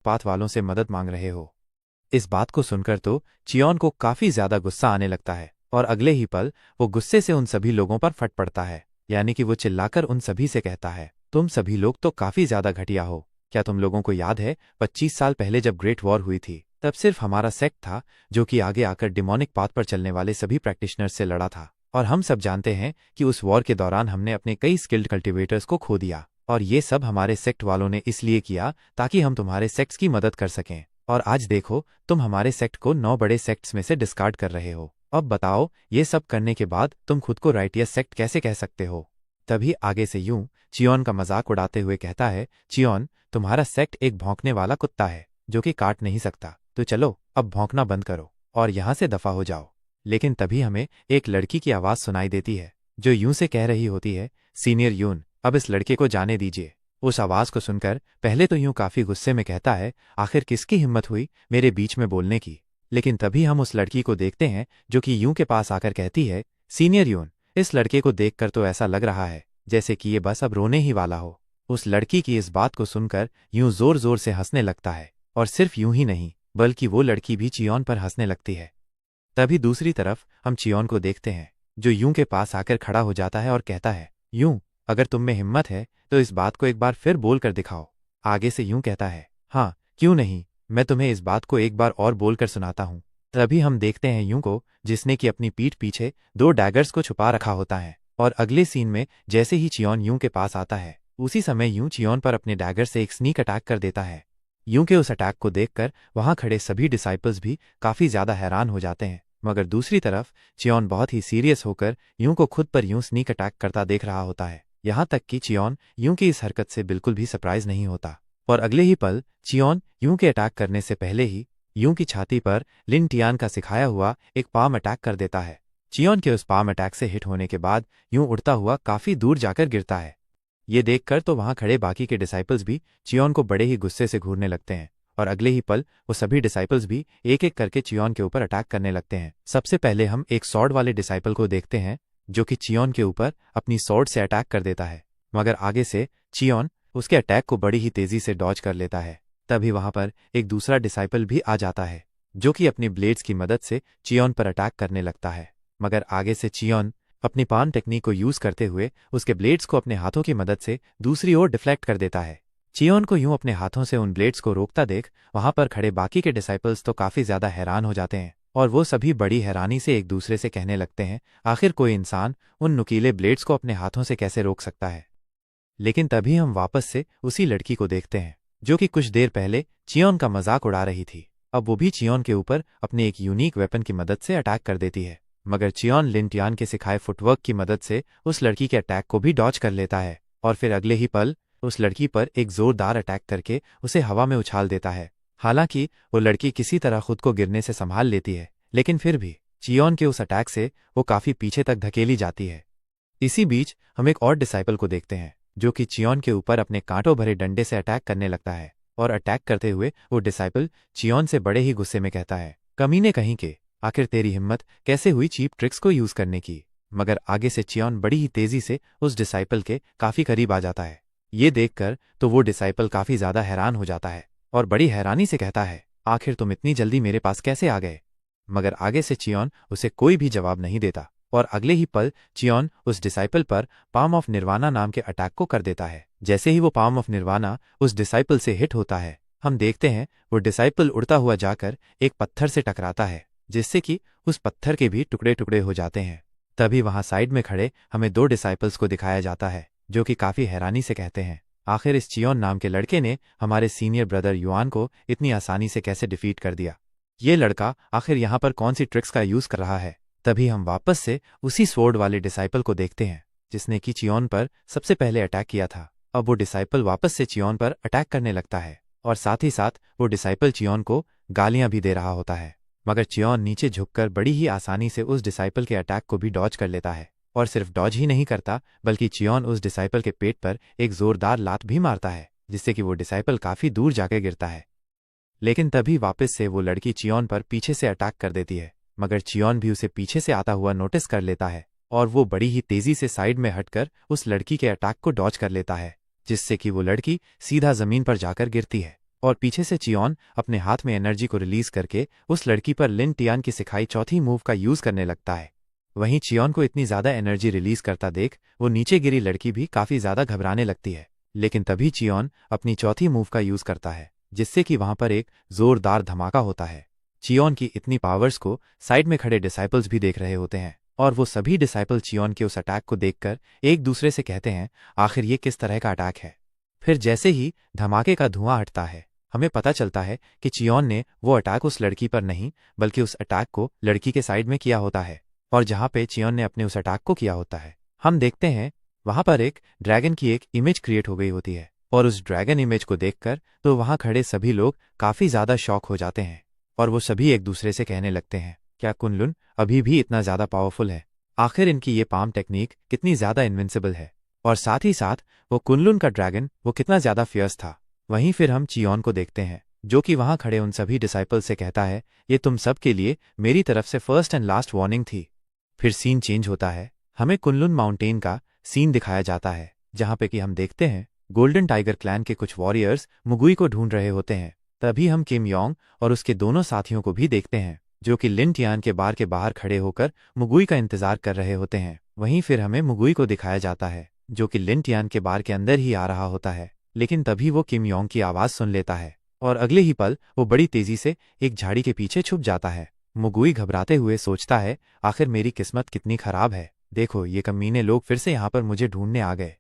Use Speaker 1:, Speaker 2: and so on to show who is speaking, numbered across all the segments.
Speaker 1: Path वालों से मदद मांग रहे हो। इस बात को सुनकर तो चियोन को काफी ज्यादा गुस्सा आने लगता है और अगले ही पल वो गुस्से से उन सभी लोगों पर फट पड़ता है। यानी कि वो चिल्लाकर उन सभी से कहता है, तुम सभी लोग तो काफी ज्यादा घटिया हो। क्या तुम लोगों को याद है 25 साल पहले जब ग्रेट वॉर हुई थी, तब सिर्फ हमारा सेक्ट था जो कि आगे आकर डिमोनिक पाथ पर चलने वाले सभी प्रैक्टिशनर्स से लड़ा था। और हम सब जानते हैं कि उस वॉर के दौरान हमने अपने कई स्किल्ड कल्टिवेटर्स को खो दिया, और ये सब हमारे सेक्ट वालों ने इसलिए किया ताकि हम तुम्हारे सेक्ट्स की मदद कर सकें। और आज देखो, तुम हमारे सेक्ट को 9 बड़े सेक्ट्स में से डिस्कार्ड कर रहे हो। अब बताओ, ये सब करने के बाद तुम खुद को राइटियस सेक्ट कैसे कह सकते हो? तभी आगे से यूं चियोन का मजाक उड़ाते हुए कहता है, चियोन, तुम्हारा सेक्ट एक भौंकने वाला कुत्ता है जो कि काट नहीं सकता, तो चलो अब भौंकना बंद करो और यहां से दफा हो जाओ। लेकिन तभी हमें एक लड़की की आवाज सुनाई देती है जो यूं से कह रही होती है, सीनियर यून, अब इस लड़के को जाने दीजिए। उस आवाज को सुनकर पहले तो यूं काफी गुस्से में कहता है, आखिर किसकी हिम्मत हुई मेरे बीच में बोलने की। लेकिन तभी हम उस लड़की को देखते हैं जो कि यूं के पास आकर कहती है, सीनियर यून, इस लड़के को देखकर तो ऐसा लग रहा है जैसे कि ये बस अब रोने ही वाला हो। उस लड़की की इस बात को सुनकर यूं जोर जोर से हंसने लगता है, और सिर्फ यूं ही नहीं बल्कि वो लड़की भी चियोन पर हंसने लगती है। तभी दूसरी तरफ हम चियोन को देखते हैं जो यूं के पास आकर खड़ा हो जाता है और कहता है, यूं, अगर तुम में हिम्मत है तो इस बात को एक बार फिर बोल कर दिखाओ। आगे से यूं कहता है, हाँ क्यों नहीं, मैं तुम्हें इस बात को एक बार और बोलकर सुनाता हूं। तभी हम देखते हैं यूं को, जिसने कि अपनी पीठ पीछे 2 डैगर्स को छुपा रखा होता है। और अगले सीन में जैसे ही चियोन यूं के पास आता है, उसी समय यूं चियोन पर अपने डैगर से एक स्नीक अटैक कर देता है। यूं के उस अटैक को देखकर वहां खड़े सभी डिसाइपल्स भी काफी ज्यादा हैरान हो जाते हैं, मगर दूसरी तरफ चियोन बहुत ही सीरियस होकर यूं को खुद पर यूं स्नीक अटैक करता देख रहा होता है। यहाँ तक कि चियोन यूं की इस हरकत से बिल्कुल भी सरप्राइज नहीं होता, और अगले ही पल चियोन यूं के अटैक करने से पहले ही यूं की छाती पर लिन टियान का सिखाया हुआ एक पाम अटैक कर देता है। चियोन के उस पाम अटैक से हिट होने के बाद यूं उड़ता हुआ काफी दूर जाकर गिरता है। ये देखकर तो वहां खड़े बाकी के डिसाइपल्स भी चियोन को बड़े ही गुस्से से घूरने लगते हैं, और अगले ही पल वो सभी डिसाइपल्स भी एक एक करके चियोन के ऊपर अटैक करने लगते हैं। सबसे पहले हम एक सॉर्ड वाले डिसाइपल को देखते हैं जो कि चियोन के ऊपर अपनी सॉर्ड से अटैक कर देता है, मगर आगे से चियोन उसके अटैक को बड़ी ही तेजी से डॉज कर लेता है। तभी वहां पर एक दूसरा डिसाइपल भी आ जाता है जो कि अपनी ब्लेड्स की मदद से चियोन पर अटैक करने लगता है, मगर आगे से चियोन अपनी पाम टेक्निक को यूज करते हुए उसके ब्लेड्स को अपने हाथों की मदद से दूसरी ओर डिफ्लेक्ट कर देता है। चियोन को यूं अपने हाथों से उन ब्लेड्स को रोकता देख वहां पर खड़े बाकी के डिसाइपल्स तो काफी ज्यादा हैरान हो जाते हैं, और वो सभी बड़ी हैरानी से एक दूसरे से कहने लगते हैं, आखिर कोई इंसान उन नुकीले ब्लेड्स को अपने हाथों से कैसे रोक सकता है। लेकिन तभी हम वापस से उसी लड़की को देखते हैं जो कि कुछ देर पहले चियोन का मजाक उड़ा रही थी। अब वो भी चियोन के ऊपर अपने एक यूनिक वेपन की मदद से अटैक कर देती है, मगर चियोन लिन टियान के सिखाए फुटवर्क की मदद से उस लड़की के अटैक को भी डॉज कर लेता है, और फिर अगले ही पल उस लड़की पर एक जोरदार अटैक करके उसे हवा में उछाल देता है। हालांकि वो लड़की किसी तरह खुद को गिरने से संभाल लेती है, लेकिन फिर भी चियोन के उस अटैक से वो काफी पीछे तक धकेली जाती है। इसी बीच हम एक और डिसाइपल को देखते हैं जो कि चियोन के ऊपर अपने कांटों भरे डंडे से अटैक करने लगता है, और अटैक करते हुए वो डिसाइपल चियोन से बड़े ही गुस्से में कहता है, कमीने कहीं के, आखिर तेरी हिम्मत कैसे हुई चीप ट्रिक्स को यूज करने की। मगर आगे से चियोन बड़ी ही तेजी से उस डिसाइपल के काफी करीब आ जाता है। ये देखकर तो वो डिसाइपल काफी ज्यादा हैरान हो जाता है और बड़ी हैरानी से कहता है, आखिर तुम इतनी जल्दी मेरे पास कैसे आ गए। मगर आगे से चियोन उसे कोई भी जवाब नहीं देता, और अगले ही पल चियोन उस डिसाइपल पर पाम ऑफ निर्वाणा नाम के अटैक को कर देता है। जैसे ही वो पाम ऑफ निर्वाणा उस डिसाइपल से हिट होता है, हम देखते हैं वो डिसाइपल उड़ता हुआ जाकर एक पत्थर से टकराता है, जिससे कि उस पत्थर के भी टुकड़े टुकड़े हो जाते हैं। तभी वहां साइड में खड़े हमें 2 डिसाइपल्स को दिखाया जाता है जो कि काफी हैरानी से कहते हैं, आखिर इस चियोन नाम के लड़के ने हमारे सीनियर ब्रदर युआन को इतनी आसानी से कैसे डिफीट कर दिया। ये लड़का आखिर यहाँ पर कौन सी ट्रिक्स का यूज कर रहा है। तभी हम वापस से उसी स्वॉर्ड वाले डिसाइपल को देखते हैं जिसने कि चियोन पर सबसे पहले अटैक किया था। अब वो डिसाइपल वापस से चियोन पर अटैक करने लगता है, और साथ ही साथ वो डिसाइपल चियोन को गालियां भी दे रहा होता है, मगर चियोन नीचे झुककर बड़ी ही आसानी से उस डिसाइपल के अटैक को भी डॉज कर लेता है, और सिर्फ डॉज ही नहीं करता बल्कि चियोन उस डिसाइपल के पेट पर एक जोरदार लात भी मारता है, जिससे कि वो डिसाइपल काफी दूर जाकर गिरता है। लेकिन तभी वापस से वो लड़की चियोन पर पीछे से अटैक कर देती है, मगर चियोन भी उसे पीछे से आता हुआ नोटिस कर लेता है, और वो बड़ी ही तेजी से साइड में हटकर उस लड़की के अटैक को डॉज कर लेता है, जिससे कि वो लड़की सीधा जमीन पर जाकर गिरती है। और पीछे से चियोन अपने हाथ में एनर्जी को रिलीज करके उस लड़की पर लिन टियान की सिखाई चौथी मूव का यूज करने लगता है। वहीं चियोन को इतनी ज्यादा एनर्जी रिलीज करता देख वो नीचे गिरी लड़की भी काफी ज्यादा घबराने लगती है। लेकिन तभी चियोन अपनी चौथी मूव का यूज करता है, जिससे कि वहां पर एक जोरदार धमाका होता है। चियोन की इतनी पावर्स को साइड में खड़े डिसाइपल्स भी देख रहे होते हैं, और वो सभी डिसाइपल चियोन के उस अटैक को देखकर एक दूसरे से कहते हैं, आखिर ये किस तरह का अटैक है। फिर जैसे ही धमाके का धुआं हटता है, हमें पता चलता है कि चियोन ने वो अटैक उस लड़की पर नहीं बल्कि उस अटैक को लड़की के साइड में किया होता है। और जहां पे चियोन ने अपने उस अटैक को किया होता है, हम देखते हैं वहां पर एक ड्रैगन की एक इमेज क्रिएट हो गई होती है। और उस ड्रैगन इमेज को देखकर तो वहां खड़े सभी लोग काफी ज्यादा शॉक हो जाते हैं, और वो सभी एक दूसरे से कहने लगते हैं, क्या कुनलुन अभी भी इतना ज्यादा पावरफुल है? आखिर इनकी ये पाम टेक्निक कितनी ज्यादा इनविंसिबल है, और साथ ही साथ वो कुनलुन का ड्रैगन वो कितना ज्यादा फियर्स था। वहीं फिर हम चियोन को देखते हैं, जो कि वहां खड़े उन सभी डिसाइपल से कहता है, ये तुम सब के लिए मेरी तरफ से फर्स्ट एंड लास्ट वार्निंग थी। फिर सीन चेंज होता है, हमें कुनलुन माउंटेन का सीन दिखाया जाता है, जहां पे कि हम देखते हैं गोल्डन टाइगर क्लैन के कुछ वॉरियर्स मुगुई को ढूंढ रहे होते हैं। तभी हम किम योंग और उसके दोनों साथियों को भी देखते हैं, जो कि लिन टियान के बार के बाहर खड़े होकर मुगुई का इंतजार कर रहे होते हैं। वहीं फिर हमें मुगुई को दिखाया जाता है, जो कि लिन टियान के बार के अंदर ही आ रहा होता है। लेकिन तभी वो किम योंग की आवाज सुन लेता है, और अगले ही पल वो बड़ी तेजी से एक झाड़ी के पीछे छुप जाता है। मुगुई घबराते हुए सोचता है, आखिर मेरी किस्मत कितनी खराब है, देखो ये कमीने लोग फिर से यहाँ पर मुझे ढूंढने आ गए।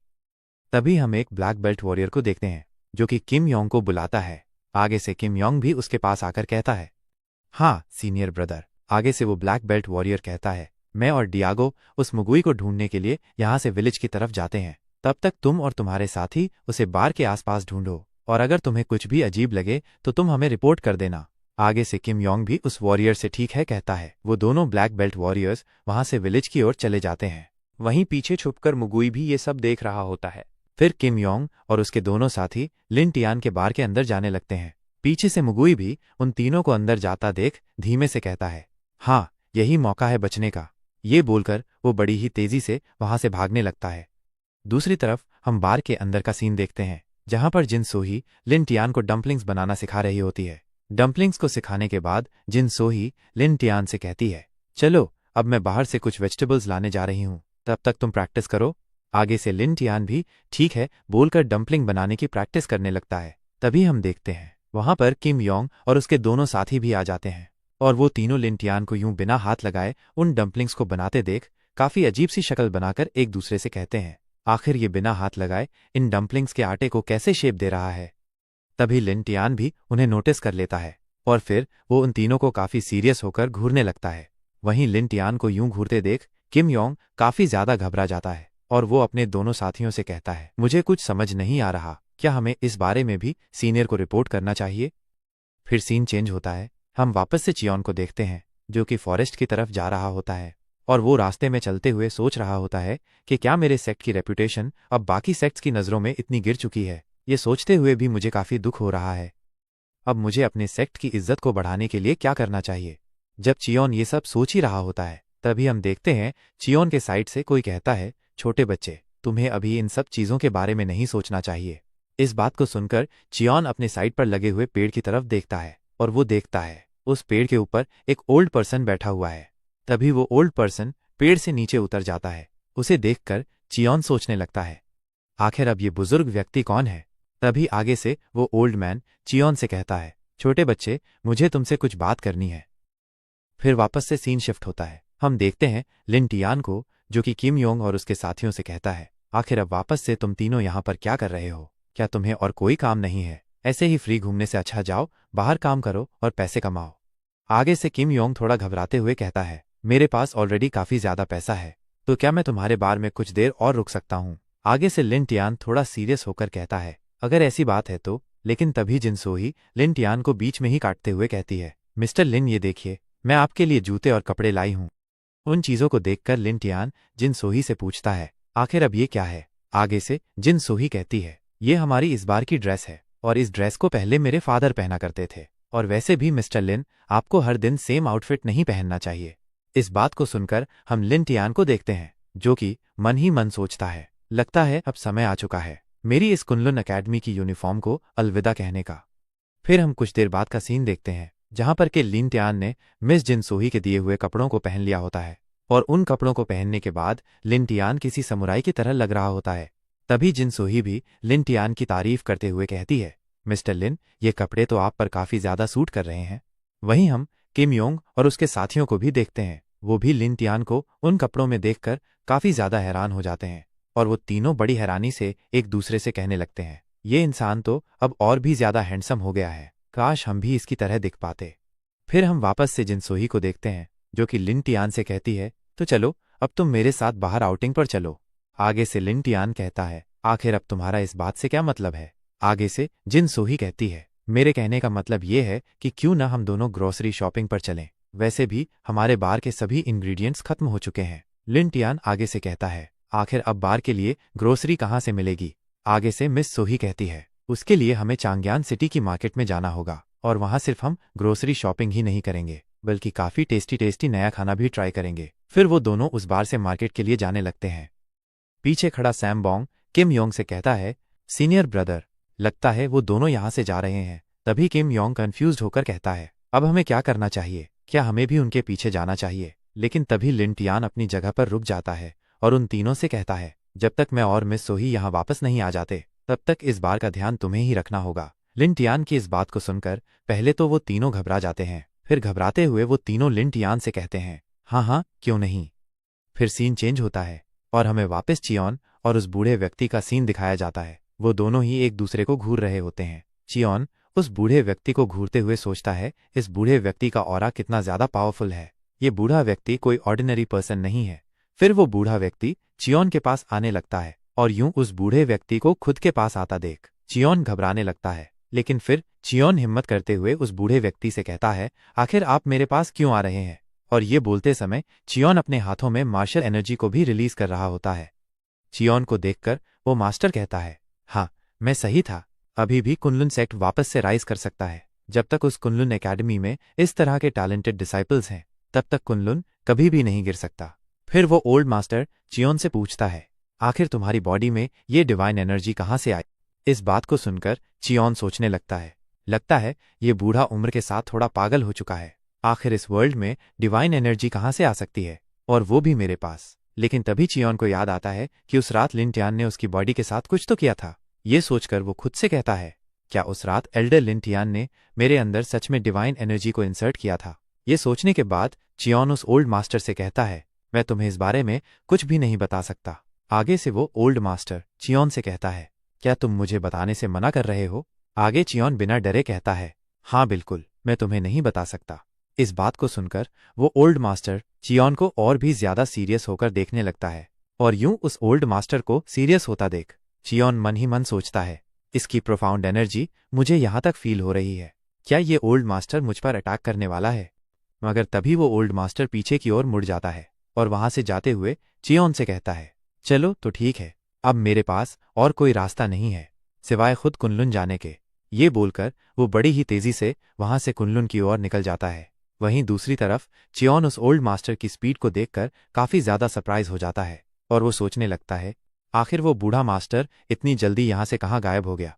Speaker 1: तभी हम एक ब्लैक बेल्ट वॉरियर को देखते हैं, जो कि किम योंग को बुलाता है। आगे से किम योंग भी उसके पास आकर कहता है, हाँ सीनियर ब्रदर। आगे से वो ब्लैक बेल्ट वॉरियर कहता है, मैं और डियागो उस मुगुई को ढूंढने के लिए यहाँ से विलेज की तरफ जाते हैं। तब तक तुम और तुम्हारे साथी उसे बार के आसपास ढूंढो, और अगर तुम्हें कुछ भी अजीब लगे तो तुम हमें रिपोर्ट कर देना। आगे से किम योंग भी उस वॉरियर से ठीक है कहता है। वो दोनों ब्लैक बेल्ट वॉरियर्स वहां से विलेज की ओर चले जाते हैं। वहीं पीछे छुपकर मुगुई भी ये सब देख रहा होता है। फिर किम योंग और उसके दोनों साथी लिन टियान के बार के अंदर जाने लगते हैं। पीछे से मुगुई भी उन तीनों को अंदर जाता देख धीमे से कहता है, हाँ यही मौका है बचने का। ये बोलकर वो बड़ी ही तेजी से वहां से भागने लगता है। दूसरी तरफ हम बार के अंदर का सीन देखते हैं, जहां पर जिन सोही लिन टियान को डम्पलिंग्स बनाना सिखा रही होती है। डम्पलिंग्स को सिखाने के बाद जिन सोही लिन टियान से कहती है, चलो अब मैं बाहर से कुछ वेजिटेबल्स लाने जा रही हूँ, तब तक तुम प्रैक्टिस करो। आगे से लिन टियान भी ठीक है बोलकर डम्पलिंग बनाने की प्रैक्टिस करने लगता है। तभी हम देखते हैं वहां पर किम योंग और उसके दोनों साथी भी आ जाते हैं, और वो तीनों लिन टियान को यूं बिना हाथ लगाए उन डम्पलिंग्स को बनाते देख काफी अजीब सी शक्ल बनाकर एक दूसरे से कहते हैं, आखिर ये बिना हाथ लगाए इन डम्पलिंग्स के आटे को कैसे शेप दे रहा है। तभी लिन टियान भी उन्हें नोटिस कर लेता है, और फिर वो उन तीनों को काफी सीरियस होकर घूरने लगता है। वहीं लिन टियान को यूं घूरते देख किम योंग काफी ज्यादा घबरा जाता है, और वो अपने दोनों साथियों से कहता है, मुझे कुछ समझ नहीं आ रहा, क्या हमें इस बारे में भी सीनियर को रिपोर्ट करना चाहिए? फिर सीन चेंज होता है, हम वापस से चियोन को देखते हैं, जो कि फॉरेस्ट की तरफ जा रहा होता है, और वो रास्ते में चलते हुए सोच रहा होता है कि क्या मेरे सेक्ट की रेपुटेशन अब बाकी सेक्ट्स की नज़रों में इतनी गिर चुकी है। ये सोचते हुए भी मुझे काफी दुख हो रहा है। अब मुझे अपने सेक्ट की इज्जत को बढ़ाने के लिए क्या करना चाहिए? जब चियोन ये सब सोच ही रहा होता है, तभी हम देखते हैं चियोन के साइड से कोई कहता है, छोटे बच्चे तुम्हें अभी इन सब चीजों के बारे में नहीं सोचना चाहिए। इस बात को सुनकर चियोन अपने साइड पर लगे हुए पेड़ की तरफ देखता है, और वो देखता है उस पेड़ के ऊपर एक ओल्ड पर्सन बैठा हुआ है। तभी वो ओल्ड पर्सन पेड़ से नीचे उतर जाता है। उसे देखकर चियोन सोचने लगता है, आखिर अब ये बुजुर्ग व्यक्ति कौन है? तभी आगे से वो ओल्ड मैन चियोन से कहता है, छोटे बच्चे मुझे तुमसे कुछ बात करनी है। फिर वापस से सीन शिफ्ट होता है, हम देखते हैं लिन टियान को, जो कि किम योंग और उसके साथियों से कहता है, आखिर अब वापस से तुम तीनों यहाँ पर क्या कर रहे हो? क्या तुम्हें और कोई काम नहीं है? ऐसे ही फ्री घूमने से अच्छा जाओ बाहर काम करो और पैसे कमाओ। आगे से किम योंग थोड़ा घबराते हुए कहता है, मेरे पास ऑलरेडी काफी ज्यादा पैसा है, तो क्या मैं तुम्हारे बार में कुछ देर और रुक सकता हूँ? आगे से लिन टियान थोड़ा सीरियस होकर कहता है, अगर ऐसी बात है तो। लेकिन तभी जिन सोही लिन टियान को बीच में ही काटते हुए कहती है, मिस्टर लिन ये देखिए, मैं आपके लिए जूते और कपड़े लाई हूँ। उन चीजों को देखकर लिन टियान जिन सोही से पूछता है, आखिर अब ये क्या है? आगे से जिन सोही कहती है, ये हमारी इस बार की ड्रेस है, और इस ड्रेस को पहले मेरे फादर पहना करते थे, और वैसे भी मिस्टर लिन आपको हर दिन सेम आउटफिट नहीं पहनना चाहिए। इस बात को सुनकर हम लिन टियान को देखते हैं, जो कि मन ही मन सोचता है, लगता है अब समय आ चुका है मेरी इस कुनलुन अकेडमी की यूनिफॉर्म को अलविदा कहने का। फिर हम कुछ देर बाद का सीन देखते हैं जहां पर के लिन टियान ने मिस जिन सोही के दिए हुए कपड़ों को पहन लिया होता है और उन कपड़ों को पहनने के बाद लिन टियान किसी समुराई की तरह लग रहा होता है। तभी जिन सोही भी लिन टियान की तारीफ करते हुए कहती है, मिस्टर लिन, ये कपड़े तो आप पर काफी ज्यादा सूट कर रहे हैं। वहीं हम किम योंग और उसके साथियों को भी देखते हैं। वो भी लिन टियान को उन कपड़ों में देखकर काफी ज्यादा हैरान हो जाते हैं और वो तीनों बड़ी हैरानी से एक दूसरे से कहने लगते हैं, ये इंसान तो अब और भी ज्यादा हैंडसम हो गया है, काश हम भी इसकी तरह दिख पाते। फिर हम वापस से जिन सोही को देखते हैं जो कि लिन टियान से कहती है, तो चलो अब तुम मेरे साथ बाहर आउटिंग पर चलो। आगे से लिन टियान कहता है, आखिर अब तुम्हारा इस बात से क्या मतलब है। आगे से जिन सोही कहती है, मेरे कहने का मतलब ये है कि क्यों ना हम दोनों ग्रोसरी शॉपिंग पर चलें, वैसे भी हमारे बार के सभी इंग्रेडिएंट्स खत्म हो चुके हैं। लिन टियान आगे से कहता है, आखिर अब बार के लिए ग्रोसरी कहाँ से मिलेगी। आगे से मिस सोही कहती है, उसके लिए हमें चांगयान सिटी की मार्केट में जाना होगा और वहां सिर्फ हम ग्रोसरी शॉपिंग ही नहीं करेंगे बल्कि काफी टेस्टी टेस्टी नया खाना भी ट्राई करेंगे। फिर वो दोनों उस बार से मार्केट के लिए जाने लगते हैं। पीछे खड़ा सैम बॉन्ग किम योंग से कहता है, सीनियर ब्रदर, लगता है वो दोनों यहां से जा रहे हैं। तभी किम योंग कंफ्यूज्ड होकर कहता है, अब हमें क्या करना चाहिए, क्या हमें भी उनके पीछे जाना चाहिए। लेकिन तभी लिन टियान अपनी जगह पर रुक जाता है और उन तीनों से कहता है, जब तक मैं और मिस सोही यहाँ वापस नहीं आ जाते तब तक इस बार का ध्यान तुम्हें ही रखना होगा। लिन टियान की इस बात को सुनकर पहले तो वो तीनों घबरा जाते हैं, फिर घबराते हुए वो तीनों लिन टियान से कहते हैं, हाँ हाँ क्यों नहीं। फिर सीन चेंज होता है और हमें वापस चियोन और उस बूढ़े व्यक्ति का सीन दिखाया जाता है। वो दोनों ही एक दूसरे को घूर रहे होते हैं। चियोन उस बूढ़े व्यक्ति को घूरते हुए सोचता है, इस बूढ़े व्यक्ति का ऑरा कितना ज्यादा पावरफुल है, ये बूढ़ा व्यक्ति कोई ऑर्डिनरी पर्सन नहीं है। फिर वो बूढ़ा व्यक्ति चियोन के पास आने लगता है और यूं उस बूढ़े व्यक्ति को खुद के पास आता देख चियोन घबराने लगता है। लेकिन फिर चियोन हिम्मत करते हुए उस बूढ़े व्यक्ति से कहता है, आखिर आप मेरे पास क्यों आ रहे हैं। और ये बोलते समय चियोन अपने हाथों में मार्शल एनर्जी को भी रिलीज कर रहा होता है। चियोन को देखकर वो मास्टर कहता है, हाँ मैं सही था, अभी भी कुनलुन सेक्ट वापस से राइज कर सकता है। जब तक उस कुनलुन एकेडमी में इस तरह के टैलेंटेड डिसाइपल्स हैं तब तक कुनलुन कभी भी नहीं गिर सकता। फिर वो ओल्ड मास्टर चियोन से पूछता है, आखिर तुम्हारी बॉडी में ये डिवाइन एनर्जी कहाँ से आई। इस बात को सुनकर चियोन सोचने लगता है ये बूढ़ा उम्र के साथ थोड़ा पागल हो चुका है। आखिर इस वर्ल्ड में डिवाइन एनर्जी कहाँ से आ सकती है, और वो भी मेरे पास। लेकिन तभी चियोन को याद आता है कि उस रात लिन टियान ने उसकी बॉडी के साथ कुछ तो किया था। ये सोचकर वो खुद से कहता है, क्या उस रात एल्डर लिन टियान ने मेरे अंदर सच में डिवाइन एनर्जी को इंसर्ट किया था। ये सोचने के बाद चियोन उस ओल्ड मास्टर से कहता है, मैं तुम्हें इस बारे में कुछ भी नहीं बता सकता। आगे से वो ओल्ड मास्टर चियोन से कहता है, क्या तुम मुझे बताने से मना कर रहे हो। आगे चियोन बिना डरे कहता है, हाँ बिल्कुल, मैं तुम्हें नहीं बता सकता। इस बात को सुनकर वो ओल्ड मास्टर चियोन को और भी ज्यादा सीरियस होकर देखने लगता है और यूं उस ओल्ड मास्टर को सीरियस होता देख चियोन मन ही मन सोचता है, इसकी प्रोफाउंड एनर्जी मुझे यहां तक फील हो रही है, क्या ये ओल्ड मास्टर मुझ पर अटैक करने वाला है। मगर तभी वो ओल्ड मास्टर पीछे की ओर मुड़ जाता है और वहां से जाते हुए चियोन से कहता है, चलो तो ठीक है, अब मेरे पास और कोई रास्ता नहीं है सिवाय खुद कुनलुन जाने के। ये बोलकर वो बड़ी ही तेजी से वहां से कुनलुन की ओर निकल जाता है। वहीं दूसरी तरफ चियोन उस ओल्ड मास्टर की स्पीड को देखकर काफी ज्यादा सरप्राइज हो जाता है और वो सोचने लगता है, आखिर वो बूढ़ा मास्टर इतनी जल्दी यहां से कहाँ गायब हो गया।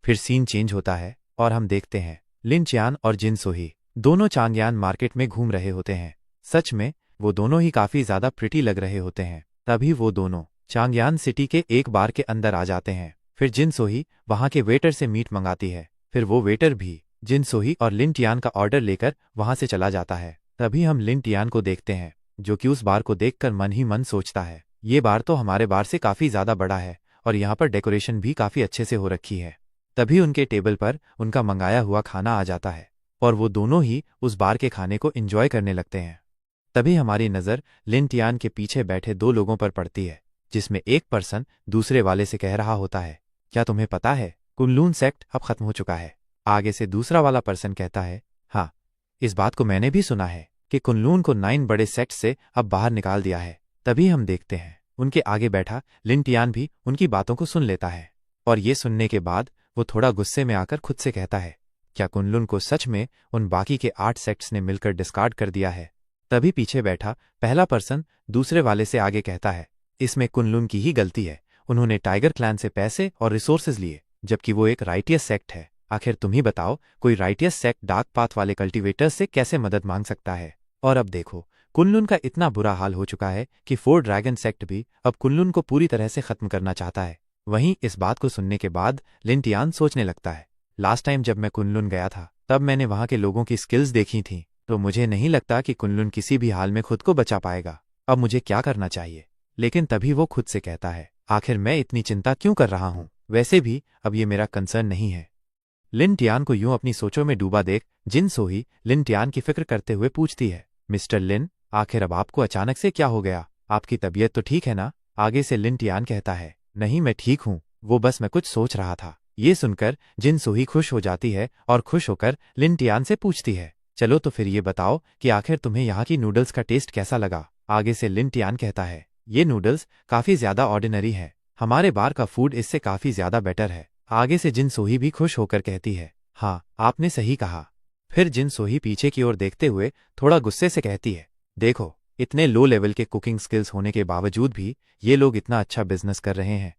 Speaker 1: फिर सीन चेंज होता है और हम देखते हैं लिन चियान और जिन सोही दोनों चांगयान मार्केट में घूम रहे होते हैं। सच में वो दोनों ही काफी ज्यादा प्रिटी लग रहे होते हैं। तभी वो दोनों चांगयान सिटी के एक बार के अंदर आ जाते हैं। फिर जिन सोही वहां के वेटर से मीट मंगाती है। फिर वो वेटर भी जिन सोही और लिन टियान का ऑर्डर लेकर वहां से चला जाता है। तभी हम लिन टियान को देखते हैं जो कि उस बार को देखकर मन ही मन सोचता है, ये बार तो हमारे बार से काफी ज्यादा बड़ा है और यहाँ पर डेकोरेशन भी काफी अच्छे से हो रखी है। तभी उनके टेबल पर उनका मंगाया हुआ खाना आ जाता है और वो दोनों ही उस बार के खाने को एंजॉय करने लगते हैं। तभी हमारी नज़र लिन टियान के पीछे बैठे दो लोगों पर पड़ती है, जिसमें एक पर्सन दूसरे वाले से कह रहा होता है, क्या तुम्हें पता है कुनलून सेक्ट अब खत्म हो चुका है। आगे से दूसरा वाला पर्सन कहता है, हाँ इस बात को मैंने भी सुना है कि कुनलून को 9 बड़े सेक्ट से अब बाहर निकाल दिया है। तभी हम देखते हैं उनके आगे बैठा लिन टियान भी उनकी बातों को सुन लेता है और ये सुनने के बाद वो थोड़ा गुस्से में आकर खुद से कहता है, क्या कुनलुन को सच में उन बाकी के 8 सेक्ट्स ने मिलकर डिस्कार्ड कर दिया है। तभी पीछे बैठा पहला पर्सन दूसरे वाले से आगे कहता है, इसमें कुनलुन की ही गलती है, उन्होंने टाइगर क्लैन से पैसे और रिसोर्सेज लिए जबकि वो एक राइटियस सेक्ट है। आखिर तुम ही बताओ, कोई राइटियस सेक्ट डार्क पाथ वाले कल्टीवेटर्स से कैसे मदद मांग सकता है? और अब देखो, कुनलुन का इतना बुरा हाल हो चुका है कि फोर ड्रैगन सेक्ट भी अब कुनलुन को पूरी तरह से खत्म करना चाहता है। वहीं इस बात को सुनने के बाद लिन टियान सोचने लगता है, लास्ट टाइम जब मैं कुनलुन गया था तब मैंने वहां के लोगों की स्किल्स देखी थी, तो मुझे नहीं लगता कि कुनलुन किसी भी हाल में खुद को बचा पाएगा। अब मुझे क्या करना चाहिए? लेकिन तभी वो खुद से कहता है, आखिर मैं इतनी चिंता क्यों कर रहा हूं? वैसे भी अब ये मेरा कंसर्न नहीं है। लिन टियान को यूं अपनी सोचों में डूबा देख जिन सोही लिन टियान की फिक्र करते हुए पूछती है, मिस्टर लिन, आखिर अब आपको अचानक से क्या हो गया? आपकी तबीयत तो ठीक है ना? आगे से लिन टियान कहता है, नहीं मैं ठीक हूं, वो बस मैं कुछ सोच रहा था। ये सुनकर जिन सोही खुश हो जाती है और खुश होकर लिन टियान से पूछती है, चलो तो फिर ये बताओ कि आखिर तुम्हें यहाँ की नूडल्स का टेस्ट कैसा लगा? आगे से लिन टियान कहता है, ये नूडल्स काफी ज्यादा ऑर्डिनरी है, हमारे बार का फूड इससे काफी ज्यादा बेटर है। आगे से जिन सोही भी खुश होकर कहती है, हाँ आपने सही कहा। फिर जिन सोही पीछे की ओर देखते हुए थोड़ा गुस्से से कहती है, देखो इतने लो लेवल के कुकिंग स्किल्स होने के बावजूद भी ये लोग इतना अच्छा बिजनेस कर रहे हैं।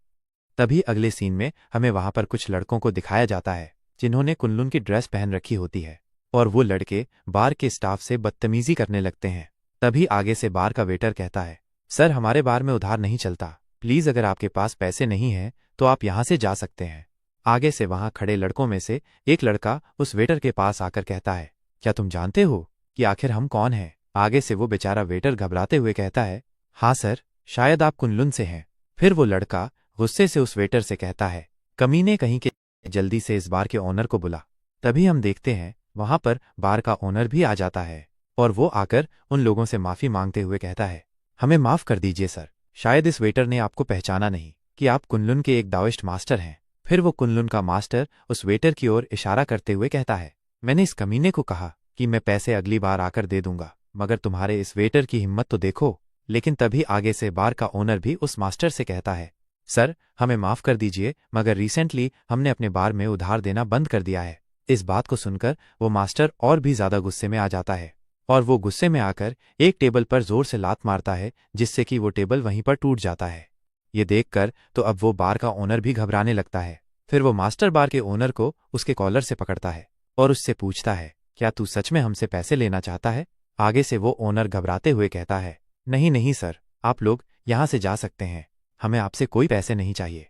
Speaker 1: तभी अगले सीन में हमें वहां पर कुछ लड़कों को दिखाया जाता है जिन्होंने कुनलुन की ड्रेस पहन रखी होती है, और वो लड़के बार के स्टाफ से बदतमीजी करने लगते हैं। तभी आगे से बार का वेटर कहता है, सर हमारे बार में उधार नहीं चलता, प्लीज अगर आपके पास पैसे नहीं हैं तो आप यहां से जा सकते हैं। आगे से वहां खड़े लड़कों में से एक लड़का उस वेटर के पास आकर कहता है, क्या तुम जानते हो कि आखिर हम कौन हैं? आगे से वो बेचारा वेटर घबराते हुए कहता है, हाँ सर, शायद आप कुनलुन से हैं। फिर वो लड़का गुस्से से उस वेटर से कहता है, कमीने कहीं के, जल्दी से इस बार के ओनर को बुला। तभी हम देखते हैं वहां पर बार का ओनर भी आ जाता है और वो आकर उन लोगों से माफी मांगते हुए कहता है, हमें माफ कर दीजिए सर, शायद इस वेटर ने आपको पहचाना नहीं कि आप कुनलुन के एक दाविस्ट मास्टर हैं। फिर वो कुनलुन का मास्टर उस वेटर की ओर इशारा करते हुए कहता है, मैंने इस कमीने को कहा कि मैं पैसे अगली बार आकर दे दूंगा, मगर तुम्हारे इस वेटर की हिम्मत तो देखो। लेकिन तभी आगे से बार का ओनर भी उस मास्टर से कहता है, सर हमें माफ कर दीजिए, मगर रिसेंटली हमने अपने बार में उधार देना बंद कर दिया है। इस बात को सुनकर वो मास्टर और भी ज्यादा गुस्से में आ जाता है और वो गुस्से में आकर एक टेबल पर जोर से लात मारता है, जिससे कि वो टेबल वहीं पर टूट जाता है। ये देखकर तो अब वो बार का ओनर भी घबराने लगता है। फिर वो मास्टर बार के ओनर को उसके कॉलर से पकड़ता है और उससे पूछता है, क्या तू सच में हमसे पैसे लेना चाहता है? आगे से वो ओनर घबराते हुए कहता है, नहीं नहीं सर, आप लोग यहां से जा सकते हैं, हमें आपसे कोई पैसे नहीं चाहिए।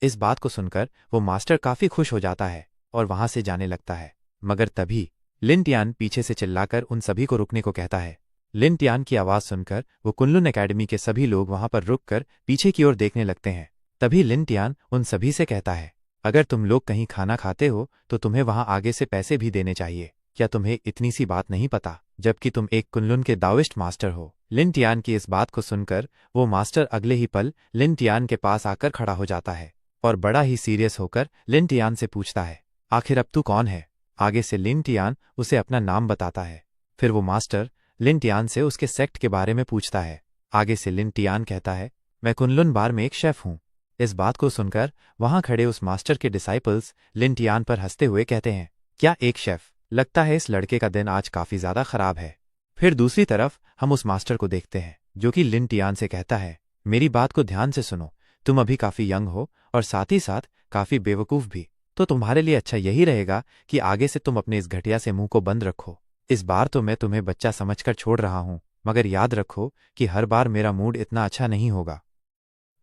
Speaker 1: इस बात को सुनकर वो मास्टर काफी खुश हो जाता है और वहां से जाने लगता है, मगर तभी लिन टियान पीछे से चिल्लाकर उन सभी को रुकने को कहता है। लिन टियान की आवाज सुनकर वो कुनलुन एकेडमी के सभी लोग वहां पर रुककर पीछे की ओर देखने लगते हैं। तभी लिन टियान उन सभी से कहता है, अगर तुम लोग कहीं खाना खाते हो तो तुम्हें वहां आगे से पैसे भी देने चाहिए। क्या तुम्हें इतनी सी बात नहीं पता, जबकि तुम एक कुनलुन के दाविस्ट मास्टर हो? लिन टियान की इस बात को सुनकर वो मास्टर अगले ही पल लिन टियान के पास आकर खड़ा हो जाता है और बड़ा ही सीरियस होकर लिन टियान से पूछता है, आखिर अब तू कौन है? आगे से लिन टियान उसे अपना नाम बताता है। फिर वो मास्टर लिन टियान से उसके सेक्ट के बारे में पूछता है। आगे से लिन टियान कहता है, मैं कुनलुन बार में एक शेफ हूं। इस बात को सुनकर वहां खड़े उस मास्टर के डिसाइपल्स लिन टियान पर हंसते हुए कहते हैं, क्या एक शेफ? लगता है इस लड़के का दिन आज काफी ज्यादा खराब है। फिर दूसरी तरफ हम उस मास्टर को देखते हैं जो कि लिन टियान से कहता है, मेरी बात को ध्यान से सुनो, तुम अभी काफी यंग हो और साथ ही साथ काफी बेवकूफ भी, तो तुम्हारे लिए अच्छा यही रहेगा कि आगे से तुम अपने इस घटिया से मुंह को बंद रखो। इस बार तो मैं तुम्हें बच्चा समझकर छोड़ रहा हूं, मगर याद रखो कि हर बार मेरा मूड इतना अच्छा नहीं होगा।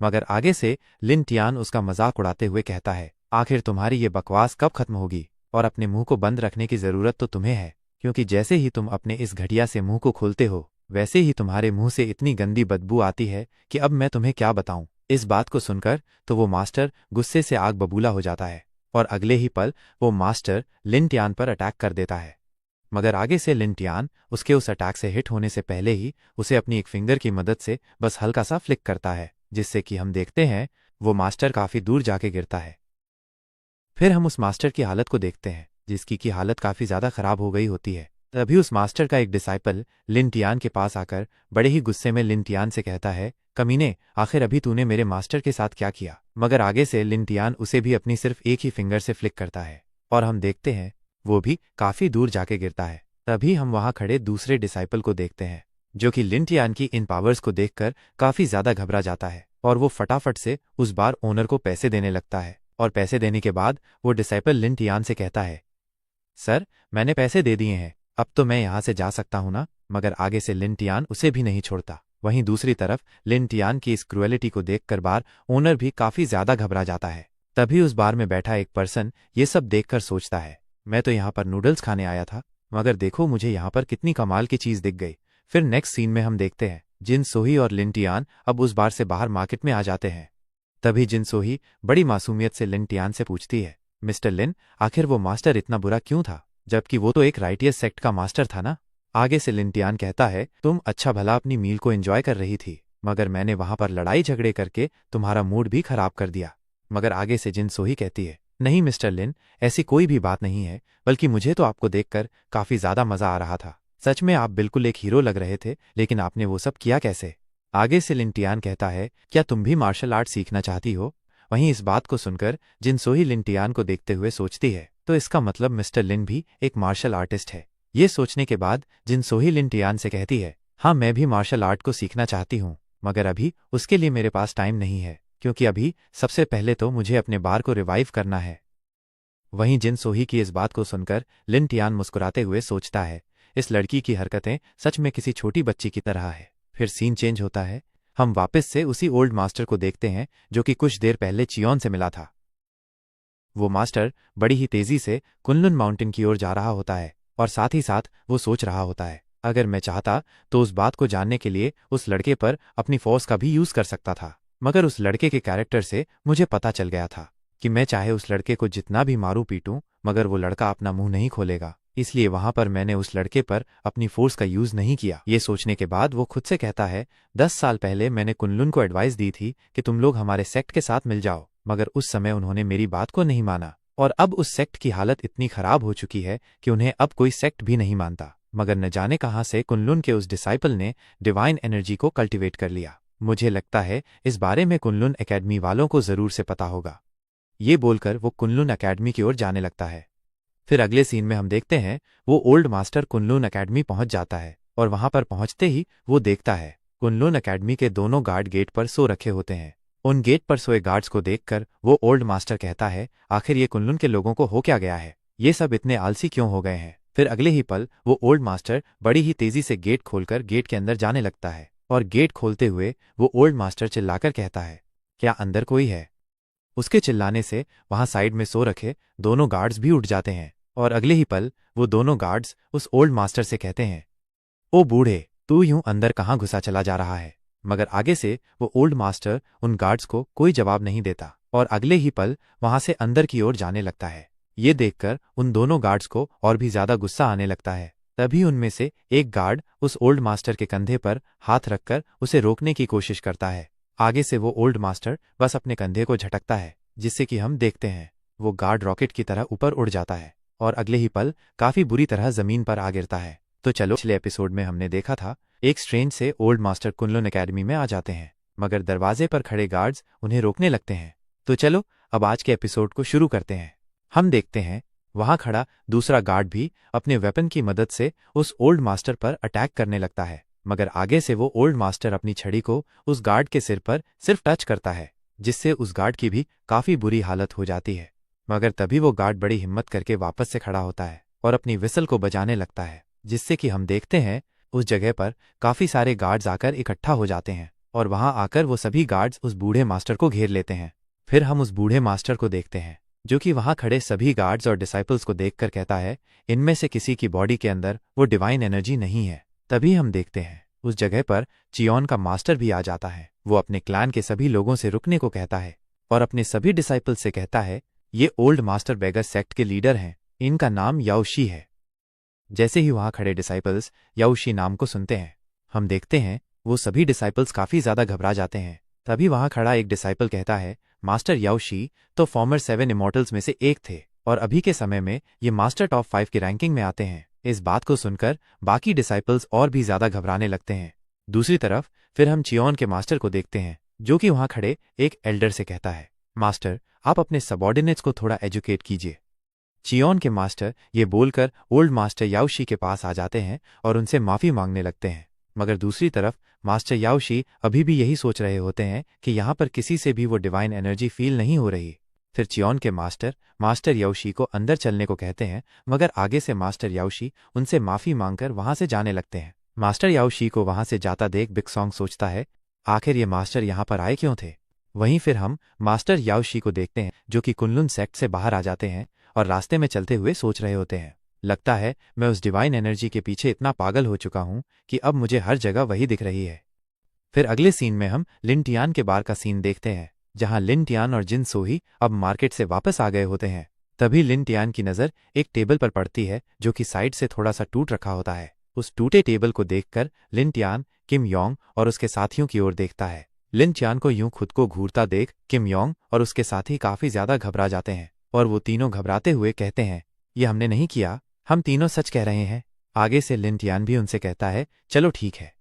Speaker 1: मगर आगे से लिन टियान उसका मजाक उड़ाते हुए कहता है, आखिर तुम्हारी ये बकवास कब खत्म होगी? और अपने मुंह को बंद रखने की जरूरत तो तुम्हें है, क्योंकि जैसे ही तुम अपने इस घटिया से मुंह को खोलते हो वैसे ही तुम्हारे मुंह से इतनी गंदी बदबू आती है कि अब मैं तुम्हें क्या बताऊं। इस बात को सुनकर तो वो मास्टर गुस्से से आग बबूला हो जाता है और अगले ही पल वो मास्टर लिन टियान पर अटैक कर देता है। मगर आगे से लिन टियान उसके उस अटैक से हिट होने से पहले ही उसे अपनी एक फिंगर की मदद से बस हल्का सा फ्लिक करता है, जिससे कि हम देखते हैं वो मास्टर काफी दूर जाके गिरता है। फिर हम उस मास्टर की हालत को देखते हैं जिसकी की हालत काफी ज्यादा खराब हो गई होती है। तभी उस मास्टर का एक डिसाइपल लिन टियान के पास आकर बड़े ही गुस्से में लिन टियान से कहता है, कमीने, आखिर अभी तूने मेरे मास्टर के साथ क्या किया? मगर आगे से लिन टियान उसे भी अपनी सिर्फ एक ही फिंगर से फ्लिक करता है और हम देखते हैं वो भी काफी दूर जाके गिरता है। तभी हम वहां खड़े दूसरे डिसाइपल को देखते हैं जो कि लिन टियान की इन पावर्स को देखकर काफी ज्यादा घबरा जाता है और वो फटाफट से उस बार ओनर को पैसे देने लगता है और पैसे देने के बाद वो डिसाइपल लिन टियान से कहता है, सर मैंने पैसे दे दिए हैं, अब तो मैं यहाँ से जा सकता हूँ ना। मगर आगे से लिन टियान उसे भी नहीं छोड़ता। वहीं दूसरी तरफ लिन टियान की इस क्रुएलिटी को देखकर बार ओनर भी काफी ज्यादा घबरा जाता है। तभी उस बार में बैठा एक पर्सन ये सब देखकर सोचता है, मैं तो यहाँ पर नूडल्स खाने आया था, मगर देखो मुझे यहाँ पर कितनी कमाल की चीज दिख गई। फिर नेक्स्ट सीन में हम देखते हैं जिन सोही और लिन टियान अब उस बार से बाहर मार्केट में आ जाते हैं। तभी जिन सोही बड़ी मासूमियत से लिन टियान से पूछती है, मिस्टर लिन, आखिर वो मास्टर इतना बुरा क्यों था, जबकि वो तो एक राइटियस सेक्ट का मास्टर था ना। आगे से लिन टियान कहता है, तुम अच्छा भला अपनी मील को एंजॉय कर रही थी, मगर मैंने वहां पर लड़ाई झगड़े करके तुम्हारा मूड भी खराब कर दिया। मगर आगे से जिन सोही कहती है, नहीं मिस्टर लिन, ऐसी कोई भी बात नहीं है, बल्कि मुझे तो आपको देखकर काफी ज्यादा मजा आ रहा था। सच में आप बिल्कुल एक हीरो लग रहे थे, लेकिन आपने वो सब किया कैसे। आगे से लिन टियान कहता है, क्या तुम भी मार्शल आर्ट सीखना चाहती हो। वहीं इस बात को सुनकर जिन सोही लिन टियान को देखते हुए सोचती है, तो इसका मतलब मिस्टर लिन भी एक मार्शल आर्टिस्ट है। ये सोचने के बाद जिन सोही लिन टियान से कहती है, हाँ मैं भी मार्शल आर्ट को सीखना चाहती हूँ, मगर अभी उसके लिए मेरे पास टाइम नहीं है, क्योंकि अभी सबसे पहले तो मुझे अपने बार को रिवाइव करना है। वहीं जिन सोही की इस बात को सुनकर लिन टियान मुस्कुराते हुए सोचता है, इस लड़की की हरकतें सच में किसी छोटी बच्ची की तरह है। फिर सीन चेंज होता है, हम वापस से उसी ओल्ड मास्टर को देखते हैं जो कि कुछ देर पहले चियोन से मिला था। वो मास्टर बड़ी ही तेजी से कुनलुन माउंटेन की ओर जा रहा होता है और साथ ही साथ वो सोच रहा होता है, अगर मैं चाहता तो उस बात को जानने के लिए उस लड़के पर अपनी फोर्स का भी यूज कर सकता था, मगर उस लड़के के कैरेक्टर से मुझे पता चल गया था कि मैं चाहे उस लड़के को जितना भी मारूं पीटूं, मगर वो लड़का अपना मुंह नहीं खोलेगा, इसलिए वहां पर मैंने उस लड़के पर अपनी फोर्स का यूज नहीं किया। ये सोचने के बाद वो खुद से कहता है, 10 साल पहले मैंने कुनलुन को एडवाइस दी थी कि तुम लोग हमारे सेक्ट के साथ मिल जाओ, मगर उस समय उन्होंने मेरी बात को नहीं माना, और अब उस सेक्ट की हालत इतनी खराब हो चुकी है कि उन्हें अब कोई सेक्ट भी नहीं मानता। मगर न जाने कहां से कुनलुन के उस डिसाइपल ने डिवाइन एनर्जी को कल्टिवेट कर लिया। मुझे लगता है इस बारे में कुनलुन एकेडमी वालों को जरूर से पता होगा। ये बोलकर वो कुनलुन एकेडमी की ओर जाने लगता है। फिर अगले सीन में हम देखते हैं वो ओल्ड मास्टर कुनलुन एकेडमी पहुंच जाता है, और वहां पर पहुंचते ही वो देखता है कुनलुन एकेडमी के दोनों गार्ड गेट पर सो रखे होते हैं। उन गेट पर सोए गार्ड्स को देखकर वो ओल्ड मास्टर कहता है, आखिर ये कुनलुन के लोगों को हो क्या गया है, ये सब इतने आलसी क्यों हो गए हैं। फिर अगले ही पल वो ओल्ड मास्टर बड़ी ही तेजी से गेट खोलकर गेट के अंदर जाने लगता है, और गेट खोलते हुए वो ओल्ड मास्टर चिल्लाकर कहता है, क्या अंदर कोई है। उसके चिल्लाने से वहां साइड में सो रखे दोनों गार्ड्स भी उठ जाते हैं, और अगले ही पल वो दोनों गार्ड्स उस ओल्ड मास्टर से कहते हैं, ओ बूढ़े, तू यूं अंदर कहाँ घुसा चला जा रहा है। मगर आगे से वो ओल्ड मास्टर उन गार्ड्स को कोई जवाब नहीं देता, और अगले ही पल वहां से अंदर की ओर जाने लगता है। ये देखकर उन दोनों गार्ड्स को और भी ज्यादा गुस्सा आने लगता है। तभी उनमें से एक गार्ड उस ओल्ड मास्टर के कंधे पर हाथ रखकर उसे रोकने की कोशिश करता है। आगे से वो ओल्ड मास्टर बस अपने कंधे को झटकता है, जिससे कि हम देखते हैं वो गार्ड रॉकेट की तरह ऊपर उड़ जाता है, और अगले ही पल काफी बुरी तरह जमीन पर आ गिरता है। तो चलो, पिछले एपिसोड में हमने देखा था एक स्ट्रेंज से ओल्ड मास्टर कुनलुन एकेडमी में आ जाते हैं, मगर दरवाजे पर खड़े गार्ड्स उन्हें रोकने लगते हैं। तो चलो अब आज के एपिसोड को शुरू करते हैं। हम देखते हैं वहां खड़ा दूसरा गार्ड भी अपने वेपन की मदद से उस ओल्ड मास्टर पर अटैक करने लगता है, मगर आगे से वो ओल्ड मास्टर अपनी छड़ी को उस गार्ड के सिर पर सिर्फ टच करता है, जिससे उस गार्ड की भी काफी बुरी हालत हो जाती है। मगर तभी वो गार्ड बड़ी हिम्मत करके वापस से खड़ा होता है और अपनी विसल को बजाने लगता है, जिससे कि हम देखते हैं उस जगह पर काफी सारे गार्ड्स आकर इकट्ठा हो जाते हैं, और वहां आकर वो सभी गार्ड्स उस बूढ़े मास्टर को घेर लेते हैं। फिर हम उस बूढ़े मास्टर को देखते हैं जो कि वहां खड़े सभी गार्ड्स और डिसाइपल्स को देखकर कहता है, इनमें से किसी की बॉडी के अंदर वो डिवाइन एनर्जी नहीं है। तभी हम देखते हैं उस जगह पर चियोन का मास्टर भी आ जाता है। वो अपने क्लैन के सभी लोगों से रुकने को कहता है और अपने सभी डिसाइपल्स से कहता है, ये ओल्ड मास्टर बेगर सेक्ट के लीडर हैं, इनका नाम याओशी है। जैसे ही वहां खड़े डिसाइपल्स याओशी नाम को सुनते हैं, हम देखते हैं वो सभी डिसाइपल्स काफी ज्यादा घबरा जाते हैं। तभी वहां खड़ा एक डिसाइपल कहता है, मास्टर याओशी तो फॉर्मर 7 इमॉर्टल्स में से एक थे, और अभी के समय में ये मास्टर टॉप 5 की रैंकिंग में आते हैं। इस बात को सुनकर बाकी डिसाइपल्स और भी ज्यादा घबराने लगते हैं। दूसरी तरफ फिर हम चियोन के मास्टर को देखते हैं, जो कि वहां खड़े एक एल्डर से कहता है, मास्टर आप अपने सबॉर्डिनेट्स को थोड़ा एजुकेट कीजिए। चियोन के मास्टर ये बोलकर ओल्ड मास्टर याओशी के पास आ जाते हैं और उनसे माफी मांगने लगते हैं। मगर दूसरी तरफ मास्टर याओशी अभी भी यही सोच रहे होते हैं कि यहाँ पर किसी से भी वो डिवाइन एनर्जी फील नहीं हो रही। फिर चियोन के मास्टर याओशी को अंदर चलने को कहते हैं, मगर आगे से मास्टर याओशी उनसे माफी मांगकर वहां से जाने लगते हैं। मास्टर याओशी को वहां से जाता देख बिग सॉन्ग सोचता है, आखिर ये मास्टर यहाँ पर आए क्यों थे। वहीं फिर हम मास्टर याओशी को देखते हैं जो कि कुनलुन सेक्ट से बाहर आ जाते हैं और रास्ते में चलते हुए सोच रहे होते हैं, लगता है मैं उस डिवाइन एनर्जी के पीछे इतना पागल हो चुका हूं कि अब मुझे हर जगह वही दिख रही है। फिर अगले सीन में हम लिन टियान के बार का सीन देखते हैं, जहां लिन टियान और जिन सोही अब मार्केट से वापस आ गए होते हैं। तभी लिन टियान की नज़र एक टेबल पर पड़ती है जो कि साइड से थोड़ा सा टूट रखा होता है। उस टूटे टेबल को देखकर लिन टियान किम योंग और उसके साथियों की ओर देखता है। लिन टियान को यूं खुद को घूरता देख किम योंग और उसके साथी काफी ज्यादा घबरा जाते हैं और वो तीनों घबराते हुए कहते हैं, ये हमने नहीं किया, हम तीनों सच कह रहे हैं। आगे से लिन टियान भी उनसे कहता है, चलो ठीक है।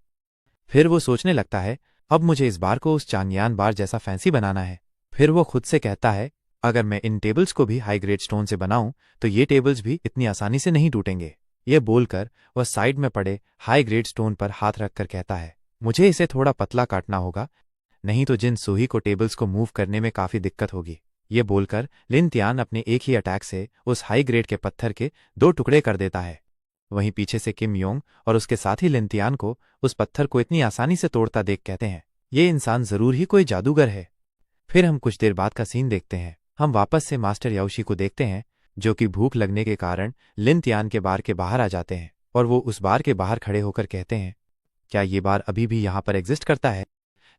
Speaker 1: फिर वो सोचने लगता है, अब मुझे इस बार को उस चांगयान बार जैसा फैंसी बनाना है। फिर वो खुद से कहता है, अगर मैं इन टेबल्स को भी हाई ग्रेड स्टोन से बनाऊं तो ये टेबल्स भी इतनी आसानी से नहीं टूटेंगे। ये बोलकर वह साइड में पड़े हाई ग्रेड स्टोन पर हाथ रखकर कहता है, मुझे इसे थोड़ा पतला काटना होगा, नहीं तो जिन सोही को टेबल्स को मूव करने में काफी दिक्कत होगी। ये बोलकर लिन टियान अपने एक ही अटैक से उस हाई ग्रेड के पत्थर के 2 टुकड़े कर देता है। वहीं पीछे से किम योंग और उसके साथी लिन टियान को उस पत्थर को इतनी आसानी से तोड़ता देख कहते हैं, ये इंसान जरूर ही कोई जादूगर है। फिर हम कुछ देर बाद का सीन देखते हैं। हम वापस से मास्टर याओशी को देखते हैं जो कि भूख लगने के कारण लिन टियान के बार के बाहर आ जाते हैं और वो उस बार के बाहर खड़े होकर कहते हैं, क्या ये बार अभी भी यहाँ पर एग्जिस्ट करता है।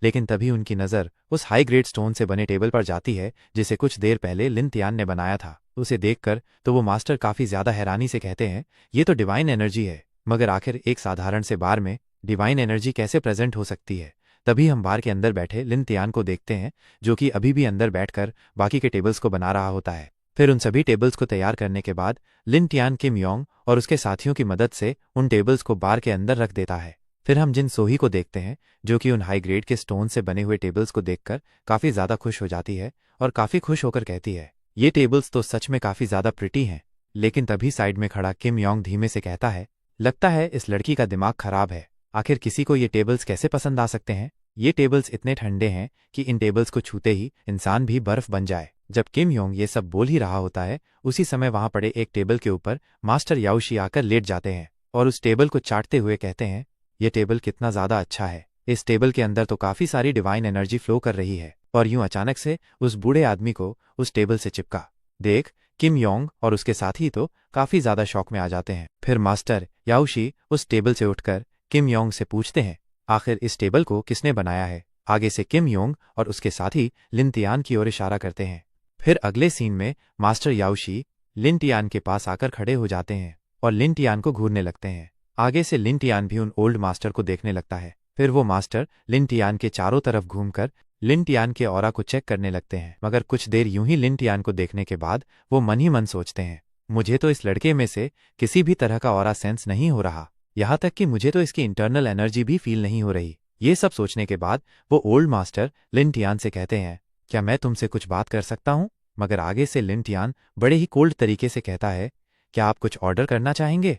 Speaker 1: लेकिन तभी उनकी नज़र उस हाई ग्रेड स्टोन से बने टेबल पर जाती है जिसे कुछ देर पहले लिन टियान ने बनाया था। उसे देखकर तो वो मास्टर काफी ज्यादा हैरानी से कहते हैं, ये तो डिवाइन एनर्जी है, मगर आखिर एक साधारण से बार में डिवाइन एनर्जी कैसे प्रेजेंट हो सकती है। तभी हम बार के अंदर बैठे लिन टियान को देखते हैं जो कि अभी भी अंदर बैठकर बाकी के टेबल्स को बना रहा होता है। फिर उन सभी टेबल्स को तैयार करने के बाद लिन टियान किम योंग और उसके साथियों की मदद से उन टेबल्स को बार के अंदर रख देता है। फिर हम जिन सोही को देखते हैं जो कि उन हाई ग्रेड के स्टोन से बने हुए टेबल्स को देखकर काफी ज्यादा खुश हो जाती है और काफी खुश होकर कहती है, ये टेबल्स तो सच में काफी ज्यादा प्रिटी हैं। लेकिन तभी साइड में खड़ा किम योंग धीमे से कहता है, लगता है इस लड़की का दिमाग खराब है, आखिर किसी को ये टेबल्स कैसे पसंद आ सकते हैं। ये टेबल्स इतने ठंडे हैं कि इन टेबल्स को छूते ही इंसान भी बर्फ बन जाए। जब किम योंग ये सब बोल ही रहा होता है, उसी समय वहां पड़े एक टेबल के ऊपर मास्टर याओशी आकर लेट जाते हैं और उस टेबल को चाटते हुए कहते हैं, ये टेबल कितना ज्यादा अच्छा है, इस टेबल के अंदर तो काफी सारी डिवाइन एनर्जी फ्लो कर रही है। और यूं अचानक से उस बूढ़े आदमी को उस टेबल से चिपका देख किम योंग और उसके साथी तो काफी ज्यादा शौक में आ जाते हैं। फिर मास्टर याओशी उस टेबल से उठकर किम योंग से पूछते हैं, आखिर इस टेबल को किसने बनाया है। आगे से किम योंग और उसके साथी लिन टियान की ओर इशारा करते हैं। फिर अगले सीन में मास्टर याओशी लिन टियान के पास आकर खड़े हो जाते हैं और लिन टियान को घूरने लगते हैं। आगे से लिन टियान भी उन ओल्ड मास्टर को देखने लगता है। फिर वो मास्टर लिन टियान के चारों तरफ घूमकर लिन टियान के ऑरा को चेक करने लगते हैं, मगर कुछ देर यूं ही लिन टियान को देखने के बाद वो मन ही मन सोचते हैं, मुझे तो इस लड़के में से किसी भी तरह का ऑरा सेंस नहीं हो रहा, यहाँ तक कि मुझे तो इसकी इंटरनल एनर्जी भी फील नहीं हो रही। ये सब सोचने के बाद वो ओल्ड मास्टर लिन टियान से कहते हैं, क्या मैं तुमसे कुछ बात कर सकता हूँ। मगर आगे से लिन टियान बड़े ही कोल्ड तरीके से कहता है, क्या आप कुछ ऑर्डर करना चाहेंगे,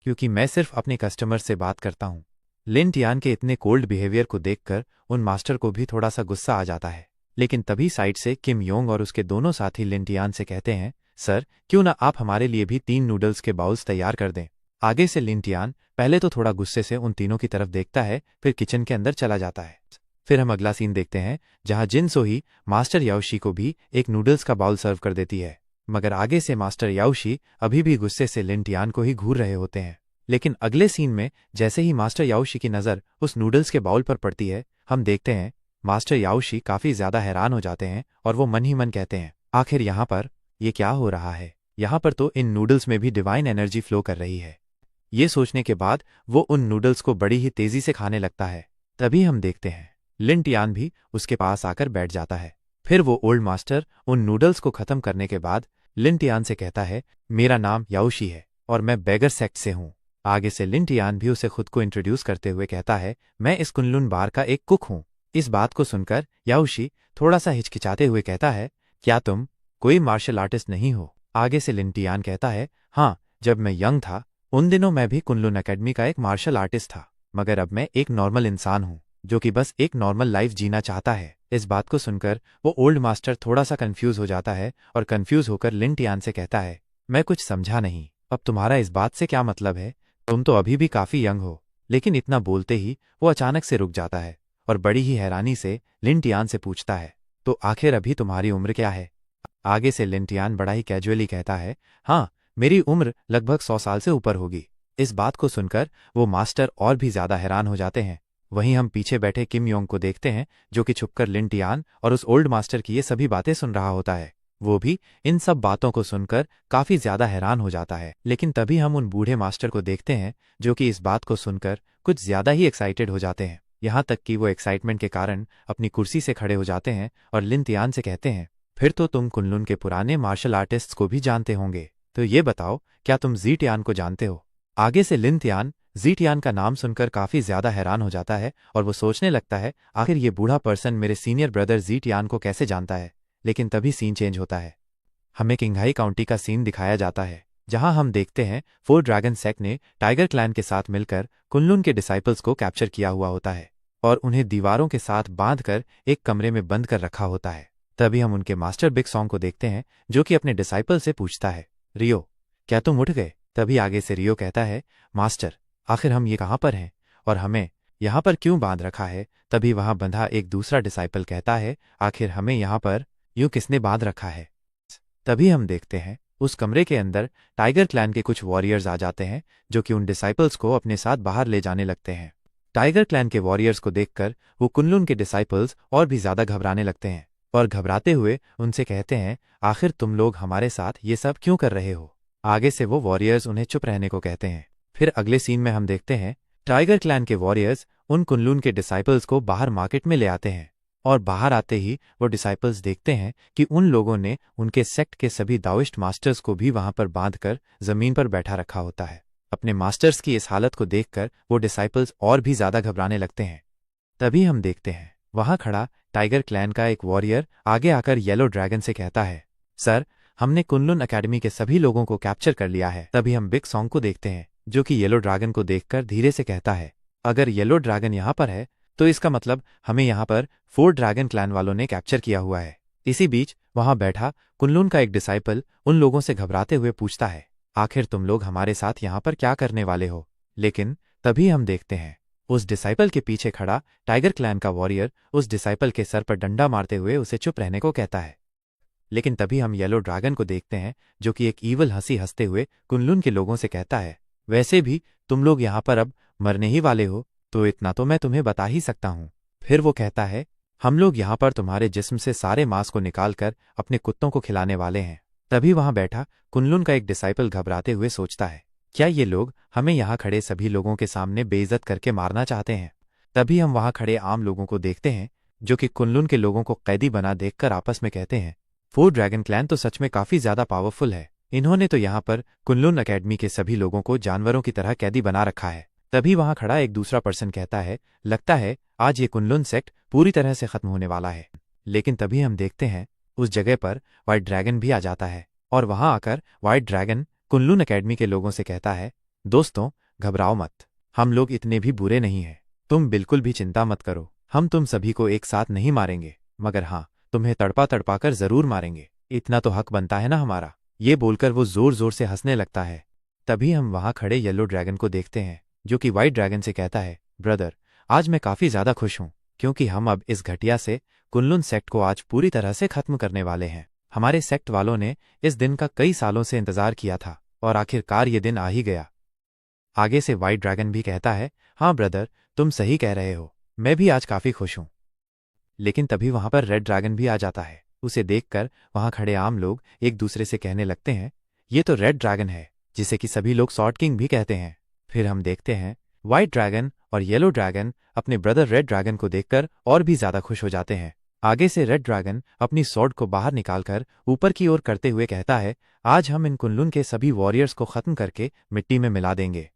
Speaker 1: क्योंकि मैं सिर्फ अपने कस्टमर से बात करता हूँ। लिन टियान के इतने कोल्ड बिहेवियर को देखकर उन मास्टर को भी थोड़ा सा गुस्सा आ जाता है। लेकिन तभी साइड से किम योंग और उसके दोनों साथी लिन टियान से कहते हैं, सर क्यों ना आप हमारे लिए भी 3 नूडल्स के बाउल्स तैयार कर दें। आगे से लिन टियान पहले तो थोड़ा गुस्से से उन तीनों की तरफ देखता है, फिर किचन के अंदर चला जाता है। फिर हम अगला सीन देखते हैं जहां जिन सोही मास्टर याओशी को भी एक नूडल्स का बाउल सर्व कर देती है, मगर आगे से मास्टर याओशी अभी भी गुस्से से लिन टियान को ही घूर रहे होते हैं। लेकिन अगले सीन में जैसे ही मास्टर याओशी की नज़र उस नूडल्स के बाउल पर पड़ती है, हम देखते हैं मास्टर याओशी काफी ज्यादा हैरान हो जाते हैं और वो मन ही मन कहते हैं, आखिर यहाँ पर ये क्या हो रहा है, यहाँ पर तो इन नूडल्स में भी डिवाइन एनर्जी फ्लो कर रही है। ये सोचने के बाद वो उन नूडल्स को बड़ी ही तेजी से खाने लगता है। तभी हम देखते हैं लिन टियान भी उसके पास आकर बैठ जाता है। फिर वो ओल्ड मास्टर उन नूडल्स को खत्म करने के बाद लिन टियान से कहता है, मेरा नाम याओशी है और मैं बेगर सेक्ट से हूँ। आगे से लिन टियान भी उसे खुद को इंट्रोड्यूस करते हुए कहता है, मैं इस कुनलुन बार का एक कुक हूँ। इस बात को सुनकर याओशी थोड़ा सा हिचकिचाते हुए कहता है, क्या तुम कोई मार्शल आर्टिस्ट नहीं हो। आगे से लिन टियान कहता है, हाँ, जब मैं यंग था उन दिनों मैं भी कुनलुन एकेडमी का एक मार्शल आर्टिस्ट था, मगर अब मैं एक नॉर्मल इंसान हूँ जो कि बस एक नॉर्मल लाइफ जीना चाहता है। इस बात को सुनकर वो ओल्ड मास्टर थोड़ा सा कंफ्यूज हो जाता है और कंफ्यूज होकर लिन टियान से कहता है, मैं कुछ समझा नहीं, अब तुम्हारा इस बात से क्या मतलब है? तुम तो अभी भी काफी यंग हो। लेकिन इतना बोलते ही वो अचानक से रुक जाता है और बड़ी ही हैरानी से लिन टियान से पूछता है, तो आखिर अभी तुम्हारी उम्र क्या है? आगे से लिन टियान बड़ा ही कैजुअली कहता है, हाँ, मेरी उम्र लगभग 100 साल से ऊपर होगी। इस बात को सुनकर वो मास्टर और भी ज्यादा हैरान हो जाते हैं। वहीं हम पीछे बैठे किम योंग को देखते हैं, जो कि छुपकर लिन टियान और उस ओल्ड मास्टर की ये सभी बातें सुन रहा होता है। वो भी इन सब बातों को सुनकर काफी ज्यादा हैरान हो जाता है। लेकिन तभी हम उन बूढ़े मास्टर को देखते हैं, जो कि इस बात को सुनकर कुछ ज्यादा ही एक्साइटेड हो जाते हैं। यहाँ तक कि वो एक्साइटमेंट के कारण अपनी कुर्सी से खड़े हो जाते हैं और लिन टियान से कहते हैं, फिर तो तुम कुनलुन के पुराने मार्शल आर्टिस्ट्स को भी जानते होंगे, तो ये बताओ, क्या तुम जी टियान को जानते हो? आगे से लिन टियान जी टियान का नाम सुनकर काफी ज्यादा हैरान हो जाता है और वो सोचने लगता है, आखिर ये बूढ़ा पर्सन मेरे सीनियर ब्रदर जी टियान को कैसे जानता है। लेकिन तभी सीन चेंज होता है। हमें किंगहाई काउंटी का सीन दिखाया जाता है, जहां हम देखते हैं फोर ड्रैगन सेक्ट ने टाइगर क्लैन के साथ मिलकर कुनलुन के डिसाइपल्स को कैप्चर किया हुआ होता है और उन्हें दीवारों के साथ बांधकर एक कमरे में बंद कर रखा होता है। तभी हम उनके मास्टर बिग सॉन्ग को देखते हैं, जो कि अपने डिसाइपल से पूछता है, रियो, क्या तुम उठ गए? तभी आगे से रियो कहता है, मास्टर, आखिर हम ये कहाँ पर हैं और हमें यहाँ पर क्यों बांध रखा है? तभी वहां बंधा एक दूसरा डिसाइपल कहता है, आखिर हमें यहाँ पर यूं किसने बांध रखा है? तभी हम देखते हैं उस कमरे के अंदर टाइगर क्लैन के कुछ वॉरियर्स आ जाते हैं, जो कि उन डिसाइपल्स को अपने साथ बाहर ले जाने लगते हैं। टाइगर क्लैन के वॉरियर्स को देखकर वो कुनलुन के डिसाइपल्स और भी ज्यादा घबराने लगते हैं और घबराते हुए उनसे कहते हैं, आखिर तुम लोग हमारे साथ ये सब क्यों कर रहे हो? आगे से वो वॉरियर्स उन्हें चुप रहने को कहते हैं। फिर अगले सीन में हम देखते हैं टाइगर क्लैन के वॉरियर्स उन कुनलुन के डिसाइपल्स को बाहर मार्केट में ले आते हैं और बाहर आते ही वो डिसाइपल्स देखते हैं कि उन लोगों ने उनके सेक्ट के सभी दाओइस्ट मास्टर्स को भी वहां पर बांधकर जमीन पर बैठा रखा होता है। अपने मास्टर्स की इस हालत को देखकर वो डिसाइपल्स और भी ज्यादा घबराने लगते हैं। तभी हम देखते हैं वहां खड़ा टाइगर क्लैन का एक वॉरियर आगे आकर येलो ड्रैगन से कहता है, सर, हमने कुनलुन अकेडमी के सभी लोगों को कैप्चर कर लिया है। तभी हम बिग सॉन्ग को देखते हैं, जो कि येलो ड्रैगन को देखकर धीरे से कहता है, अगर येलो ड्रैगन यहाँ पर है तो इसका मतलब हमें यहाँ पर फोर ड्रैगन क्लैन वालों ने कैप्चर किया हुआ है। इसी बीच वहां बैठा कुनलुन का एक डिसाइपल उन लोगों से घबराते हुए पूछता है, आखिर तुम लोग हमारे साथ यहाँ पर क्या करने वाले हो? लेकिन तभी हम देखते हैं उस डिसाइपल के पीछे खड़ा टाइगर क्लैन का वॉरियर उस डिसाइपल के सर पर डंडा मारते हुए उसे चुप रहने को कहता है। लेकिन तभी हम येलो ड्रैगन को देखते हैं, जो कि एक ईवल हंसी हंसते हुए कुनलुन के लोगों से कहता है, वैसे भी तुम लोग यहाँ पर अब मरने ही वाले हो, तो इतना तो मैं तुम्हें बता ही सकता हूँ। फिर वो कहता है, हम लोग यहाँ पर तुम्हारे जिस्म से सारे मांस को निकालकर अपने कुत्तों को खिलाने वाले हैं। तभी वहां बैठा कुनलुन का एक डिसाइपल घबराते हुए सोचता है, क्या ये लोग हमें यहाँ खड़े सभी लोगों के सामने बेइज्जत करके मारना चाहते हैं? तभी हम वहां खड़े आम लोगों को देखते हैं, जो कि कुनलुन के लोगों को कैदी बना देखकर आपस में कहते हैं, फोर ड्रैगन क्लैन तो सच में काफी ज्यादा पावरफुल है। इन्होंने तो यहाँ पर कुनलुन अकेडमी के सभी लोगों को जानवरों की तरह कैदी बना रखा है। तभी वहां खड़ा एक दूसरा पर्सन कहता है, लगता है आज ये कुनलुन सेक्ट पूरी तरह से खत्म होने वाला है। लेकिन तभी हम देखते हैं उस जगह पर व्हाइट ड्रैगन भी आ जाता है और वहां आकर व्हाइट ड्रैगन कुनलुन अकेडमी के लोगों से कहता है, दोस्तों, घबराओ मत, हम लोग इतने भी बुरे नहीं हैं। तुम बिल्कुल भी चिंता मत करो, हम तुम सभी को एक साथ नहीं मारेंगे, मगर हाँ, तुम्हें तड़पा तड़पा कर जरूर मारेंगे। इतना तो हक बनता है ना हमारा। ये बोलकर वो जोर जोर से हंसने लगता है। तभी हम वहां खड़े येलो ड्रैगन को देखते हैं, जो कि व्हाइट ड्रैगन से कहता है, ब्रदर, आज मैं काफी ज्यादा खुश हूं, क्योंकि हम अब इस घटिया से कुनलुन सेक्ट को आज पूरी तरह से खत्म करने वाले हैं। हमारे सेक्ट वालों ने इस दिन का कई सालों से इंतजार किया था और आखिरकार ये दिन आ ही गया। आगे से व्हाइट ड्रैगन भी कहता है, हाँ ब्रदर, तुम सही कह रहे हो, मैं भी आज काफी खुश हूं। लेकिन तभी वहां पर रेड ड्रैगन भी आ जाता है। उसे देखकर वहां खड़े आम लोग एक दूसरे से कहने लगते हैं, ये तो रेड ड्रैगन है, जिसे कि सभी लोग सॉर्ड किंग भी कहते हैं। फिर हम देखते हैं व्हाइट ड्रैगन और येलो ड्रैगन अपने ब्रदर रेड ड्रैगन को देखकर और भी ज्यादा खुश हो जाते हैं। आगे से रेड ड्रैगन अपनी सॉर्ड को बाहर निकालकर ऊपर की ओर करते हुए कहता है, आज हम इन कुनलुन के सभी वॉरियर्स को खत्म करके मिट्टी में मिला देंगे।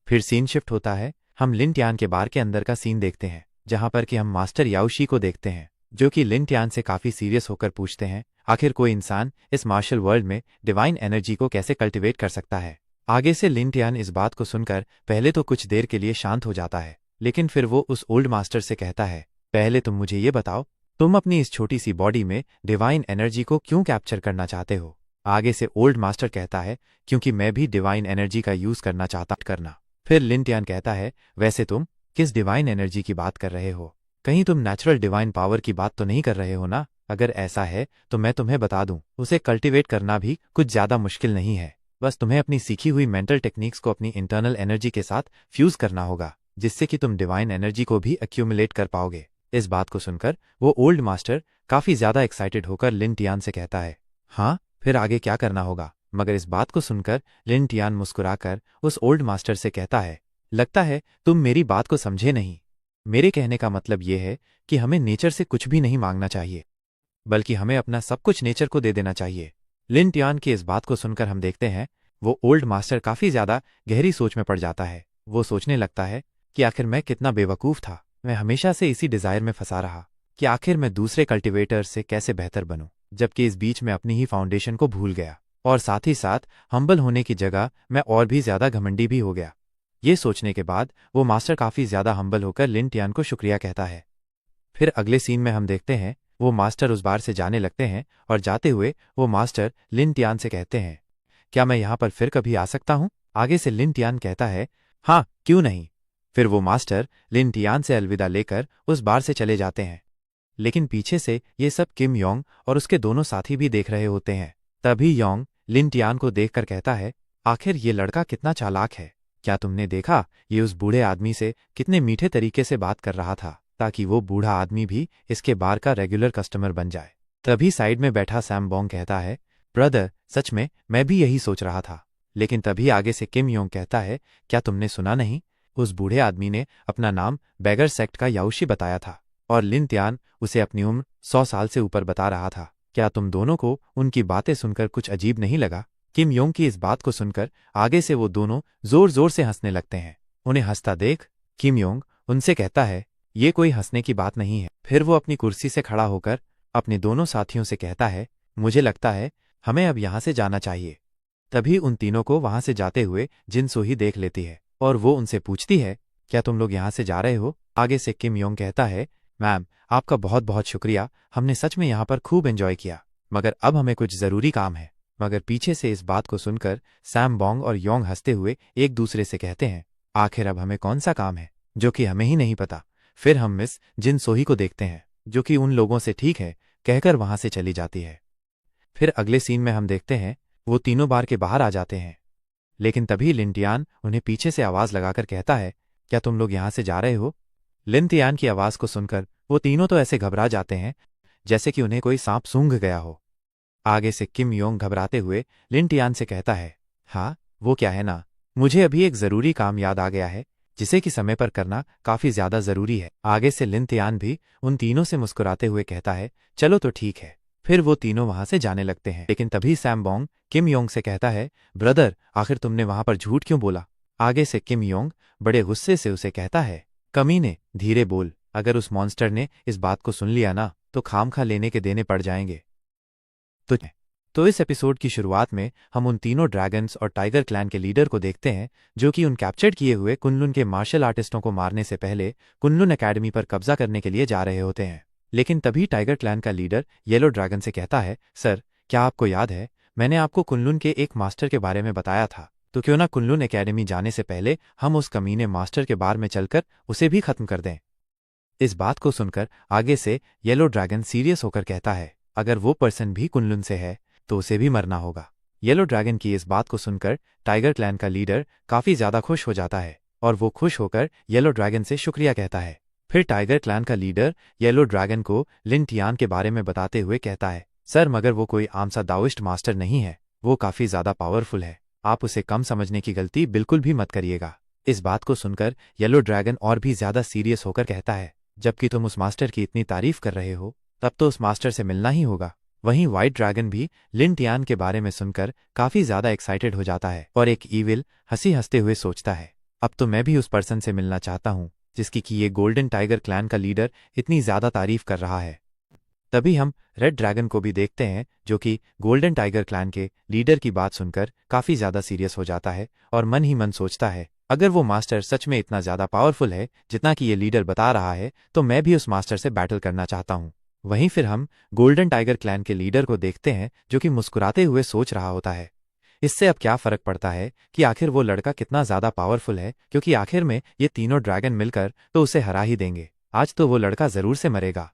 Speaker 1: फिर सीन शिफ्ट होता है, हम लिन टियान के बार के अंदर का सीन देखते हैं, जहां पर कि हम मास्टर याओशी को देखते हैं, जो कि लिन टियान से काफी सीरियस होकर पूछते हैं, आखिर कोई इंसान इस मार्शल वर्ल्ड में डिवाइन एनर्जी को कैसे कल्टिवेट कर सकता है। आगे से लिन टियान इस बात को सुनकर पहले तो कुछ देर के लिए शांत हो जाता है, लेकिन फिर वो उस ओल्ड मास्टर से कहता है, पहले तुम मुझे ये बताओ, तुम अपनी इस छोटी सी बॉडी में डिवाइन एनर्जी को क्यों कैप्चर करना चाहते हो? आगे से ओल्ड मास्टर कहता है, क्योंकि मैं भी डिवाइन एनर्जी का यूज करना चाहता करना। फिर लिन टियान कहता है, वैसे तुम किस डिवाइन एनर्जी की बात कर रहे हो? कहीं तुम नेचुरल डिवाइन पावर की बात तो नहीं कर रहे हो ना? अगर ऐसा है तो मैं तुम्हें बता दूं, उसे कल्टीवेट करना भी कुछ ज्यादा मुश्किल नहीं है। बस तुम्हें अपनी सीखी हुई मेंटल टेक्निक्स को अपनी इंटरनल एनर्जी के साथ फ्यूज करना होगा, जिससे कि तुम डिवाइन एनर्जी को भी एक्यूमुलेट कर पाओगे। इस बात को सुनकर वो ओल्ड मास्टर काफी ज्यादा एक्साइटेड होकर लिन टियान से कहता है, हाँ, फिर आगे क्या करना होगा? मगर इस बात को सुनकर लिन टियान मुस्कुराकर उस ओल्ड मास्टर से कहता है, लगता है तुम मेरी बात को समझे नहीं। मेरे कहने का मतलब यह है कि हमें नेचर से कुछ भी नहीं मांगना चाहिए, बल्कि हमें अपना सब कुछ नेचर को दे देना चाहिए। लिन टियान की इस बात को सुनकर हम देखते हैं वो ओल्ड मास्टर काफी ज्यादा गहरी सोच में पड़ जाता है। वो सोचने लगता है कि आखिर मैं कितना बेवकूफ था। मैं हमेशा से इसी डिजायर में फंसा रहा कि आखिर मैं दूसरे कल्टीवेटर से कैसे बेहतर बनूं, जबकि इस बीच में अपनी ही फाउंडेशन को भूल गया और साथ ही साथ हम्बल होने की जगह मैं और भी ज्यादा घमंडी भी हो गया। ये सोचने के बाद वो मास्टर काफी ज्यादा हम्बल होकर लिन टियान को शुक्रिया कहता है। फिर अगले सीन में हम देखते हैं वो मास्टर उस बार से जाने लगते हैं और जाते हुए वो मास्टर लिन टियान से कहते हैं, क्या मैं यहाँ पर फिर कभी आ सकता हूँ? आगे से लिन टियान कहता है, हाँ, क्यों नहीं। फिर वो मास्टर लिन टियान से अलविदा लेकर उस बार से चले जाते हैं। लेकिन पीछे से ये सब किम योंग और उसके दोनों साथी भी देख रहे होते हैं। तभी योंग लिन टियान को देखकर कहता है, आखिर ये लड़का कितना चालाक है। क्या तुमने देखा ये उस बूढ़े आदमी से कितने मीठे तरीके से बात कर रहा था, ताकि वो बूढ़ा आदमी भी इसके बार का रेगुलर कस्टमर बन जाए। तभी साइड में बैठा सैम बोंग कहता है, ब्रदर, सच में मैं भी यही सोच रहा था। लेकिन तभी आगे से किम योंग कहता है, क्या तुमने सुना नहीं? उस बूढ़े आदमी ने अपना नाम बैगर सेक्ट का याओशी बताया था और लिन टियान उसे अपनी उम्र 100 साल से ऊपर बता रहा था। क्या तुम दोनों को उनकी बातें सुनकर कुछ अजीब नहीं लगा? किम योंग की इस बात को सुनकर आगे से वो दोनों जोर जोर से हंसने लगते हैं। उन्हें हंसता देख किम योंग उनसे कहता है, ये कोई हंसने की बात नहीं है। फिर वो अपनी कुर्सी से खड़ा होकर अपने दोनों साथियों से कहता है, मुझे लगता है हमें अब यहाँ से जाना चाहिए। तभी उन तीनों को वहां से जाते हुए जिन सोही देख लेती है और वो उनसे पूछती है, क्या तुम लोग यहाँ से जा रहे हो? आगे से किम योंग कहता है, मैम, आपका बहुत बहुत शुक्रिया, हमने सच में यहाँ पर खूब एंजॉय किया, मगर अब हमें कुछ जरूरी काम है। मगर पीछे से इस बात को सुनकर सैम बोंग और योंग हंसते हुए एक दूसरे से कहते हैं, आखिर अब हमें कौन सा काम है जो कि हमें ही नहीं पता। फिर हम मिस जिन सोही को देखते हैं जो कि उन लोगों से ठीक है कहकर वहां से चली जाती है। फिर अगले सीन में हम देखते हैं वो तीनों बार के बाहर आ जाते हैं। लेकिन तभी लिन टियान उन्हें पीछे से आवाज लगाकर कहता है, क्या तुम लोग यहां से जा रहे हो? लिन टियान की आवाज को सुनकर वो तीनों तो ऐसे घबरा जाते हैं जैसे कि उन्हें कोई सांप सूंघ गया हो। आगे से किम योंग घबराते हुए लिन टियान से कहता है, हाँ, वो क्या है ना, मुझे अभी एक जरूरी काम याद आ गया है जिसे कि समय पर करना काफी ज्यादा जरूरी है। आगे से लिन टियान भी उन तीनों से मुस्कुराते हुए कहता है, चलो तो ठीक है। फिर वो तीनों वहां से जाने लगते हैं। लेकिन तभी सैम बोंग किम योंग से कहता है, ब्रदर, आखिर तुमने वहां पर झूठ क्यों बोला? आगे से किम योंग बड़े गुस्से से उसे कहता है, कमीने, धीरे बोल, अगर उस मॉन्स्टर ने इस बात को सुन लिया ना तो खामखा लेने के देने पड़ जाएंगे। तो इस एपिसोड की शुरुआत में हम उन तीनों ड्रैगन्स और टाइगर क्लैन के लीडर को देखते हैं जो कि उन कैप्चर्ड किए हुए कुनलुन के मार्शल आर्टिस्टों को मारने से पहले कुनलुन एकेडमी पर कब्जा करने के लिए जा रहे होते हैं। लेकिन तभी टाइगर क्लैन का लीडर येलो ड्रैगन से कहता है, सर, क्या आपको याद है मैंने आपको कुनलुन के एक मास्टर के बारे में बताया था, तो क्यों ना कुनलुन एकेडमी जाने से पहले हम उस कमीने मास्टर के बारे में चलकर उसे भी खत्म कर दें। इस बात को सुनकर आगे से येलो ड्रैगन सीरियस होकर कहता है, अगर वो पर्सन भी कुनलुन से है तो उसे भी मरना होगा। येलो ड्रैगन की इस बात को सुनकर टाइगर क्लैन का लीडर काफी ज्यादा खुश हो जाता है और वो खुश होकर येलो ड्रैगन से शुक्रिया कहता है। फिर टाइगर क्लैन का लीडर येलो ड्रैगन को लिन टियान के बारे में बताते हुए कहता है, सर, मगर वो कोई आम सा दाओइस्ट मास्टर नहीं है, वो काफी ज्यादा पावरफुल है, आप उसे कम समझने की गलती बिल्कुल भी मत करिएगा। इस बात को सुनकर येलो ड्रैगन और भी ज्यादा सीरियस होकर कहता है, जबकि तुम उस मास्टर की इतनी तारीफ कर रहे हो तब तो उस मास्टर से मिलना ही होगा। वहीं व्हाइट ड्रैगन भी लिन टियान के बारे में सुनकर काफी ज्यादा एक्साइटेड हो जाता है और एक ईविल हंसी हंसते हुए सोचता है, अब तो मैं भी उस पर्सन से मिलना चाहता हूँ जिसकी कि ये गोल्डन टाइगर क्लैन का लीडर इतनी ज्यादा तारीफ कर रहा है। तभी हम रेड ड्रैगन को भी देखते हैं जो कि गोल्डन टाइगर क्लैन के लीडर की बात सुनकर काफी ज्यादा सीरियस हो जाता है और मन ही मन सोचता है, अगर वो मास्टर सच में इतना ज्यादा पावरफुल है जितना कि ये लीडर बता रहा है तो मैं भी उस मास्टर से बैटल करना चाहता हूँ। वहीं फिर हम गोल्डन टाइगर क्लैन के लीडर को देखते हैं जो कि मुस्कुराते हुए सोच रहा होता है इससे अब क्या फर्क पड़ता है कि आखिर वो लड़का कितना ज्यादा पावरफुल है, क्योंकि आखिर में ये तीनों ड्रैगन मिलकर तो उसे हरा ही देंगे। आज तो वो लड़का जरूर से मरेगा।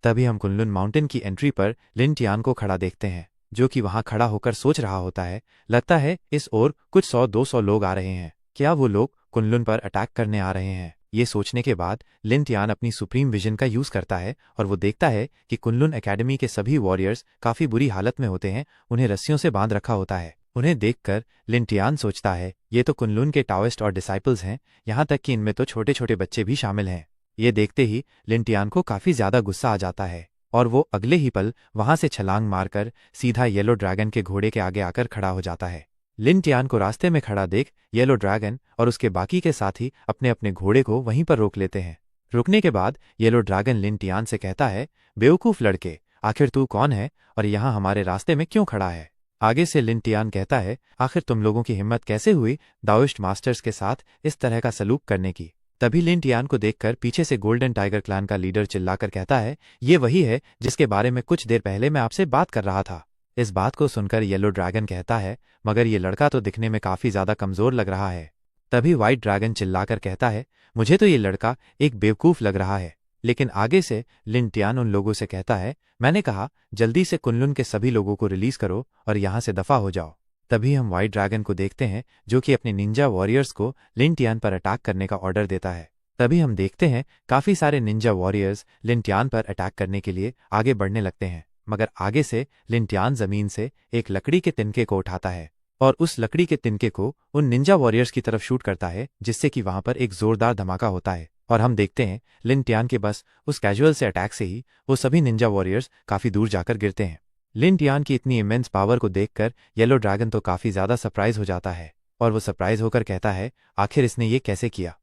Speaker 1: तभी हम कुनलुन माउंटेन की एंट्री पर लिन टियान को खड़ा देखते हैं जो कि वहां खड़ा होकर सोच रहा होता है। लगता है इस ओर कुछ 100-200 लोग आ रहे हैं। क्या वो लोग कुनलुन पर अटैक करने आ रहे हैं? ये सोचने के बाद लिन टियान अपनी सुप्रीम विजन का यूज करता है और वो देखता है कि कुनलुन एकेडमी के सभी वॉरियर्स काफी बुरी हालत में होते हैं, उन्हें रस्सियों से बांध रखा होता है। उन्हें देखकर लिन टियान सोचता है ये तो कुनलुन के टाओइस्ट और डिसाइपल्स हैं, यहाँ तक कि इनमें तो छोटे छोटे बच्चे भी शामिल हैं। ये देखते ही लिन टियान को काफी ज्यादा गुस्सा आ जाता है और वो अगले ही पल वहां से छलांग मारकर सीधा येलो ड्रैगन के घोड़े के आगे आकर खड़ा हो जाता है। लिन टियान को रास्ते में खड़ा देख येलो ड्रैगन और उसके बाकी के साथी अपने अपने घोड़े को वहीं पर रोक लेते हैं। रुकने के बाद येलो ड्रैगन लिन टियान से कहता है, बेवकूफ लड़के, आखिर तू कौन है और यहाँ हमारे रास्ते में क्यों खड़ा है? आगे से लिन टियान कहता है, आखिर तुम लोगों की हिम्मत कैसे हुई दाओइस्ट मास्टर्स के साथ इस तरह का सलूक करने की? तभी लिन टियान को देखकर पीछे से गोल्डन टाइगर क्लैन का लीडर चिल्लाकर कहता है, ये वही है जिसके बारे में कुछ देर पहले मैं आपसे बात कर रहा था। इस बात को सुनकर येलो ड्रैगन कहता है, मगर ये लड़का तो दिखने में काफी ज्यादा कमजोर लग रहा है। तभी व्हाइट ड्रैगन चिल्लाकर कहता है, मुझे तो ये लड़का एक बेवकूफ लग रहा है। लेकिन आगे से लिन टियान उन लोगों से कहता है, मैंने कहा जल्दी से कुनलुन के सभी लोगों को रिलीज करो और यहाँ से दफा हो जाओ। तभी हम व्हाइट ड्रैगन को देखते हैं जो कि अपने निंजा वॉरियर्स को लिन टियान पर अटैक करने का ऑर्डर देता है। तभी हम देखते हैं काफी सारे निंजा वॉरियर्स लिन टियान पर अटैक करने के लिए आगे बढ़ने लगते हैं, मगर आगे से लिन टियान जमीन से एक लकड़ी के तिनके को उठाता है और उस लकड़ी के तिनके को उन निंजा वॉरियर्स की तरफ शूट करता है, जिससे कि वहां पर एक जोरदार धमाका होता है और हम देखते हैं लिन टियान के बस उस कैजुअल से अटैक से ही वो सभी निंजा वॉरियर्स काफी दूर जाकर गिरते हैं। लिन टियान की इतनी इमेंस पावर को देखकर येलो ड्रैगन तो काफी ज्यादा सरप्राइज हो जाता है और वो सरप्राइज होकर कहता है, आखिर इसने ये कैसे किया?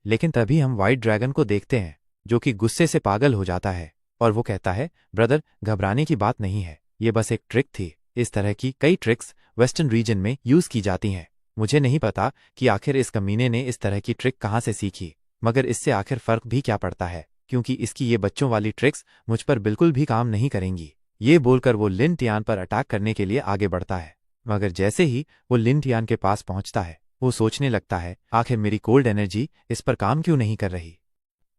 Speaker 1: लेकिन तभी हम व्हाइट ड्रैगन को देखते हैं जो कि गुस्से से पागल हो जाता है और वो कहता है, ब्रदर, घबराने की बात नहीं है, ये बस एक ट्रिक थी। इस तरह की कई ट्रिक्स वेस्टर्न रीजन में यूज की जाती हैं। मुझे नहीं पता कि आखिर इस कमीने ने इस तरह की ट्रिक कहाँ से सीखी, मगर इससे आखिर फर्क भी क्या पड़ता है, क्योंकि इसकी ये बच्चों वाली ट्रिक्स मुझ पर बिल्कुल भी काम नहीं करेंगी। ये बोलकर वो लिन टियान पर अटैक करने के लिए आगे बढ़ता है, मगर जैसे ही वो लिन टियान के पास पहुंचता है वो सोचने लगता है, आखिर मेरी कोल्ड एनर्जी इस पर काम क्यों नहीं कर रही?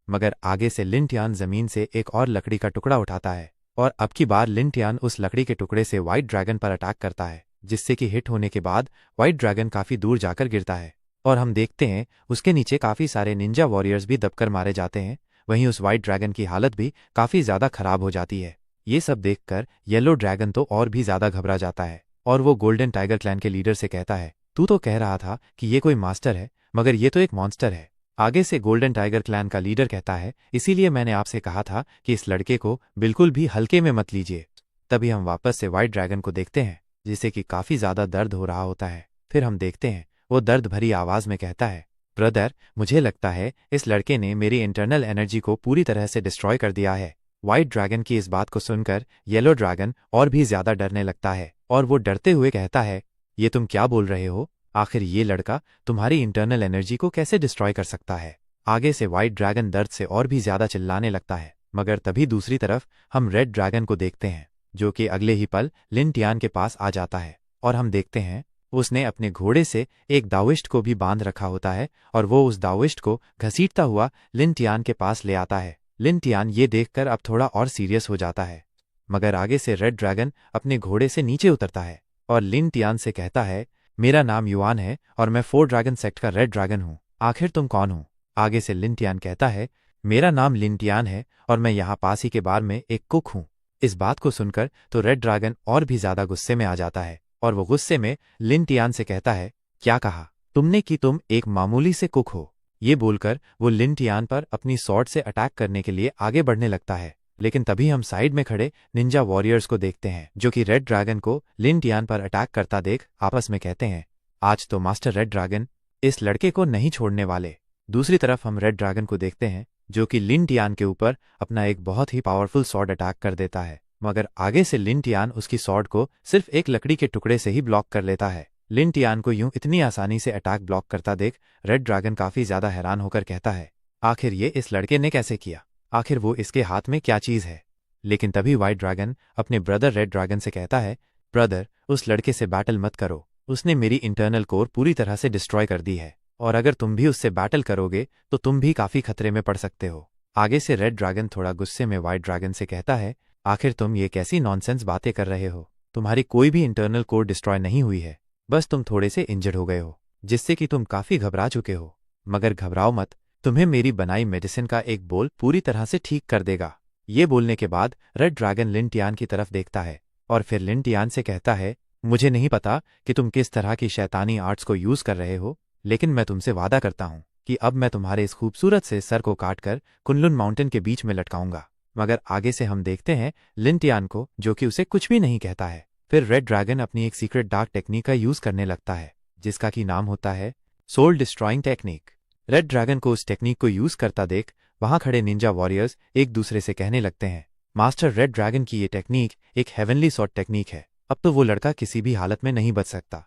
Speaker 1: मगर आगे से लिन टियान जमीन से एक और लकड़ी का टुकड़ा उठाता है और अब की बार लिन टियान उस लकड़ी के टुकड़े से व्हाइट ड्रैगन पर अटैक करता है, जिससे कि हिट होने के बाद व्हाइट ड्रैगन काफी दूर जाकर गिरता है और हम देखते हैं उसके नीचे काफी सारे निंजा वॉरियर्स भी दबकर मारे जाते हैं। वहीं उस व्हाइट ड्रैगन की हालत भी काफी ज्यादा खराब हो जाती है। ये सब देखकर येलो ड्रैगन तो और भी ज्यादा घबरा जाता है और वो गोल्डन टाइगर क्लैन के लीडर से कहता है, तू तो कह रहा था कि ये कोई मास्टर है, मगर ये तो एक मॉन्स्टर है। आगे से गोल्डन टाइगर क्लैन का लीडर कहता है, इसीलिए मैंने आपसे कहा था कि इस लड़के को बिल्कुल भी हल्के में मत लीजिए। तभी हम वापस से व्हाइट ड्रैगन को देखते हैं जिसे कि काफी ज्यादा दर्द हो रहा होता है। फिर हम देखते हैं वो दर्द भरी आवाज में कहता है, ब्रदर, मुझे लगता है इस लड़के ने मेरी इंटरनल एनर्जी को पूरी तरह से डिस्ट्रॉय कर दिया है। व्हाइट ड्रैगन की इस बात को सुनकर येलो ड्रैगन और भी ज्यादा डरने लगता है और वो डरते हुए कहता है, ये तुम क्या बोल रहे हो? आखिर ये लड़का तुम्हारी इंटरनल एनर्जी को कैसे डिस्ट्रॉय कर सकता है? आगे से व्हाइट ड्रैगन दर्द से और भी ज्यादा चिल्लाने लगता है, मगर तभी दूसरी तरफ हम रेड ड्रैगन को देखते हैं जो कि अगले ही पल लिन टियान के पास आ जाता है और हम देखते हैं उसने अपने घोड़े से एक दाओइस्ट को भी बांध रखा होता है और वो उस दाओइस्ट को घसीटता हुआ लिन टियान के पास ले आता है। लिन टियान ये देखकर अब थोड़ा और सीरियस हो जाता है, मगर आगे से रेड ड्रैगन अपने घोड़े से नीचे उतरता है और लिन टियान से कहता है, मेरा नाम युआन है और मैं 4 ड्रैगन सेक्ट का रेड ड्रैगन हूँ। आखिर तुम कौन हो? आगे से लिन टियान कहता है, मेरा नाम लिन टियान है और मैं यहाँ पास ही के बार में एक कुक हूँ। इस बात को सुनकर तो रेड ड्रैगन और भी ज्यादा गुस्से में आ जाता है और वो गुस्से में लिन टियान से कहता है, क्या कहा तुमने कि तुम एक मामूली से कुक हो? ये बोलकर वो लिन टियान पर अपनी सॉर्ड से अटैक करने के लिए आगे बढ़ने लगता है। लेकिन तभी हम साइड में खड़े निंजा वॉरियर्स को देखते हैं जो कि रेड ड्रैगन को लिन टियान पर अटैक करता देख आपस में कहते हैं, आज तो मास्टर रेड ड्रैगन इस लड़के को नहीं छोड़ने वाले। दूसरी तरफ हम रेड ड्रैगन को देखते हैं जो कि लिन टियान के ऊपर अपना एक बहुत ही पावरफुल सॉर्ड अटैक कर देता है, मगर आगे से लिन टियान उसकी सॉर्ड को सिर्फ एक लकड़ी के टुकड़े से ही ब्लॉक कर लेता है। लिन टियान को यूं इतनी आसानी से अटैक ब्लॉक करता देख रेड ड्रैगन काफी ज्यादा हैरान होकर कहता है, आखिर ये इस लड़के ने कैसे किया? आखिर वो इसके हाथ में क्या चीज है? लेकिन तभी व्हाइट ड्रैगन अपने ब्रदर रेड ड्रैगन से कहता है, ब्रदर, उस लड़के से बैटल मत करो, उसने मेरी इंटरनल कोर पूरी तरह से डिस्ट्रॉय कर दी है, और अगर तुम भी उससे बैटल करोगे तो तुम भी काफी खतरे में पड़ सकते हो। आगे से रेड ड्रैगन थोड़ा गुस्से में व्हाइट ड्रैगन से कहता है, आखिर तुम ये कैसी नॉनसेंस बातें कर रहे हो, तुम्हारी कोई भी इंटरनल कोर डिस्ट्रॉय नहीं हुई है, बस तुम थोड़े से इंजर्ड हो गए हो, जिससे कि तुम काफी घबरा चुके हो। मगर घबराओ मत, तुम्हें मेरी बनाई मेडिसिन का एक बोल पूरी तरह से ठीक कर देगा। ये बोलने के बाद रेड ड्रैगन लिन टियान की तरफ देखता है और फिर लिन टियान से कहता है, मुझे नहीं पता कि तुम किस तरह की शैतानी आर्ट्स को यूज कर रहे हो, लेकिन मैं तुमसे वादा करता हूं कि अब मैं तुम्हारे इस खूबसूरत से सर को काटकर कुनलुन माउंटेन के बीच में लटकाऊंगा। मगर आगे से हम देखते हैं लिन टियान को, जो कि उसे कुछ भी नहीं कहता है। फिर रेड ड्रैगन अपनी एक सीक्रेट डार्क टेक्निक का यूज करने लगता है, जिसका कि नाम होता है soul destroying technique. Red dragon को उस टेक्निक को यूज करता देख वहां खड़े निंजा वॉरियर्स एक दूसरे से कहने लगते हैं, मास्टर रेड ड्रैगन की ये टेक्निक एक हेवनली सॉर्ट टेक्निक है, अब तो वो लड़का किसी भी हालत में नहीं बच सकता।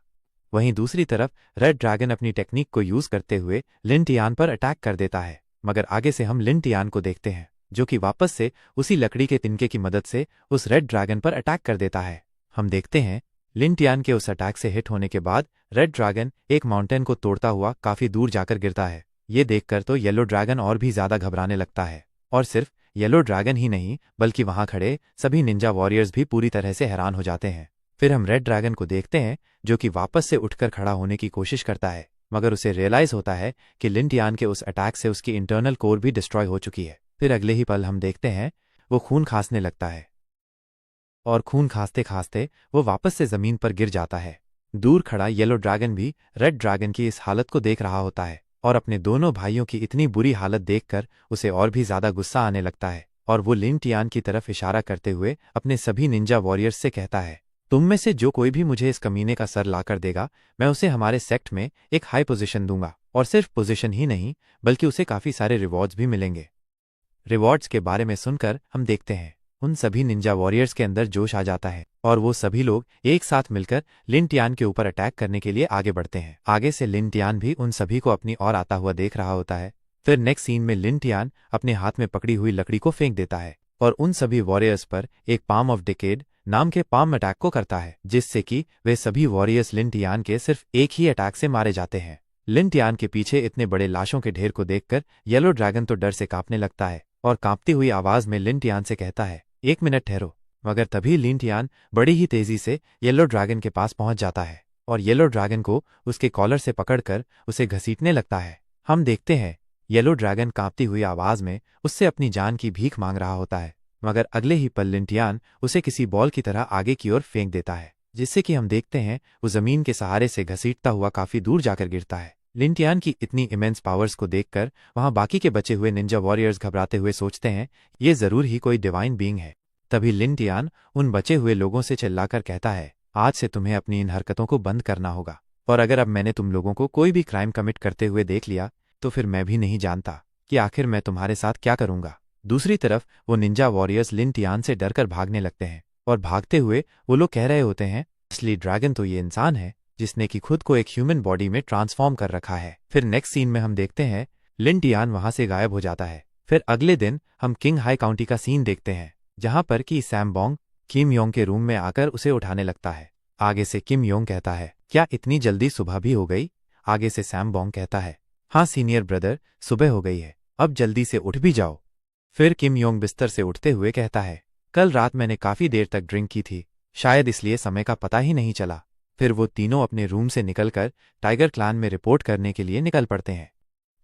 Speaker 1: वहीं दूसरी तरफ रेड ड्रैगन अपनी टेक्निक को यूज करते हुए लिन टियान पर अटैक कर देता है, मगर आगे से हम लिन टियान को देखते हैं, जो कि वापस से उसी लकड़ी के तिनके की मदद से उस रेड ड्रैगन पर अटैक कर देता है। हम देखते हैं लिन टियान के उस अटैक से हिट होने के बाद रेड ड्रैगन एक माउंटेन को तोड़ता हुआ काफी दूर जाकर गिरता है। ये देखकर तो येलो ड्रैगन और भी ज्यादा घबराने लगता है, और सिर्फ येलो ड्रैगन ही नहीं बल्कि वहां खड़े सभी निंजा वॉरियर्स भी पूरी तरह से हैरान हो जाते हैं। फिर हम रेड ड्रैगन को देखते हैं, जो कि वापस से उठकर खड़ा होने की कोशिश करता है, मगर उसे रियलाइज होता है कि लिन टियान के उस अटैक से उसकी इंटरनल कोर भी डिस्ट्रॉय हो चुकी है। फिर अगले ही पल हम देखते हैं वो खून खांसने लगता है, और खून खांसते खांसते वो वापस से जमीन पर गिर जाता है। दूर खड़ा येलो ड्रैगन भी रेड ड्रैगन की इस हालत को देख रहा होता है, और अपने दोनों भाइयों की इतनी बुरी हालत देखकर उसे और भी ज्यादा गुस्सा आने लगता है, और वो लिन टियान की तरफ इशारा करते हुए अपने सभी निंजा वॉरियर्स से कहता है, तुम में से जो कोई भी मुझे इस कमीने का सर लाकर देगा, मैं उसे हमारे सेक्ट में एक हाई पोजीशन दूंगा, और सिर्फ पोजीशन ही नहीं बल्कि उसे काफी सारे रिवॉर्ड्स भी मिलेंगे। रिवॉर्ड्स के बारे में सुनकर हम देखते हैं उन सभी निंजा वॉरियर्स के अंदर जोश आ जाता है, और वो सभी लोग एक साथ मिलकर लिन टियान के ऊपर अटैक करने के लिए आगे बढ़ते हैं। आगे से लिन टियान भी उन सभी को अपनी ओर आता हुआ देख रहा होता है। फिर नेक्स्ट सीन में लिन टियान अपने हाथ में पकड़ी हुई लकड़ी को फेंक देता है, और उन सभी वॉरियर्स पर एक पाम ऑफ डिकेड नाम के पाम अटैक को करता है, जिससे कि वे सभी वॉरियर्स लिन टियान के सिर्फ एक ही अटैक से मारे जाते हैं। लिन टियान के पीछे इतने बड़े लाशों के ढेर को देखकर येलो ड्रैगन तो डर से कांपने लगता है, और कांपती हुई आवाज में लिन टियान से कहता है, एक मिनट ठहरो। मगर तभी लिन टियान बड़ी ही तेजी से येलो ड्रैगन के पास पहुंच जाता है, और येलो ड्रैगन को उसके कॉलर से पकड़कर उसे घसीटने लगता है। हम देखते हैं येलो ड्रैगन कांपती हुई आवाज में उससे अपनी जान की भीख मांग रहा होता है, मगर अगले ही पल लिन टियान उसे किसी बॉल की तरह आगे की ओर फेंक देता है, जिससे कि हम देखते हैं वो जमीन के सहारे से घसीटता हुआ काफी दूर जाकर गिरता है। लिन टियान की इतनी इमेंस पावर्स को देखकर वहां बाकी के बचे हुए निंजा वॉरियर्स घबराते हुए सोचते हैं, ये जरूर ही कोई डिवाइन बीइंग है। तभी लिन टियान उन बचे हुए लोगों से चिल्लाकर कहता है, आज से तुम्हें अपनी इन हरकतों को बंद करना होगा, और अगर अब मैंने तुम लोगों को कोई भी क्राइम कमिट करते हुए देख लिया तो फिर मैं भी नहीं जानता कि आखिर मैं तुम्हारे साथ क्या करूंगा। दूसरी तरफ वो निंजा वॉरियर्स लिन टियान से डरकर भागने लगते हैं, और भागते हुए वो लोग कह रहे होते हैं, असली ड्रैगन तो ये इंसान है जिसने कि खुद को एक ह्यूमन बॉडी में ट्रांसफॉर्म कर रखा है। फिर नेक्स्ट सीन में हम देखते हैं लिन टियान वहां से गायब हो जाता है। फिर अगले दिन हम किंग हाई काउंटी का सीन देखते हैं, जहां पर कि सैम बॉन्ग किम योंग के रूम में आकर उसे उठाने लगता है। आगे से किम योंग कहता है, क्या इतनी जल्दी सुबह भी हो गई? आगे से सैम बॉन्ग कहता है, हाँ सीनियर ब्रदर, सुबह हो गई है, अब जल्दी से उठ भी जाओ। फिर किम योंग बिस्तर से उठते हुए कहता है, कल रात मैंने काफी देर तक ड्रिंक की थी, शायद इसलिए समय का पता ही नहीं चला। फिर वो तीनों अपने रूम से निकलकर टाइगर क्लैन में रिपोर्ट करने के लिए निकल पड़ते हैं।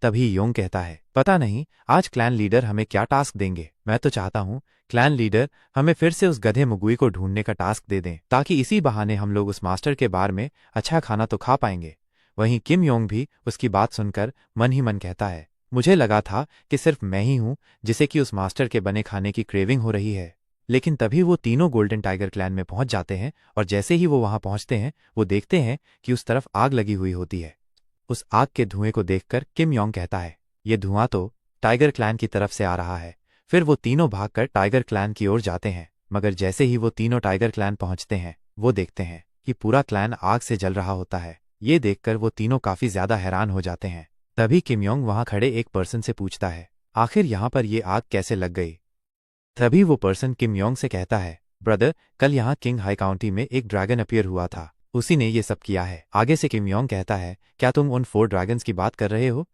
Speaker 1: तभी योंग कहता है, पता नहीं आज क्लैन लीडर हमें क्या टास्क देंगे। मैं तो चाहता हूं क्लैन लीडर हमें फिर से उस गधे मुगुई को ढूंढने का टास्क दे दें, ताकि इसी बहाने हम लोग उस मास्टर के बार में अच्छा खाना तो खा पाएंगे। वहीं किम योंग भी उसकी बात सुनकर मन ही मन कहता है, मुझे लगा था कि सिर्फ मैं ही हूं जिसे कि उस मास्टर के बने खाने की क्रेविंग हो रही है। लेकिन तभी वो तीनों गोल्डन टाइगर क्लैन में पहुंच जाते हैं, और जैसे ही वो वहां पहुंचते हैं वो देखते हैं कि उस तरफ आग लगी हुई होती है। उस आग के धुएं को देखकर किम योंग कहता है, ये धुआं तो टाइगर क्लैन की तरफ से आ रहा है। फिर वो तीनों भागकर टाइगर क्लैन की ओर जाते हैं, मगर जैसे ही वो तीनों टाइगर क्लैन पहुंचते हैं वो देखते हैं कि पूरा क्लैन आग से जल रहा होता है। ये देखकर वो तीनों काफी ज्यादा हैरान हो जाते हैं। तभी किम योंग वहां खड़े एक पर्सन से पूछता है, आखिर यहां पर ये आग कैसे लग गई? तभी वो पर्सन किम योंग से कहता है, ब्रदर, कल यहाँ किंग हाई काउंटी में एक ड्रैगन अपीयर हुआ था, उसी ने ये सब किया है। आगे से किम योंग कहता है, क्या तुम उन 4 ड्रैगन्स की बात कर रहे हो?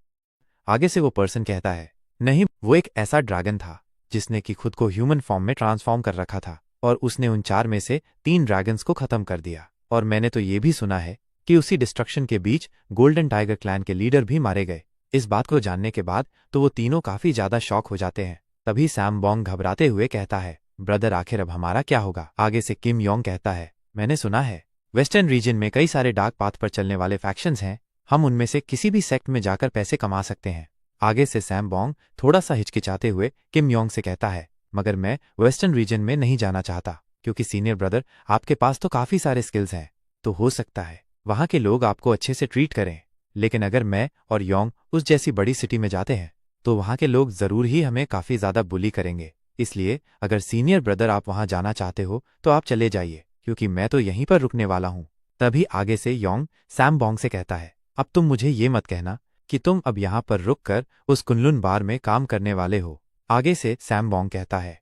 Speaker 1: आगे से वो पर्सन कहता है, नहीं, वो एक ऐसा ड्रैगन था जिसने कि खुद को ह्यूमन फॉर्म में ट्रांसफॉर्म कर रखा था और उसने उन 4 में से 3 ड्रैगन्स को खत्म कर दिया। और मैंने तो ये भी सुना है कि उसी डिस्ट्रक्शन के बीच गोल्डन टाइगर क्लैन के लीडर भी मारे गए। इस बात को जानने के बाद तो वो तीनों काफी ज्यादा शॉक हो जाते हैं। तभी सैम बॉन्ग घबराते हुए कहता है, ब्रदर, आखिर अब हमारा क्या होगा? आगे से किम योंग कहता है, मैंने सुना है वेस्टर्न रीजन में कई सारे डार्क पाथ पर चलने वाले फैक्शंस हैं, हम उनमें से किसी भी सेक्ट में जाकर पैसे कमा सकते हैं। आगे से सैम बॉन्ग थोड़ा सा हिचकिचाते हुए किम योंग से कहता है, मगर मैं वेस्टर्न रीजन में नहीं जाना चाहता, क्योंकि सीनियर ब्रदर, आपके पास तो काफी सारे स्किल्स हैं, तो हो सकता है वहां के लोग आपको अच्छे से ट्रीट करें, लेकिन अगर मैं और योंग उस जैसी बड़ी सिटी में जाते हैं तो वहां के लोग जरूर ही हमें काफी ज्यादा बुली करेंगे। इसलिए अगर सीनियर ब्रदर आप वहां जाना चाहते हो तो आप चले जाइए, क्योंकि मैं तो यहीं पर रुकने वाला हूं। तभी आगे से योंग सैम बॉन्ग से कहता है, अब तुम मुझे ये मत कहना कि तुम अब यहां पर रुककर उस कुनलुन बार में काम करने वाले हो। आगे से सैम बॉन्ग कहता है,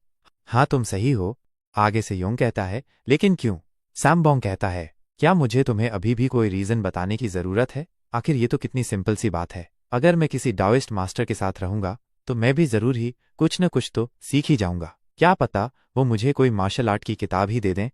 Speaker 1: हाँ, तुम सही हो। आगे से योंग कहता है, लेकिन क्यों? सैम बॉन्ग कहता है, क्या मुझे तुम्हें अभी भी कोई रीजन बताने की जरूरत है? आखिर ये तो कितनी सिंपल सी बात है। अगर मैं किसी डाओइस्ट मास्टर के साथ रहूंगा तो मैं भी जरूर ही कुछ न कुछ तो सीख ही जाऊंगा। क्या पता वो मुझे कोई मार्शल आर्ट की किताब ही दे दें।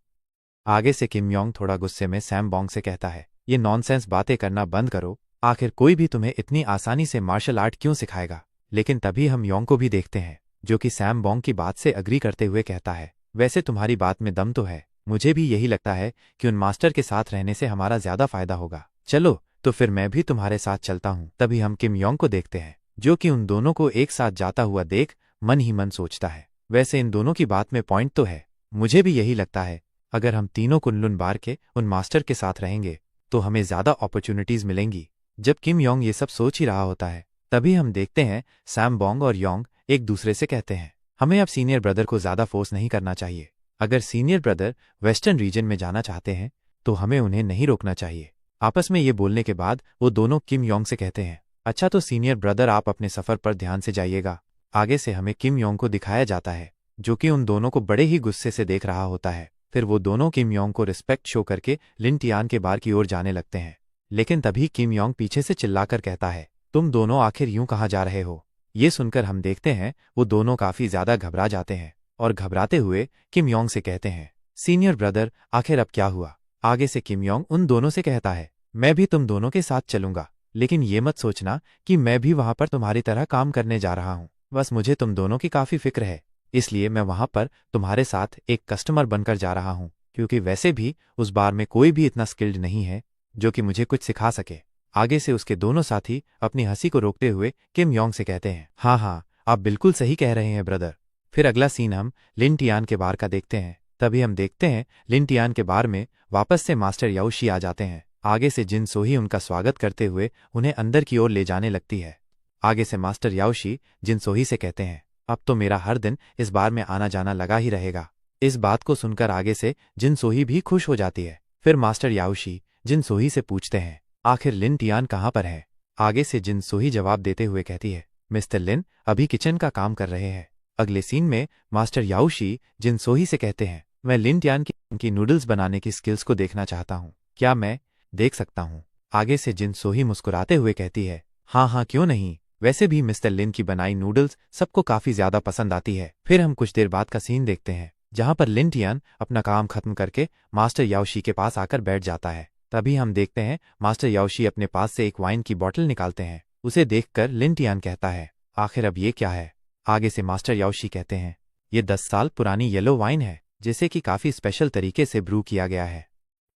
Speaker 1: आगे से किम योंग थोड़ा गुस्से में सैम बॉन्ग से कहता है, ये नॉनसेंस बातें करना बंद करो, आखिर कोई भी तुम्हें इतनी आसानी से मार्शल आर्ट क्यों सिखाएगा? लेकिन तभी हम योंग को भी देखते हैं, जो कि सैम बॉन्ग की बात से अग्री करते हुए कहता है, वैसे तुम्हारी बात में दम तो है, मुझे भी यही लगता है कि उन मास्टर के साथ रहने से हमारा ज्यादा फायदा होगा। चलो तो फिर मैं भी तुम्हारे साथ चलता हूँ। तभी हम किम योंग को देखते हैं, जो कि उन दोनों को एक साथ जाता हुआ देख मन ही मन सोचता है, वैसे इन दोनों की बात में पॉइंट तो है, मुझे भी यही लगता है अगर हम तीनों कुनलुन बार के उन मास्टर के साथ रहेंगे तो हमें ज्यादा अपॉर्चुनिटीज मिलेंगी। जब किम योंग ये सब सोच ही रहा होता है, तभी हम देखते हैं सैम बॉन्ग और योंग एक दूसरे से कहते हैं, हमें अब सीनियर ब्रदर को ज्यादा फोर्स नहीं करना चाहिए। अगर सीनियर ब्रदर वेस्टर्न रीजन में जाना चाहते हैं तो हमें उन्हें नहीं रोकना चाहिए। आपस में ये बोलने के बाद वो दोनों किम योंग से कहते हैं, अच्छा तो सीनियर ब्रदर, आप अपने सफर पर ध्यान से जाइएगा। आगे से हमें किम योंग को दिखाया जाता है, जो कि उन दोनों को बड़े ही गुस्से से देख रहा होता है। फिर वो दोनों किम योंग को रिस्पेक्ट शो करके लिन टियान के बार की ओर जाने लगते हैं, लेकिन तभी किम योंग पीछे से चिल्लाकर कहता है, तुम दोनों आखिर यूं कहाँ जा रहे हो? ये सुनकर हम देखते हैं वो दोनों काफी ज्यादा घबरा जाते हैं और घबराते हुए किम योंग से कहते हैं, सीनियर ब्रदर, आखिर अब क्या हुआ? आगे से किम योंग उन दोनों से कहता है, मैं भी तुम दोनों के साथ चलूंगा, लेकिन ये मत सोचना कि मैं भी वहां पर तुम्हारी तरह काम करने जा रहा हूं। बस मुझे तुम दोनों की काफी फिक्र है, इसलिए मैं वहां पर तुम्हारे साथ एक कस्टमर बनकर जा रहा हूं, क्योंकि वैसे भी उस बार में कोई भी इतना स्किल्ड नहीं है जो कि मुझे कुछ सिखा सके। आगे से उसके दोनों साथी अपनी हंसी को रोकते हुए किम योंग से कहते हैं, हाँ हाँ, आप बिल्कुल सही कह रहे हैं ब्रदर। फिर अगला सीन हम लिन टियान के बार का देखते हैं। तभी हम देखते हैं लिन टियान के बार में वापस से मास्टर याओशी आ जाते हैं। आगे से जिन सोही उनका स्वागत करते हुए उन्हें अंदर की ओर ले जाने लगती है। आगे से मास्टर याओशी जिन सोही से कहते हैं, अब तो मेरा हर दिन इस बार में आना जाना लगा ही रहेगा। इस बात को सुनकर आगे से जिन सोही भी खुश हो जाती है। फिर मास्टर याओशी जिन सोही से पूछते हैं, आखिर लिन टियान कहाँ पर है? आगे से जिन सोही जवाब देते हुए कहती है, मिस्टर लिन अभी किचन का काम कर रहे हैं। अगले सीन में मास्टर याओशी जिन सोही से कहते हैं, मैं लिन टियान की नूडल्स बनाने की स्किल्स को देखना चाहता हूँ, क्या मैं देख सकता हूँ? आगे से जिन सोही मुस्कुराते हुए कहती है, हाँ हाँ, क्यों नहीं, वैसे भी मिस्टर लिन की बनाई नूडल्स सबको काफी ज्यादा पसंद आती है। फिर हम कुछ देर बाद का सीन देखते हैं, जहां पर लिन टियान अपना काम खत्म करके मास्टर याओशी के पास आकर बैठ जाता है। तभी हम देखते हैं मास्टर याओशी अपने पास से एक वाइन की बॉटल निकालते हैं। उसे देखकर लिन टियान कहता है, आखिर अब ये क्या है? आगे से मास्टर याओशी कहते हैं, ये 10 साल पुरानी येलो वाइन है, जिसे कि काफी स्पेशल तरीके से ब्रू किया गया है।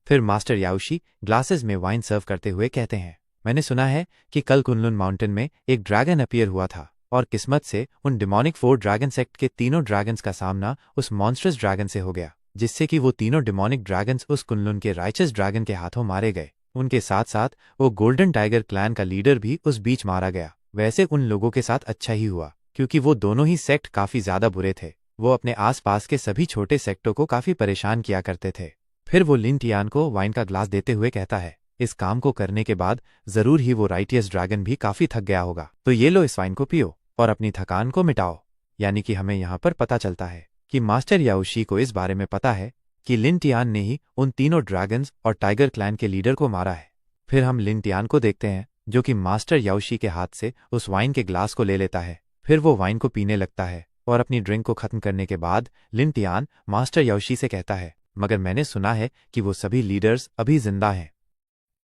Speaker 1: फिर मास्टर याओशी ग्लासेस में वाइन सर्व करते हुए कहते हैं, मैंने सुना है कि कल कुनलुन माउंटेन में एक ड्रैगन अपीयर हुआ था और किस्मत से उन डिमोनिक 4 ड्रैगन सेक्ट के तीनों ड्रैगन्स का सामना उस मॉन्स्टरस ड्रैगन से हो गया, जिससे कि वो तीनों डिमोनिक ड्रैगन्स उस कुनलुन के राइचस ड्रैगन के हाथों मारे गए। उनके साथ साथ वो गोल्डन टाइगर क्लैन का लीडर भी उस बीच मारा गया। वैसे उन लोगों के साथ अच्छा ही हुआ, क्योंकि वो दोनों ही सेक्ट काफी ज्यादा बुरे थे। वो अपने आसपास के सभी छोटे सेक्टों को काफी परेशान किया करते थे। फिर वो लिन टियान को वाइन का ग्लास देते हुए कहता है, इस काम को करने के बाद जरूर ही वो राइटियस ड्रैगन भी काफी थक गया होगा, तो ये लो, इस वाइन को पियो और अपनी थकान को मिटाओ। यानी कि हमें यहाँ पर पता चलता है कि मास्टर याओशी को इस बारे में पता है कि लिन टियान ने ही उन तीनों ड्रैगन्स और टाइगर क्लैन के लीडर को मारा है। फिर हम लिन टियान को देखते हैं जो कि मास्टर याओशी के हाथ से उस वाइन के ग्लास को ले लेता है। फिर वो वाइन को पीने लगता है और अपनी ड्रिंक को खत्म करने के बाद लिन टियान मास्टर याओशी से कहता है, मगर मैंने सुना है कि वो सभी लीडर्स अभी जिंदा हैं।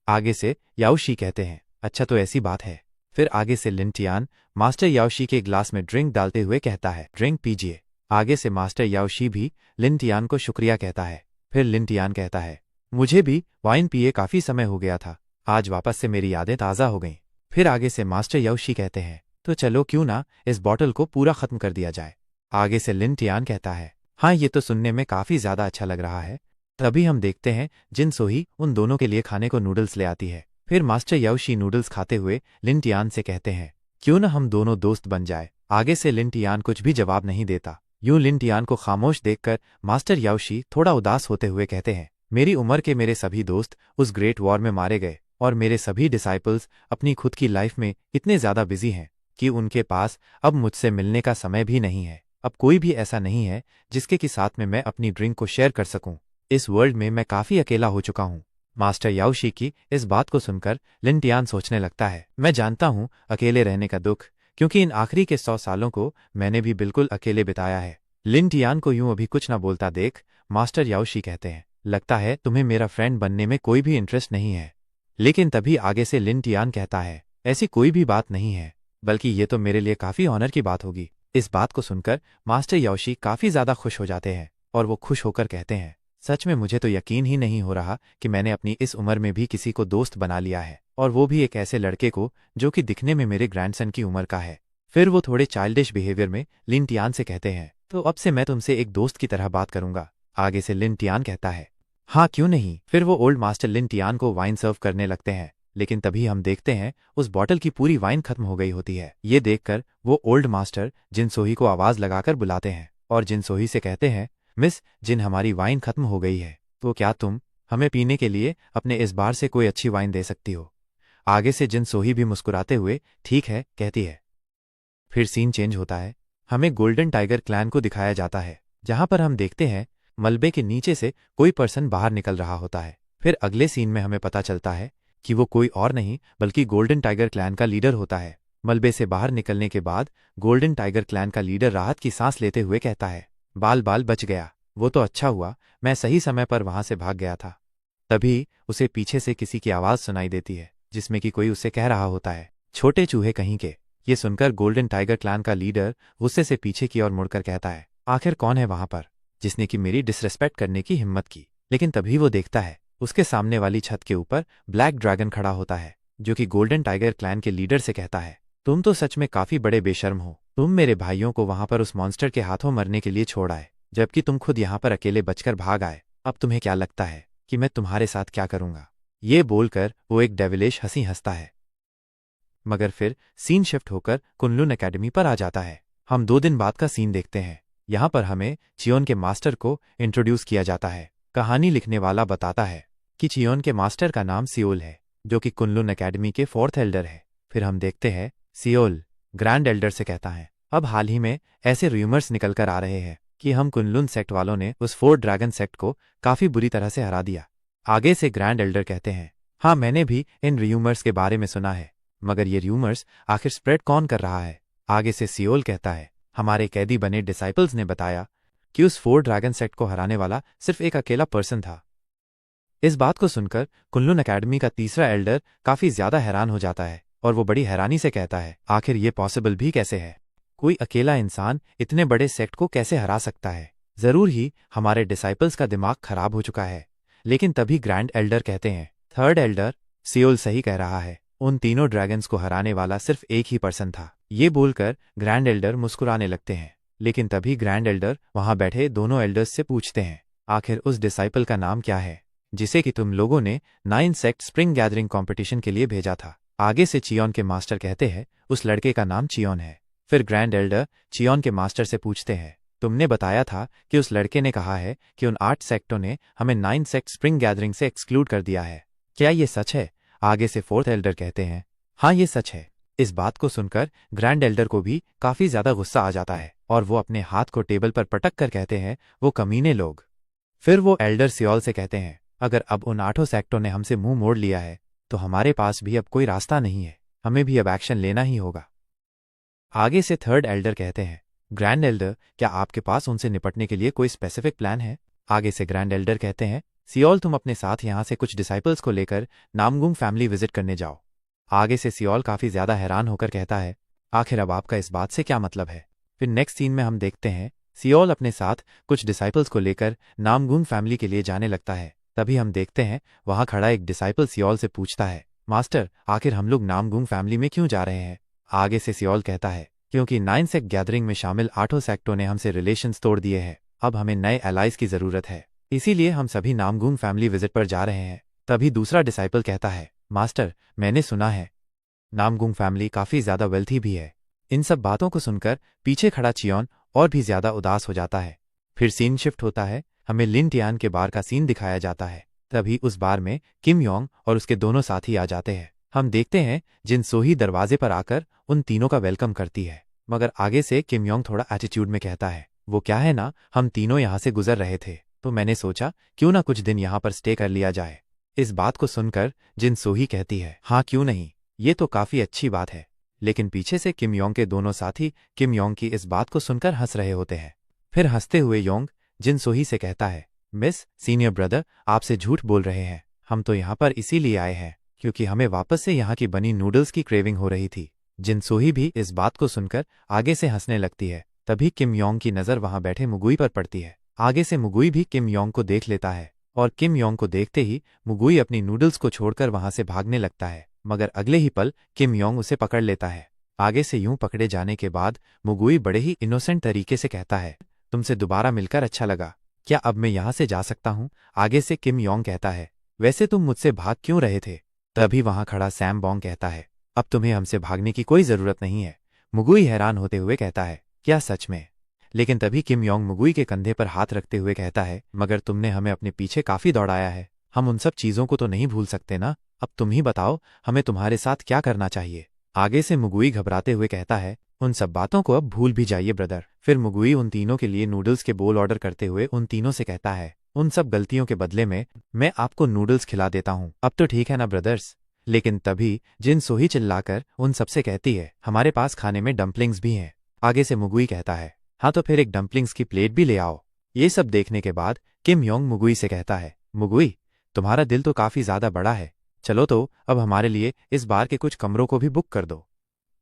Speaker 1: आगे से याओशी कहते हैं, अच्छा तो ऐसी बात है। फिर आगे से लिन टियान मास्टर याओशी के ग्लास में ड्रिंक डालते हुए कहता है, ड्रिंक पीजिए। आगे से मास्टर याओशी भी लिन टियान को शुक्रिया कहता है। फिर लिन टियान कहता है, मुझे भी वाइन पिए काफी समय हो गया था, आज वापस से मेरी यादें ताज़ा हो गईं। फिर आगे से मास्टर याओशी कहते हैं, तो चलो क्यों ना इस बॉटल को पूरा खत्म कर दिया जाए। आगे से लिन टियान कहता है, हाँ ये तो सुनने में काफी ज्यादा अच्छा लग रहा है। तभी हम देखते हैं जिन सोही उन दोनों के लिए खाने को नूडल्स ले आती है। फिर मास्टर याओशी नूडल्स खाते हुए लिन टियान से कहते हैं, क्यों न हम दोनों दोस्त बन जाए। आगे से लिन टियान कुछ भी जवाब नहीं देता। यूं लिन टियान को खामोश देखकर मास्टर याओशी थोड़ा उदास होते हुए कहते हैं, मेरी उम्र के मेरे सभी दोस्त उस ग्रेट वॉर में मारे गए और मेरे सभी डिसाइपल्स अपनी खुद की लाइफ में इतने ज्यादा बिजी हैं कि उनके पास अब मुझसे मिलने का समय भी नहीं है। अब कोई भी ऐसा नहीं है जिसके की साथ में मैं अपनी ड्रिंक को शेयर कर सकूं। इस वर्ल्ड में मैं काफी अकेला हो चुका हूं। मास्टर याओशी की इस बात को सुनकर लिन टियान सोचने लगता है, मैं जानता हूं अकेले रहने का दुख, क्योंकि इन आखिरी के 100 सालों को मैंने भी बिल्कुल अकेले बिताया है। लिन टियान को यूं अभी कुछ ना बोलता देख मास्टर याओशी कहते हैं, लगता है तुम्हें मेरा फ्रेंड बनने में कोई भी इंटरेस्ट नहीं है। लेकिन तभी आगे से लिन टियान कहता है, ऐसी कोई भी बात नहीं है, बल्कि ये तो मेरे लिए काफी ऑनर की बात होगी। इस बात को सुनकर मास्टर याओशी काफी ज्यादा खुश हो जाते हैं और वो खुश होकर कहते हैं, सच में मुझे तो यकीन ही नहीं हो रहा कि मैंने अपनी इस उम्र में भी किसी को दोस्त बना लिया है, और वो भी एक ऐसे लड़के को जो कि दिखने में मेरे ग्रैंडसन की उम्र का है। फिर वो थोड़े चाइल्डिश बिहेवियर में लिन टियान से कहते हैं, तो अब से मैं तुमसे एक दोस्त की तरह बात करूंगा। आगे से लिन टियान कहता है, हाँ क्यों नहीं। फिर वो ओल्ड मास्टर लिन टियान को वाइन सर्व करने लगते हैं, लेकिन तभी हम देखते हैं उस बॉटल की पूरी वाइन खत्म हो गई होती है। ये देखकर वो ओल्ड मास्टर जिन सोही को आवाज लगाकर बुलाते हैं और जिन सोही से कहते हैं, मिस जिन हमारी वाइन खत्म हो गई है, तो क्या तुम हमें पीने के लिए अपने इस बार से कोई अच्छी वाइन दे सकती हो। आगे से जिन सोही भी मुस्कुराते हुए ठीक है कहती है। फिर सीन चेंज होता है, हमें गोल्डन टाइगर क्लैन को दिखाया जाता है, जहां पर हम देखते हैं मलबे के नीचे से कोई पर्सन बाहर निकल रहा होता है। फिर अगले सीन में हमें पता चलता है कि वो कोई और नहीं बल्कि गोल्डन टाइगर क्लैन का लीडर होता है। मलबे से बाहर निकलने के बाद गोल्डन टाइगर क्लैन का लीडर राहत की सांस लेते हुए कहता है, बाल बाल बच गया, वो तो अच्छा हुआ मैं सही समय पर वहां से भाग गया था। तभी उसे पीछे से किसी की आवाज सुनाई देती है जिसमें कि कोई उसे कह रहा होता है, छोटे चूहे कहीं के। ये सुनकर गोल्डन टाइगर क्लैन का लीडर गुस्से से पीछे की ओर मुड़कर कहता है, आखिर कौन है वहां पर जिसने कि मेरी डिसरेस्पेक्ट करने की हिम्मत की। लेकिन तभी वो देखता है उसके सामने वाली छत के ऊपर ब्लैक ड्रैगन खड़ा होता है, जो कि गोल्डन टाइगर क्लैन के लीडर से कहता है, तुम तो सच में काफी बड़े बेशर्म हो। तुम मेरे भाइयों को वहां पर उस मॉन्स्टर के हाथों मरने के लिए छोड़ आए, जबकि तुम खुद यहाँ पर अकेले बचकर भाग आए। अब तुम्हें क्या लगता है कि मैं तुम्हारे साथ क्या करूंगा। ये बोलकर वो एक डेविलिश हंसी हंसता है। मगर फिर सीन शिफ्ट होकर कुनलुन एकेडमी पर आ जाता है। हम 2 दिन बाद का सीन देखते हैं। यहाँ पर हमें चियोन के मास्टर को इंट्रोड्यूस किया जाता है। कहानी लिखने वाला बताता है कि चियोन के मास्टर का नाम सियोल है, जो कि कुनलुन एकेडमी के 4th एल्डर है। फिर हम देखते हैं सियोल ग्रैंड एल्डर से कहता है, अब हाल ही में ऐसे रूमर्स निकल कर आ रहे हैं कि हम कुनलुन सेक्ट वालों ने उस 4 ड्रैगन सेक्ट को काफी बुरी तरह से हरा दिया। आगे से ग्रैंड एल्डर कहते हैं, हाँ मैंने भी इन रूमर्स के बारे में सुना है, मगर ये रूमर्स आखिर स्प्रेड कौन कर रहा है। आगे से सियोल कहता है, हमारे कैदी बने डिसाइपल्स ने बताया कि उस 4 ड्रैगन सेक्ट को हराने वाला सिर्फ एक अकेला पर्सन था। इस बात को सुनकर कुनलुन एकेडमी का 3रा एल्डर काफी ज्यादा हैरान हो जाता है और वो बड़ी हैरानी से कहता है, आखिर ये पॉसिबल भी कैसे है। कोई अकेला इंसान इतने बड़े सेक्ट को कैसे हरा सकता है। जरूर ही हमारे डिसाइपल्स का दिमाग खराब हो चुका है। लेकिन तभी ग्रैंड एल्डर कहते हैं, 3rd एल्डर सियोल सही कह रहा है, उन तीनों ड्रैगन्स को हराने वाला सिर्फ एक ही पर्सन था। ये बोलकर ग्रैंड एल्डर मुस्कुराने लगते हैं। लेकिन तभी ग्रैंड एल्डर वहां बैठे दोनों एल्डर्स से पूछते हैं, आखिर उस डिसाइपल का नाम क्या है जिसे कि तुम लोगों ने 9 सेक्ट स्प्रिंग गैदरिंग कंपटीशन के लिए भेजा था। आगे से चियोन के मास्टर कहते हैं, उस लड़के का नाम चियोन है। फिर ग्रैंड एल्डर चियोन के मास्टर से पूछते हैं, तुमने बताया था कि उस लड़के ने कहा है कि उन 8 सेक्टों ने हमें 9 सेक्ट स्प्रिंग गैदरिंग से एक्सक्लूड कर दिया है, क्या ये सच है। आगे से 4th एल्डर कहते हैं, हाँ ये सच है। इस बात को सुनकर ग्रैंड एल्डर को भी काफी ज्यादा गुस्सा आ जाता है और वो अपने हाथ को टेबल पर पटक कर कहते हैं, वो कमीने लोग। फिर वो एल्डर सियोल से कहते हैं, अगर अब उन 8 सेक्टों ने हमसे मुंह मोड़ लिया है तो हमारे पास भी अब कोई रास्ता नहीं है, हमें भी अब एक्शन लेना ही होगा। आगे से थर्ड एल्डर कहते हैं, ग्रैंड एल्डर, क्या आपके पास उनसे निपटने के लिए कोई स्पेसिफिक प्लान है? आगे से ग्रैंड एल्डर कहते हैं, सियोल, तुम अपने साथ यहां से कुछ डिसाइपल्स को लेकर नामगुंग फैमिली विजिट करने जाओ। आगे से सियोल काफी ज्यादा हैरान होकर कहता है, आखिर अब आपका इस बात से क्या मतलब है? फिर नेक्स्ट सीन में हम देखते हैं सियोल अपने साथ कुछ डिसाइपल्स को लेकर नामगुंग फैमिली के लिए जाने लगता है। तभी हम देखते हैं वहां खड़ा एक डिसाइपल सियोल से पूछता है, मास्टर, आखिर हम लोग नामगुंग फैमिली में क्यों जा रहे हैं? आगे से सियोल कहता है, क्योंकि 9 सेक्ट गैदरिंग में शामिल 8 सेक्टों ने हमसे रिलेशंस तोड़ दिए हैं, अब हमें नए एलाइज की जरूरत है, इसीलिए हम सभी नामगुंग फैमिली विजिट पर जा रहे हैं। तभी दूसरा डिसाइपल कहता है, मास्टर, मैंने सुना है नामगुंग फैमिली काफी ज्यादा वेल्थी भी है। इन सब बातों को सुनकर पीछे खड़ा चियोन और भी ज्यादा उदास हो जाता है। फिर सीन शिफ्ट होता है, हमें लिन टियान के बार का सीन दिखाया जाता है। तभी उस बार में किम योंग और उसके दोनों साथी आ जाते हैं। हम देखते हैं जिन सोही दरवाजे पर आकर उन तीनों का वेलकम करती है, मगर आगे से किम योंग थोड़ा एटीट्यूड में कहता है, वो क्या है ना, हम तीनों यहाँ से गुजर रहे थे तो मैंने सोचा क्यों ना कुछ दिन यहाँ पर स्टे कर लिया जाए। इस बात को सुनकर जिन सोही कहती है, हाँ क्यों नहीं, ये तो काफी अच्छी बात है। लेकिन पीछे से किम योंग के दोनों साथी किम योंग की इस बात को सुनकर हंस रहे होते हैं। फिर हंसते हुए योंग जिन सोही से कहता है, मिस सीनियर ब्रदर, आपसे झूठ बोल रहे हैं, हम तो यहाँ पर इसीलिए आए हैं क्योंकि हमें वापस से यहाँ की बनी नूडल्स की क्रेविंग हो रही थी। जिन सोही भी इस बात को सुनकर आगे से हंसने लगती है। तभी किम योंग की नजर वहां बैठे मुगुई पर पड़ती है। आगे से मुगुई भी किम योंग को देख लेता है और किम योंग को देखते ही मुगुई अपनी नूडल्स को छोड़कर वहां से भागने लगता है, मगर अगले ही पल किम योंग उसे पकड़ लेता है। आगे से यूं पकड़े जाने के बाद मुगुई बड़े ही इनोसेंट तरीके से कहता है, तुमसे दोबारा मिलकर अच्छा लगा, क्या अब मैं यहां से जा सकता हूं? आगे से किम योंग कहता है, वैसे तुम मुझसे भाग क्यों रहे थे? तभी वहां खड़ा सैम बॉन्ग कहता है, अब तुम्हें हमसे भागने की कोई जरूरत नहीं है। मुगुई हैरान होते हुए कहता है, क्या सच में? लेकिन तभी किम योंग मुगुई के कंधे पर हाथ रखते हुए कहता है, मगर तुमने हमें अपने पीछे काफी दौड़ाया है, हम उन सब चीजों को तो नहीं भूल सकते ना, अब तुम ही बताओ हमें तुम्हारे साथ क्या करना चाहिए? आगे से मुगुई घबराते हुए कहता है, उन सब बातों को अब भूल भी जाइए ब्रदर। फिर मुगुई उन तीनों के लिए नूडल्स के बोल ऑर्डर करते हुए उन तीनों से कहता है, उन सब गलतियों के बदले में मैं आपको नूडल्स खिला देता हूँ, अब तो ठीक है ना ब्रदर्स? लेकिन तभी जिन सोही चिल्लाकर उन सबसे कहती है, हमारे पास खाने में डम्पलिंग्स भी हैं। आगे से मुगुई कहता है, हाँ तो फिर एक डम्पलिंग्स की प्लेट भी ले आओ। ये सब देखने के बाद किम योंग मुगुई से कहता है, मुगुई, तुम्हारा दिल तो काफी ज्यादा बड़ा है, चलो तो अब हमारे लिए इस बार के कुछ कमरों को भी बुक कर दो।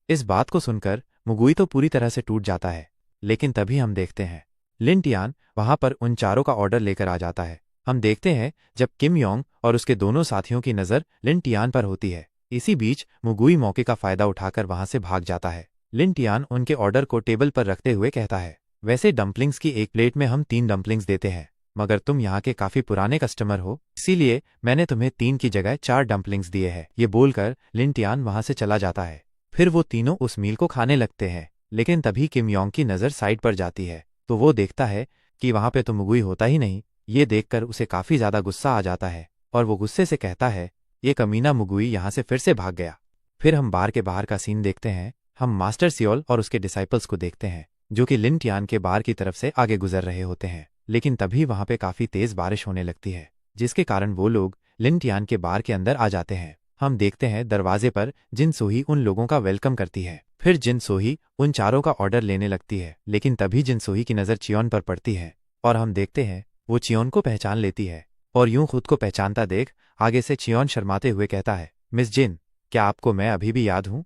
Speaker 1: इस बात को सुनकर मुगुई तो पूरी तरह से टूट जाता है। लेकिन तभी हम देखते हैं लिन टियान वहां पर उन चारों का ऑर्डर लेकर आ जाता है। हम देखते हैं जब किम योंग और उसके दोनों साथियों की नजर लिन टियान पर होती है। इसी बीच मुगुई मौके का फायदा उठाकर वहां से भाग जाता है। लिन टियान उनके ऑर्डर को टेबल पर रखते हुए कहता है, वैसे डम्पलिंग्स की एक प्लेट में हम 3 डम्पलिंग्स देते हैं, मगर तुम यहाँ के काफी पुराने कस्टमर हो, इसीलिए मैंने तुम्हें 3 की जगह 4 डम्पलिंग्स दिए हैं। ये बोलकर लिन टियान वहां से चला जाता है। फिर वो तीनों उस मील को खाने लगते हैं। लेकिन तभी किम योंग की नजर साइड पर जाती है तो वो देखता है कि वहां पे तो मुगुई होता ही नहीं। ये देखकर उसे काफी ज्यादा गुस्सा आ जाता है और वो गुस्से से कहता है, ये कमीना मुगुई यहाँ से फिर से भाग गया। फिर हम बार के बाहर का सीन देखते हैं। हम मास्टर सियोल और उसके डिसाइपल्स को देखते हैं जो कि लिन टियान के बार की तरफ से आगे गुजर रहे होते हैं। लेकिन तभी वहां पे काफी तेज बारिश होने लगती है, जिसके कारण वो लोग लिन टियान के बार के अंदर आ जाते हैं। हम देखते हैं दरवाजे पर जिन सोही उन लोगों का वेलकम करती है। फिर जिन सोही उन चारों का ऑर्डर लेने लगती है, लेकिन तभी जिन सोही की नजर चियोन पर पड़ती है और हम देखते हैं वो चियोन को पहचान लेती है। और यूं खुद को पहचानता देख आगे से चियोन शर्माते हुए कहता है, मिस जिन, क्या आपको मैं अभी भी याद हूं?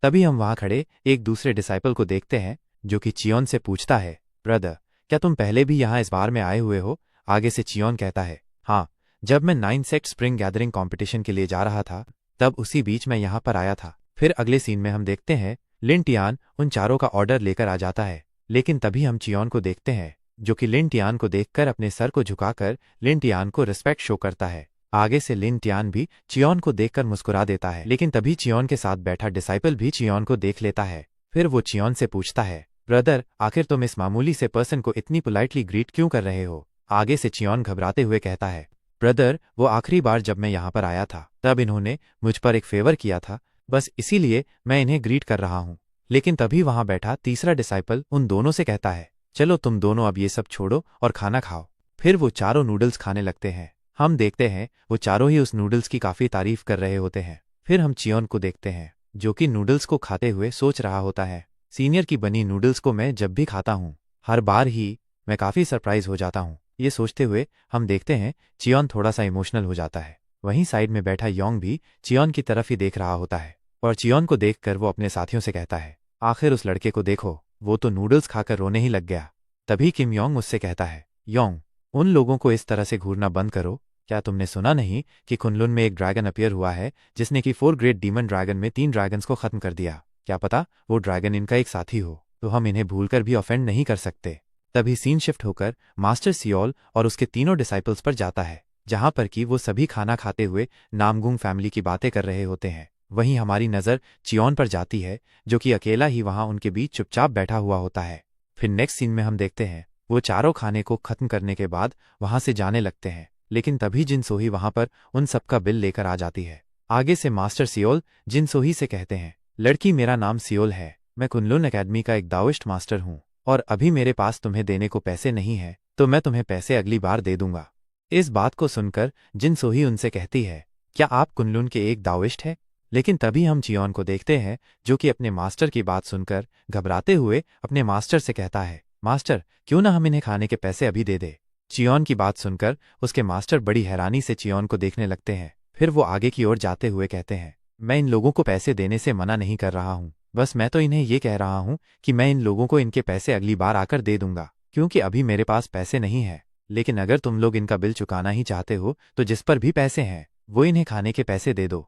Speaker 1: तभी हम वहां खड़े एक दूसरे डिसाइपल को देखते हैं जो कि चियोन से पूछता है, ब्रदर, क्या तुम पहले भी यहाँ इस बार में आए हुए हो? आगे से चियोन कहता है, हाँ, जब मैं 9 सेक्ट स्प्रिंग गैदरिंग कॉम्पिटिशन के लिए जा रहा था तब उसी बीच मैं यहाँ पर आया था। फिर अगले सीन में हम देखते हैं लिन टियान उन चारों का ऑर्डर लेकर आ जाता है। लेकिन तभी हम चियोन को देखते हैं जो कि लिन टियान को देखकर अपने सर को झुकाकर लिन टियान को रिस्पेक्ट शो करता है। आगे से लिन टियान भी चियोन को देखकर मुस्कुरा देता है। लेकिन तभी चियोन के साथ बैठा डिसाइपल भी चियोन को देख लेता है। फिर वो चियोन से पूछता है, ब्रदर, आखिर तुम इस मामूली से पर्सन को इतनी पोलाइटली ग्रीट क्यों कर रहे हो? आगे से चियोन घबराते हुए कहता है, ब्रदर, वो आखिरी बार जब मैं यहाँ पर आया था तब इन्होंने मुझ पर एक फेवर किया था, बस इसीलिए मैं इन्हें ग्रीट कर रहा हूँ। लेकिन तभी वहां बैठा तीसरा डिसाइपल उन दोनों से कहता है, चलो तुम दोनों अब ये सब छोड़ो और खाना खाओ। फिर वो चारों नूडल्स खाने लगते हैं। हम देखते हैं वो चारों ही उस नूडल्स की काफी तारीफ कर रहे होते हैं। फिर हम चियोन को देखते हैं जो कि नूडल्स को खाते हुए सोच रहा होता है, सीनियर की बनी नूडल्स को मैं जब भी खाता हूँ हर बार ही मैं काफी सरप्राइज हो जाता हूँ। ये सोचते हुए हम देखते हैं चियोन थोड़ा सा इमोशनल हो जाता है। वहीं साइड में बैठा योंग भी चियोन की तरफ ही देख रहा होता है और चियोन को देखकर वो अपने साथियों से कहता है, आखिर उस लड़के को देखो, वो तो नूडल्स खाकर रोने ही लग गया। तभी किम योंग उससे कहता है, योंग, उन लोगों को इस तरह से घूरना बंद करो। क्या तुमने सुना नहीं कि कुनलुन में एक ड्रैगन अपीयर हुआ है जिसने कि 4 ग्रेट डीमन ड्रैगन में 3 ड्रैगन्स को खत्म कर दिया। क्या पता वो ड्रैगन इनका एक साथी हो, तो हम इन्हें भूलकर भी ऑफेंड नहीं कर सकते। तभी सीन शिफ्ट होकर मास्टर सियोल और उसके तीनों डिसाइपल्स पर जाता है, जहां पर कि वो सभी खाना खाते हुए नामगुंग फैमिली की बातें कर रहे होते हैं। वहीं हमारी नज़र चियोन पर जाती है जो कि अकेला ही वहां उनके बीच चुपचाप बैठा हुआ होता है। फिर नेक्स्ट सीन में हम देखते हैं वो चारों खाने को खत्म करने के बाद वहां से जाने लगते हैं, लेकिन तभी जिन सोही वहां पर उन सबका बिल लेकर आ जाती है। आगे से मास्टर सियोल जिन सोही से कहते हैं, लड़की मेरा नाम सियोल है, मैं कुनलुन एकेडमी का एक दाओइस्ट मास्टर हूँ और अभी मेरे पास तुम्हें देने को पैसे नहीं है, तो मैं तुम्हें पैसे अगली बार दे दूंगा। इस बात को सुनकर जिन सोही उनसे कहती है, क्या आप कुनलुन के एक दाओइस्ट है? लेकिन तभी हम चियोन को देखते हैं जो कि अपने मास्टर की बात सुनकर घबराते हुए अपने मास्टर से कहता है, मास्टर क्यों ना हम इन्हें खाने के पैसे अभी दे दे। चियोन की बात सुनकर उसके मास्टर बड़ी हैरानी से चियोन को देखने लगते हैं। फिर वो आगे की ओर जाते हुए कहते हैं, मैं इन लोगों को पैसे देने से मना नहीं कर रहा हूँ, बस मैं तो इन्हें ये कह रहा हूँ कि मैं इन लोगों को इनके पैसे अगली बार आकर दे दूंगा, क्योंकि अभी मेरे पास पैसे नहीं है। लेकिन अगर तुम लोग इनका बिल चुकाना ही चाहते हो तो जिस पर भी पैसे हैं वो इन्हें खाने के पैसे दे दो।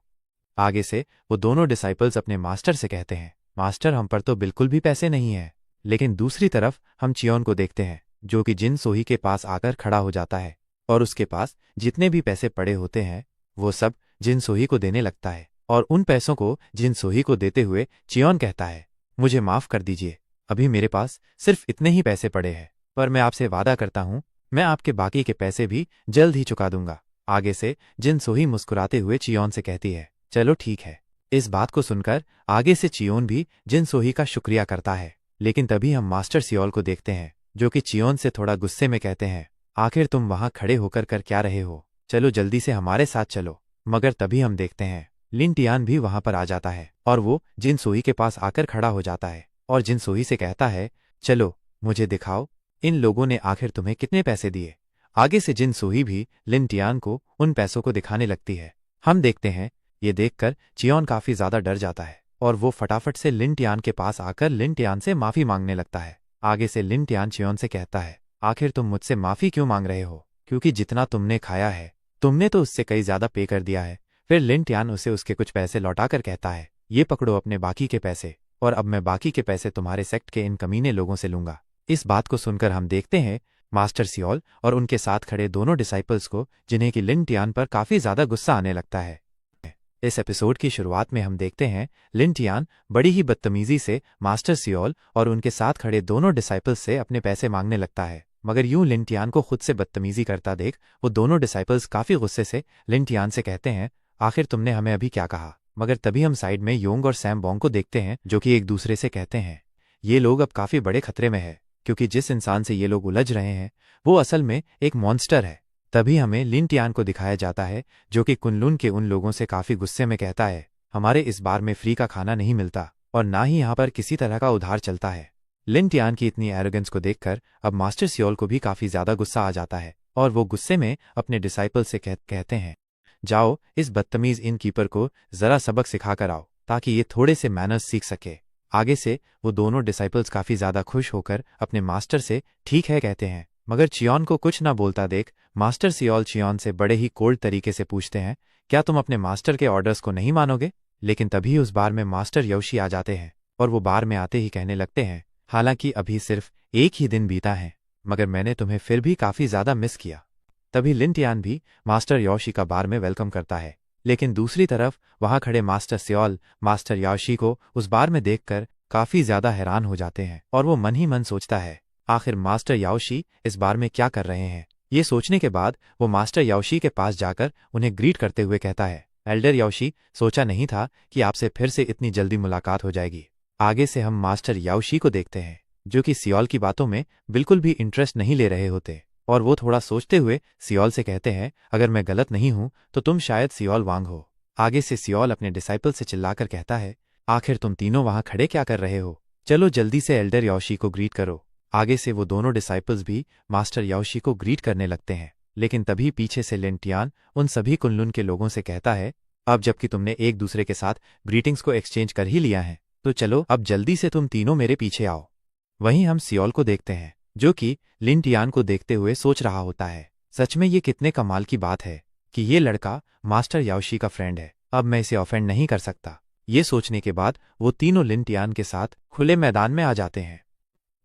Speaker 1: आगे से वो दोनों डिसाइपल्स अपने मास्टर से कहते हैं, मास्टर हम पर तो बिल्कुल भी पैसे नहीं है। लेकिन दूसरी तरफ हम चियोन को देखते हैं जो कि जिन सोही के पास आकर खड़ा हो जाता है और उसके पास जितने भी पैसे पड़े होते हैं वो सब जिन सोही को देने लगता है। और उन पैसों को जिन सोही को देते हुए चियोन कहता है, मुझे माफ कर दीजिए, अभी मेरे पास सिर्फ इतने ही पैसे पड़े हैं, पर मैं आपसे वादा करता हूँ मैं आपके बाकी के पैसे भी जल्द ही चुका दूंगा। आगे से जिन सोही मुस्कुराते हुए चियोन से कहती है, चलो ठीक है। इस बात को सुनकर आगे से चियोन भी जिन सोही का शुक्रिया करता है। लेकिन तभी हम मास्टर सियोल को देखते हैं जो कि चियोन से थोड़ा गुस्से में कहते हैं, आखिर तुम वहां खड़े होकर कर क्या रहे हो, चलो जल्दी से हमारे साथ चलो। मगर तभी हम देखते हैं लिन टियान भी वहां पर आ जाता है और वो जिन सोही के पास आकर खड़ा हो जाता है और जिन सोही से कहता है, चलो मुझे दिखाओ इन लोगों ने आखिर तुम्हें कितने पैसे दिए। आगे से जिन सोही भी लिन टियान को उन पैसों को दिखाने लगती है। हम देखते हैं ये देखकर चियोन काफी ज्यादा डर जाता है और वो फटाफट से लिन टियान के पास आकर लिन टियान से माफी मांगने लगता है। आगे से लिन टियान चियोन से कहता है, आखिर तुम मुझसे माफी क्यों मांग रहे हो, क्योंकि जितना तुमने खाया है तुमने तो उससे कई ज्यादा पे कर दिया है। फिर लिन टियान उसे उसके कुछ पैसे लौटाकर कहता है, ये पकड़ो अपने बाकी के पैसे, और अब मैं बाकी के पैसे तुम्हारे सेक्ट के इन कमीने लोगों से लूंगा। इस बात को सुनकर हम देखते हैं मास्टर सियोल और उनके साथ खड़े दोनों डिसाइपल्स को, जिन्हें कि लिन टियान पर काफी ज्यादा गुस्सा आने लगता है। इस एपिसोड की शुरुआत में हम देखते हैं लिन टियान बड़ी ही बदतमीजी से मास्टर सियोल और उनके साथ खड़े दोनों डिसाइपल्स से अपने पैसे मांगने लगता है। मगर यूं लिन टियान को खुद से बदतमीजी करता देख वो दोनों डिसाइपल्स काफी गुस्से से लिन टियान से कहते हैं, आखिर तुमने हमें अभी क्या कहा। मगर तभी हम साइड में योंग और सैम बोंग को देखते हैं जो कि एक दूसरे से कहते हैं, ये लोग अब काफी बड़े खतरे में है, क्योंकि जिस इंसान से ये लोग उलझ रहे हैं वो असल में एक मॉन्स्टर है। तभी हमें लिन टियान को दिखाया जाता है जो कि कुनलुन के उन लोगों से काफी गुस्से में कहता है, हमारे इस बार में फ्री का खाना नहीं मिलता और ना ही यहाँ पर किसी तरह का उधार चलता है। लिन टियान की इतनी एरोगेंस को देखकर अब मास्टर सियोल को भी काफी ज्यादा गुस्सा आ जाता है और वो गुस्से में अपने डिसाइपल से कहते हैं, जाओ इस बदतमीज इन कीपर को जरा सबक सिखाकर आओ ताकि ये थोड़े से मैनर्स सीख सके। आगे से वो दोनों डिसाइपल्स काफी ज्यादा खुश होकर अपने मास्टर से ठीक है कहते हैं। मगर चियोन को कुछ ना बोलता देख मास्टर सियोल चियोन से बड़े ही कोल्ड तरीके से पूछते हैं, क्या तुम अपने मास्टर के ऑर्डर्स को नहीं मानोगे। लेकिन तभी उस बार में मास्टर योशी आ जाते हैं और वो बार में आते ही कहने लगते हैं, हालांकि अभी सिर्फ एक ही दिन बीता है मगर मैंने तुम्हें फिर भी काफी ज्यादा मिस किया। तभी लिन टियान भी मास्टर योशी का बार में वेलकम करता है। लेकिन दूसरी तरफ वहां खड़े मास्टर सियोल मास्टर योशी को उस बार में देखकर काफी ज्यादा हैरान हो जाते हैं और वो मन ही मन सोचता है, आखिर मास्टर याओशी इस बार में क्या कर रहे हैं। ये सोचने के बाद वो मास्टर याओशी के पास जाकर उन्हें ग्रीट करते हुए कहता है, एल्डर याओशी, सोचा नहीं था कि आपसे फिर से इतनी जल्दी मुलाकात हो जाएगी। आगे से हम मास्टर याओशी को देखते हैं, जो कि सियोल की बातों में बिल्कुल भी इंटरेस्ट नहीं ले रहे होते, और वो थोड़ा सोचते हुए सियोल से कहते हैं, अगर मैं गलत नहीं हूं तो तुम शायद सियोल वांग हो। आगे से सियोल अपने डिसाइपल से चिल्लाकर कहता है, आखिर तुम तीनों वहां खड़े क्या कर रहे हो? चलो जल्दी से एल्डर याओशी को ग्रीट करो। आगे से वो दोनों डिसाइपल्स भी मास्टर याओशी को ग्रीट करने लगते हैं, लेकिन तभी पीछे से लिन टियान उन सभी कुनलुन के लोगों से कहता है, अब जबकि तुमने एक दूसरे के साथ ग्रीटिंग्स को एक्सचेंज कर ही लिया है, तो चलो अब जल्दी से तुम तीनों मेरे पीछे आओ। वहीं हम सियोल को देखते हैं, जो कि लिन टियान को देखते हुए सोच रहा होता है, सच में ये कितने कमाल की बात है कि ये लड़का मास्टर याओशी का फ्रेंड है, अब मैं इसे ऑफेंड नहीं कर सकता। ये सोचने के बाद वो तीनों लिन टियान के साथ खुले मैदान में आ जाते हैं।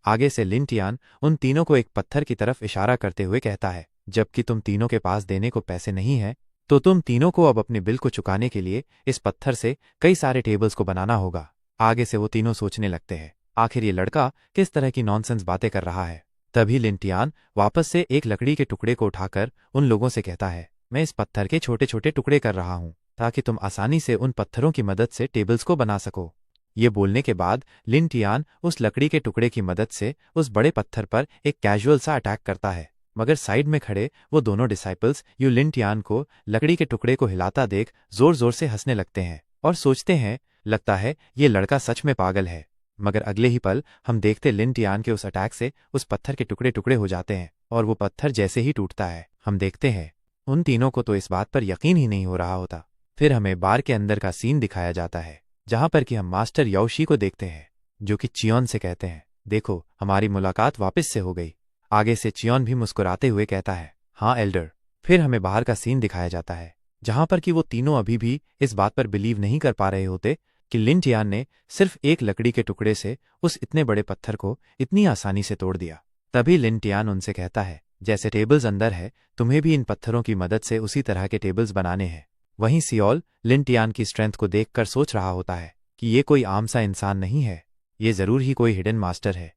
Speaker 1: आगे से लिन टियान उन तीनों को एक पत्थर की तरफ इशारा करते हुए कहता है, जबकि तुम तीनों के पास देने को पैसे नहीं हैं, तो तुम तीनों को अब अपने बिल को चुकाने के लिए इस पत्थर से कई सारे टेबल्स को बनाना होगा। आगे से वो तीनों सोचने लगते हैं, आखिर ये लड़का किस तरह की नॉनसेंस बातें कर रहा है। तभी लिन टियान वापस से एक लकड़ी के टुकड़े को उठाकर उन लोगों से कहता है, मैं इस पत्थर के छोटे छोटे टुकड़े कर रहा हूं, ताकि तुम आसानी से उन पत्थरों की मदद से टेबल्स को बना सको। ये बोलने के बाद लिन टियान उस लकड़ी के टुकड़े की मदद से उस बड़े पत्थर पर एक कैजुअल सा अटैक करता है, मगर साइड में खड़े वो दोनों डिसाइपल्स यू लिन टियान को लकड़ी के टुकड़े को हिलाता देख जोर जोर से हंसने लगते हैं और सोचते हैं, लगता है ये लड़का सच में पागल है। मगर अगले ही पल हम देखते लिन टियान के उस अटैक से उस पत्थर के टुकड़े टुकड़े हो जाते हैं, और वो पत्थर जैसे ही टूटता है, हम देखते हैं उन तीनों को तो इस बात पर यकीन ही नहीं हो रहा होता। फिर हमें बार के अंदर का सीन दिखाया जाता है, जहां पर कि हम मास्टर याओशी को देखते हैं, जो कि चियोन से कहते हैं, देखो हमारी मुलाकात वापस से हो गई। आगे से चियोन भी मुस्कुराते हुए कहता है, हाँ एल्डर। फिर हमें बाहर का सीन दिखाया जाता है, जहां पर कि वो तीनों अभी भी इस बात पर बिलीव नहीं कर पा रहे होते कि लिन टियान ने सिर्फ एक लकड़ी के टुकड़े से उस इतने बड़े पत्थर को इतनी आसानी से तोड़ दिया। तभी लिन टियान उनसे कहता है, जैसे टेबल्स अंदर है, तुम्हें भी इन पत्थरों की मदद से उसी तरह के टेबल्स बनाने हैं। वहीं सियोल लिन टियान की स्ट्रेंथ को देखकर सोच रहा होता है कि ये कोई आम सा इंसान नहीं है, ये जरूर ही कोई हिडन मास्टर है।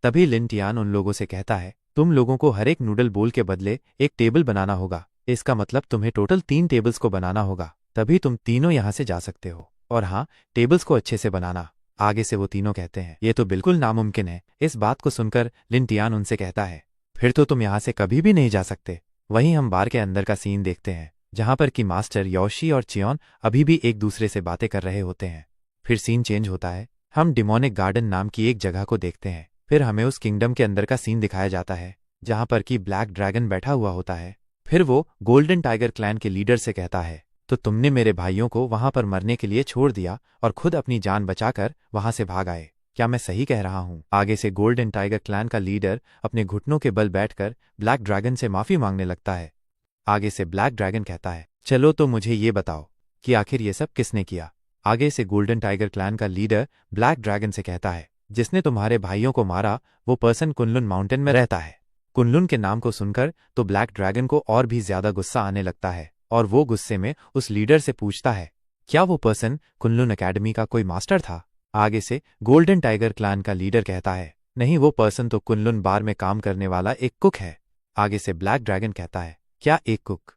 Speaker 1: तभी लिन टियान उन लोगों से कहता है, तुम लोगों को हर एक नूडल बोल के बदले एक टेबल बनाना होगा, इसका मतलब तुम्हें टोटल 3 टेबल्स को बनाना होगा, तभी तुम तीनों यहां से जा सकते हो। और हाँ, टेबल्स को अच्छे से बनाना। आगे से वो तीनों कहते हैं, ये तो बिल्कुल नामुमकिन है। इस बात को सुनकर लिन टियान उनसे कहता है, फिर तो तुम यहां से कभी भी नहीं जा सकते। वहीं हम बार के अंदर का सीन देखते हैं, जहां पर कि मास्टर याओशी और चियोन अभी भी एक दूसरे से बातें कर रहे होते हैं। फिर सीन चेंज होता है, हम डिमोनिक गार्डन नाम की एक जगह को देखते हैं। फिर हमें उस किंगडम के अंदर का सीन दिखाया जाता है, जहां पर कि ब्लैक ड्रैगन बैठा हुआ होता है। फिर वो गोल्डन टाइगर क्लैन के लीडर से कहता है, तो तुमने मेरे भाइयों को वहां पर मरने के लिए छोड़ दिया और खुद अपनी जान बचाकर वहां से भाग आए, क्या मैं सही कह रहा हूं? आगे से गोल्डन टाइगर क्लैन का लीडर अपने घुटनों के बल बैठकर ब्लैक ड्रैगन से माफी मांगने लगता है। आगे से ब्लैक ड्रैगन कहता है, चलो तो मुझे ये बताओ कि आखिर ये सब किसने किया। आगे से गोल्डन टाइगर क्लैन का लीडर ब्लैक ड्रैगन से कहता है, जिसने तुम्हारे भाइयों को मारा वो पर्सन कुनलुन माउंटेन में रहता है। कुनलुन के नाम को सुनकर तो ब्लैक ड्रैगन को और भी ज्यादा गुस्सा आने लगता है, और वो गुस्से में उस लीडर से पूछता है, क्या वो पर्सन कुनलुन एकेडमी का कोई मास्टर था? आगे से गोल्डन टाइगर क्लैन का लीडर कहता है, नहीं, वो पर्सन तो कुनलुन बार में काम करने वाला एक कुक है। आगे से ब्लैक ड्रैगन कहता है, क्या एक कुक?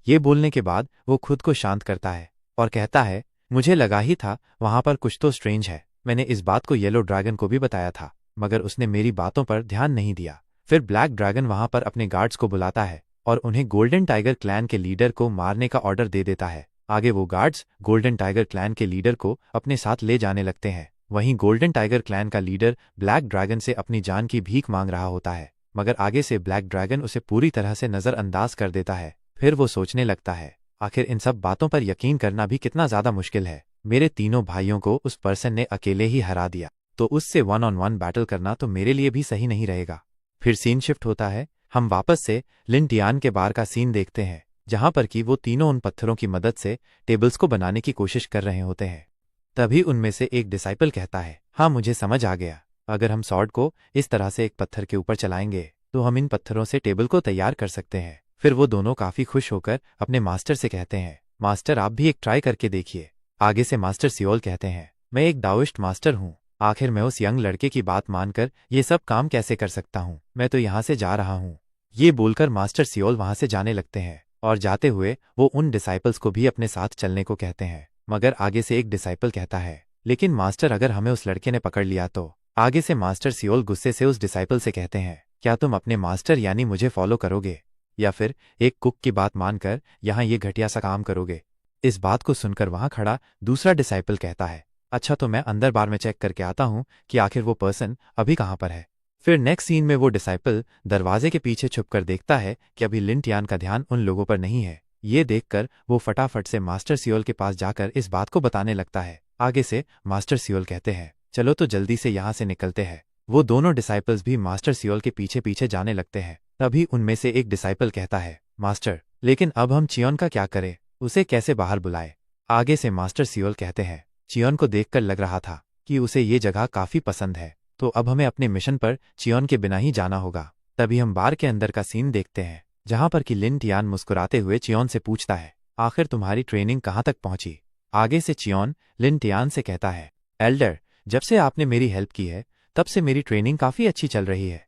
Speaker 1: ये बोलने के बाद वो खुद को शांत करता है और कहता है, मुझे लगा ही था वहां पर कुछ तो स्ट्रेंज है। मैंने इस बात को येलो ड्रैगन को भी बताया था, मगर उसने मेरी बातों पर ध्यान नहीं दिया। फिर ब्लैक ड्रैगन वहां पर अपने गार्ड्स को बुलाता है और उन्हें गोल्डन टाइगर क्लैन के लीडर को मारने का ऑर्डर दे देता है। आगे वो गार्ड्स गोल्डन टाइगर क्लैन के लीडर को अपने साथ ले जाने लगते हैं। वहीं गोल्डन टाइगर क्लैन का लीडर ब्लैक ड्रैगन से अपनी जान की भीख मांग रहा होता है, मगर आगे से ब्लैक ड्रैगन उसे पूरी तरह से नजरअंदाज कर देता है। फिर वो सोचने लगता है, आखिर इन सब बातों पर यकीन करना भी कितना ज्यादा मुश्किल है। मेरे तीनों भाइयों को उस पर्सन ने अकेले ही हरा दिया, तो उससे 1-on-1 बैटल करना तो मेरे लिए भी सही नहीं रहेगा। फिर सीन शिफ्ट होता है, हम वापस से लिन टियान के बार का सीन देखते हैं, जहां पर कि वो तीनों उन पत्थरों की मदद से टेबल्स को बनाने की कोशिश कर रहे होते हैं। तभी उनमें से एक डिसाइपल कहता है, हाँ मुझे समझ आ गया, अगर हम सॉर्ड को इस तरह से एक पत्थर के ऊपर चलाएंगे तो हम इन पत्थरों से टेबल को तैयार कर सकते हैं। फिर वो दोनों काफी खुश होकर अपने मास्टर से कहते हैं, मास्टर आप भी एक ट्राई करके देखिए। आगे से मास्टर सियोल कहते हैं, मैं एक दाओइस्ट मास्टर हूँ, आखिर मैं उस यंग लड़के की बात मानकर ये सब काम कैसे कर सकता हूँ, मैं तो यहाँ से जा रहा हूँ। ये बोलकर मास्टर सियोल वहां से जाने लगते हैं, और जाते हुए वो उन डिसाइपल्स को भी अपने साथ चलने को कहते हैं, मगर आगे से एक डिसाइपल कहता है, लेकिन मास्टर अगर हमें उस लड़के ने पकड़ लिया तो? आगे से मास्टर सियोल गुस्से से उस डिसाइपल से कहते हैं, क्या तुम अपने मास्टर यानी मुझे फॉलो करोगे, या फिर एक कुक की बात मानकर यहाँ ये घटिया सा काम करोगे? इस बात को सुनकर वहां खड़ा दूसरा डिसाइपल कहता है, अच्छा तो मैं अंदर बार में चेक करके आता हूँ कि आखिर वो पर्सन अभी कहाँ पर है। फिर नेक्स्ट सीन में वो डिसाइपल दरवाजे के पीछे छुपकर देखता है कि अभी लिन टियान का ध्यान उन लोगों पर नहीं है। ये देखकर वो फटाफट से मास्टर सियोल के पास जाकर इस बात को बताने लगता है। आगे से मास्टर सियोल कहते हैं, चलो तो जल्दी से यहाँ से निकलते हैं। वो दोनों डिसाइपल्स भी मास्टर सियोल के पीछे पीछे जाने लगते हैं। तभी उनमें से एक डिसाइपल कहता है, मास्टर लेकिन अब हम चियोन का क्या करें, उसे कैसे बाहर बुलाए? आगे से मास्टर सियोल कहते हैं, चियोन को देखकर लग रहा था कि उसे ये जगह काफी पसंद है, तो अब हमें अपने मिशन पर चियोन के बिना ही जाना होगा। तभी हम बार के अंदर का सीन देखते हैं, जहां पर कि लिन टियान मुस्कुराते हुए चियोन से पूछता है, आखिर तुम्हारी ट्रेनिंग कहाँ तक पहुंची? आगे से चियोन लिन टियान से कहता है, एल्डर जब से आपने मेरी हेल्प की है तब से मेरी ट्रेनिंग काफी अच्छी चल रही है।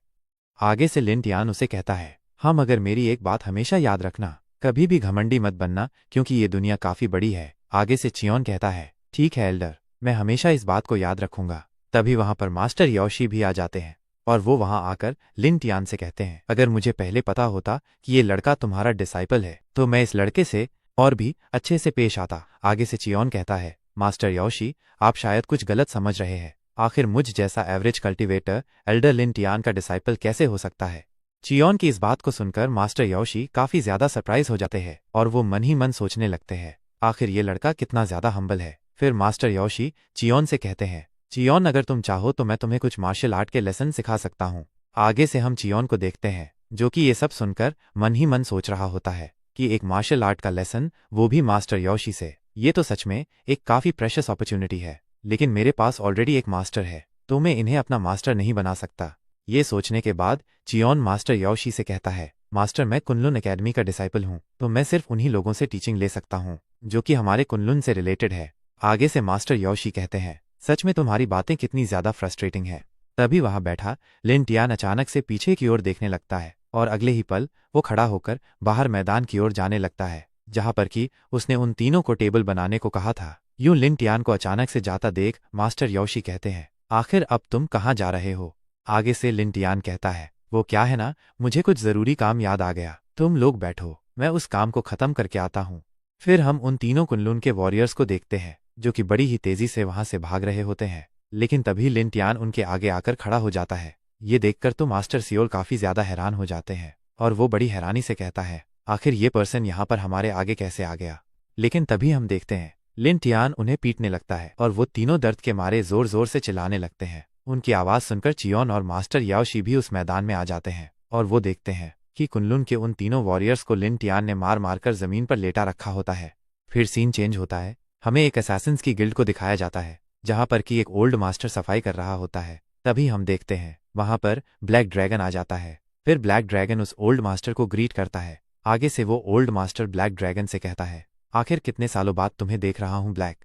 Speaker 1: आगे से लिन टियान उसे कहता है, हाँ मगर मेरी एक बात हमेशा याद रखना, कभी भी घमंडी मत बनना क्योंकि ये दुनिया काफी बड़ी है। आगे से चियोन कहता है, ठीक है एल्डर, मैं हमेशा इस बात को याद रखूंगा। तभी वहां पर मास्टर योशी भी आ जाते हैं और वो वहां आकर लिन टियान से कहते हैं, अगर मुझे पहले पता होता कि ये लड़का तुम्हारा डिसाइपल है तो मैं इस लड़के से और भी अच्छे से पेश आता। आगे से चियोन कहता है, मास्टर योशी आप शायद कुछ गलत समझ रहे हैं, आखिर मुझ जैसा एवरेज कल्टीवेटर एल्डर लिन टियान का डिसाइपल कैसे हो सकता है? चियोन की इस बात को सुनकर मास्टर योशी काफी ज्यादा सरप्राइज हो जाते हैं और वो मन ही मन सोचने लगते हैं, आखिर ये लड़का कितना ज्यादा हम्बल है। फिर मास्टर योशी चियोन से कहते हैं, चियोन अगर तुम चाहो तो मैं तुम्हें कुछ मार्शल आर्ट के लेसन सिखा सकता हूँ। आगे से हम चियोन को देखते हैं जो कि ये सब सुनकर मन ही मन सोच रहा होता है कि एक मार्शल आर्ट का लेसन, वो भी मास्टर योशी से। ये तो सच में एक काफी प्रेशियस अपॉर्चुनिटी है, लेकिन मेरे पास ऑलरेडी एक मास्टर है तो मैं इन्हें अपना मास्टर नहीं बना सकता। ये सोचने के बाद चियोन मास्टर योशी से कहता है, मास्टर मैं कुनलुन एकेडमी का डिसाइपल हूँ तो मैं सिर्फ उन्हीं लोगों से टीचिंग ले सकता हूँ जो कि हमारे कुनलुन से रिलेटेड है। आगे से मास्टर योशी कहते हैं, सच में तुम्हारी बातें कितनी ज्यादा फ्रस्ट्रेटिंग है। तभी वहां बैठा लिन टियान अचानक से पीछे की ओर देखने लगता है और अगले ही पल वो खड़ा होकर बाहर मैदान की ओर जाने लगता है जहां पर कि उसने उन तीनों को टेबल बनाने को कहा था। यूं लिन टियान को अचानक से जाता देख मास्टर योशी कहते हैं, आखिर अब तुम कहाँ जा रहे हो? आगे से लिन टियान कहता है, वो क्या है ना, मुझे कुछ जरूरी काम याद आ गया, तुम लोग बैठो, मैं उस काम को खत्म करके आता हूँ। फिर हम उन तीनों कुनलुन के वॉरियर्स को देखते हैं जो कि बड़ी ही तेजी से वहां से भाग रहे होते हैं, लेकिन तभी लिन टियान उनके आगे आकर खड़ा हो जाता है। ये देखकर तो मास्टर सियोल काफी ज्यादा हैरान हो जाते हैं और वो बड़ी हैरानी से कहता है, आखिर ये पर्सन यहाँ पर हमारे आगे कैसे आ गया? लेकिन तभी हम देखते हैं लिन टियान उन्हें पीटने लगता है और वो तीनों दर्द के मारे जोर जोर से चिल्लाने लगते हैं। उनकी आवाज सुनकर चियोन और मास्टर याओशी भी उस मैदान में आ जाते हैं और वो देखते हैं कि कुनलुन के उन तीनों वॉरियर्स को लिन टियान ने मार मारकर जमीन पर लेटा रखा होता है। फिर सीन चेंज होता है, हमें एक असैसिन्स की गिल्ड को दिखाया जाता है जहां पर कि एक ओल्ड मास्टर सफाई कर रहा होता है। तभी हम देखते हैं वहां पर ब्लैक ड्रैगन आ जाता है। फिर ब्लैक ड्रैगन उस ओल्ड मास्टर को ग्रीट करता है। आगे से वो ओल्ड मास्टर ब्लैक ड्रैगन से कहता है, आखिर कितने सालों बाद तुम्हें देख रहा हूं ब्लैक,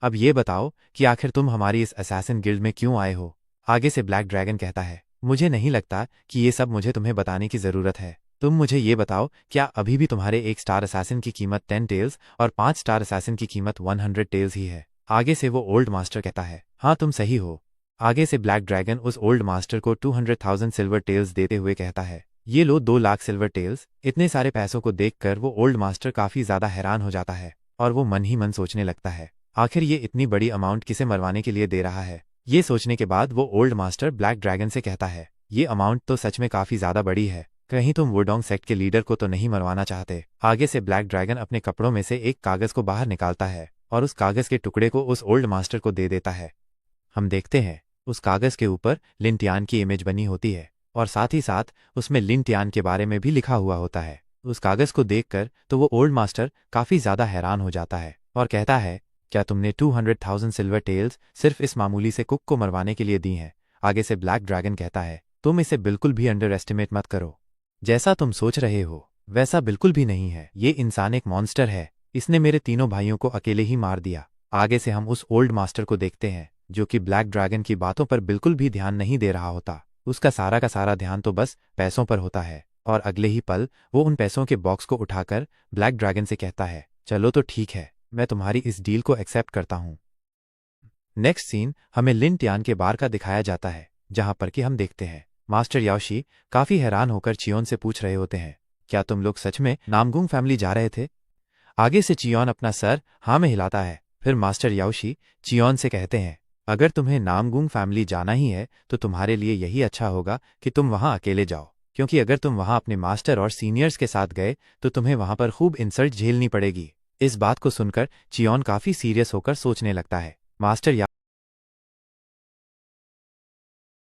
Speaker 1: अब ये बताओ कि आखिर तुम हमारी इस असैसिन गिल्ड में क्यों आए हो? आगे से ब्लैक ड्रैगन कहता है, मुझे नहीं लगता कि ये सब मुझे तुम्हें बताने की जरूरत है। तुम मुझे ये बताओ, क्या अभी भी तुम्हारे 1 स्टार असैसिन की कीमत 10 टेल्स और 5 स्टार असैसिन की कीमत 100 टेल्स ही है? आगे से वो ओल्ड मास्टर कहता है, हाँ तुम सही हो। आगे से ब्लैक ड्रैगन उस ओल्ड मास्टर को 200,000 सिल्वर टेल्स देते हुए कहता है, ये लो 2 लाख सिल्वर टेल्स। इतने सारे पैसों को देखकर वो ओल्ड मास्टर काफी ज्यादा हैरान हो जाता है और वो मन ही मन सोचने लगता है, आखिर ये इतनी बड़ी अमाउंट किसे मरवाने के लिए दे रहा है? ये सोचने के बाद वो ओल्ड मास्टर ब्लैक ड्रैगन से कहता है, ये अमाउंट तो सच में काफी ज्यादा बड़ी है, कहीं तुम वुडोंग सेक्ट के लीडर को तो नहीं मरवाना चाहते? आगे से ब्लैक ड्रैगन अपने कपड़ों में से एक कागज को बाहर निकालता है और उस कागज के टुकड़े को उस ओल्ड मास्टर को दे देता है। हम देखते हैं उस कागज के ऊपर लिन टियान की इमेज बनी होती है और साथ ही साथ उसमें लिन टियान के बारे में भी लिखा हुआ होता है। उस कागज को देखकर तो वो ओल्ड मास्टर काफी ज्यादा हैरान हो जाता है और कहता है, क्या तुमने 200,000 सिल्वर टेल्स सिर्फ इस मामूली से कुक को मरवाने के लिए दी हैं? आगे से ब्लैक ड्रैगन कहता है, तुम इसे बिल्कुल भी अंडर एस्टिमेट मत करो, जैसा तुम सोच रहे हो वैसा बिल्कुल भी नहीं है। ये इंसान एक मॉन्स्टर है, इसने मेरे तीनों भाइयों को अकेले ही मार दिया। आगे से हम उस ओल्ड मास्टर को देखते हैं जो कि ब्लैक ड्रैगन की बातों पर बिल्कुल भी ध्यान नहीं दे रहा होता, उसका सारा का सारा ध्यान तो बस पैसों पर होता है। और अगले ही पल वो उन पैसों के बॉक्स को उठाकर ब्लैक ड्रैगन से कहता है, चलो तो ठीक है, मैं तुम्हारी इस डील को एक्सेप्ट करता हूँ। नेक्स्ट सीन हमें लिन टियान के बार का दिखाया जाता है, जहां पर कि हम देखते हैं मास्टर याओशी काफी हैरान होकर चियोन से पूछ रहे होते हैं, क्या तुम लोग सच में नामगुंग फैमिली जा रहे थे? आगे से चियोन अपना सर हाँ में हिलाता है। फिर मास्टर याओशी चियोन से कहते हैं, अगर तुम्हें नामगुंग फैमिली जाना ही है तो तुम्हारे लिए यही अच्छा होगा कि तुम वहां अकेले जाओ, क्योंकि अगर तुम वहां अपने मास्टर और सीनियर्स के साथ गए तो तुम्हें वहां पर खूब इंसल्ट झेलनी पड़ेगी। इस बात को सुनकर चियोन काफी सीरियस होकर सोचने लगता है। मास्टर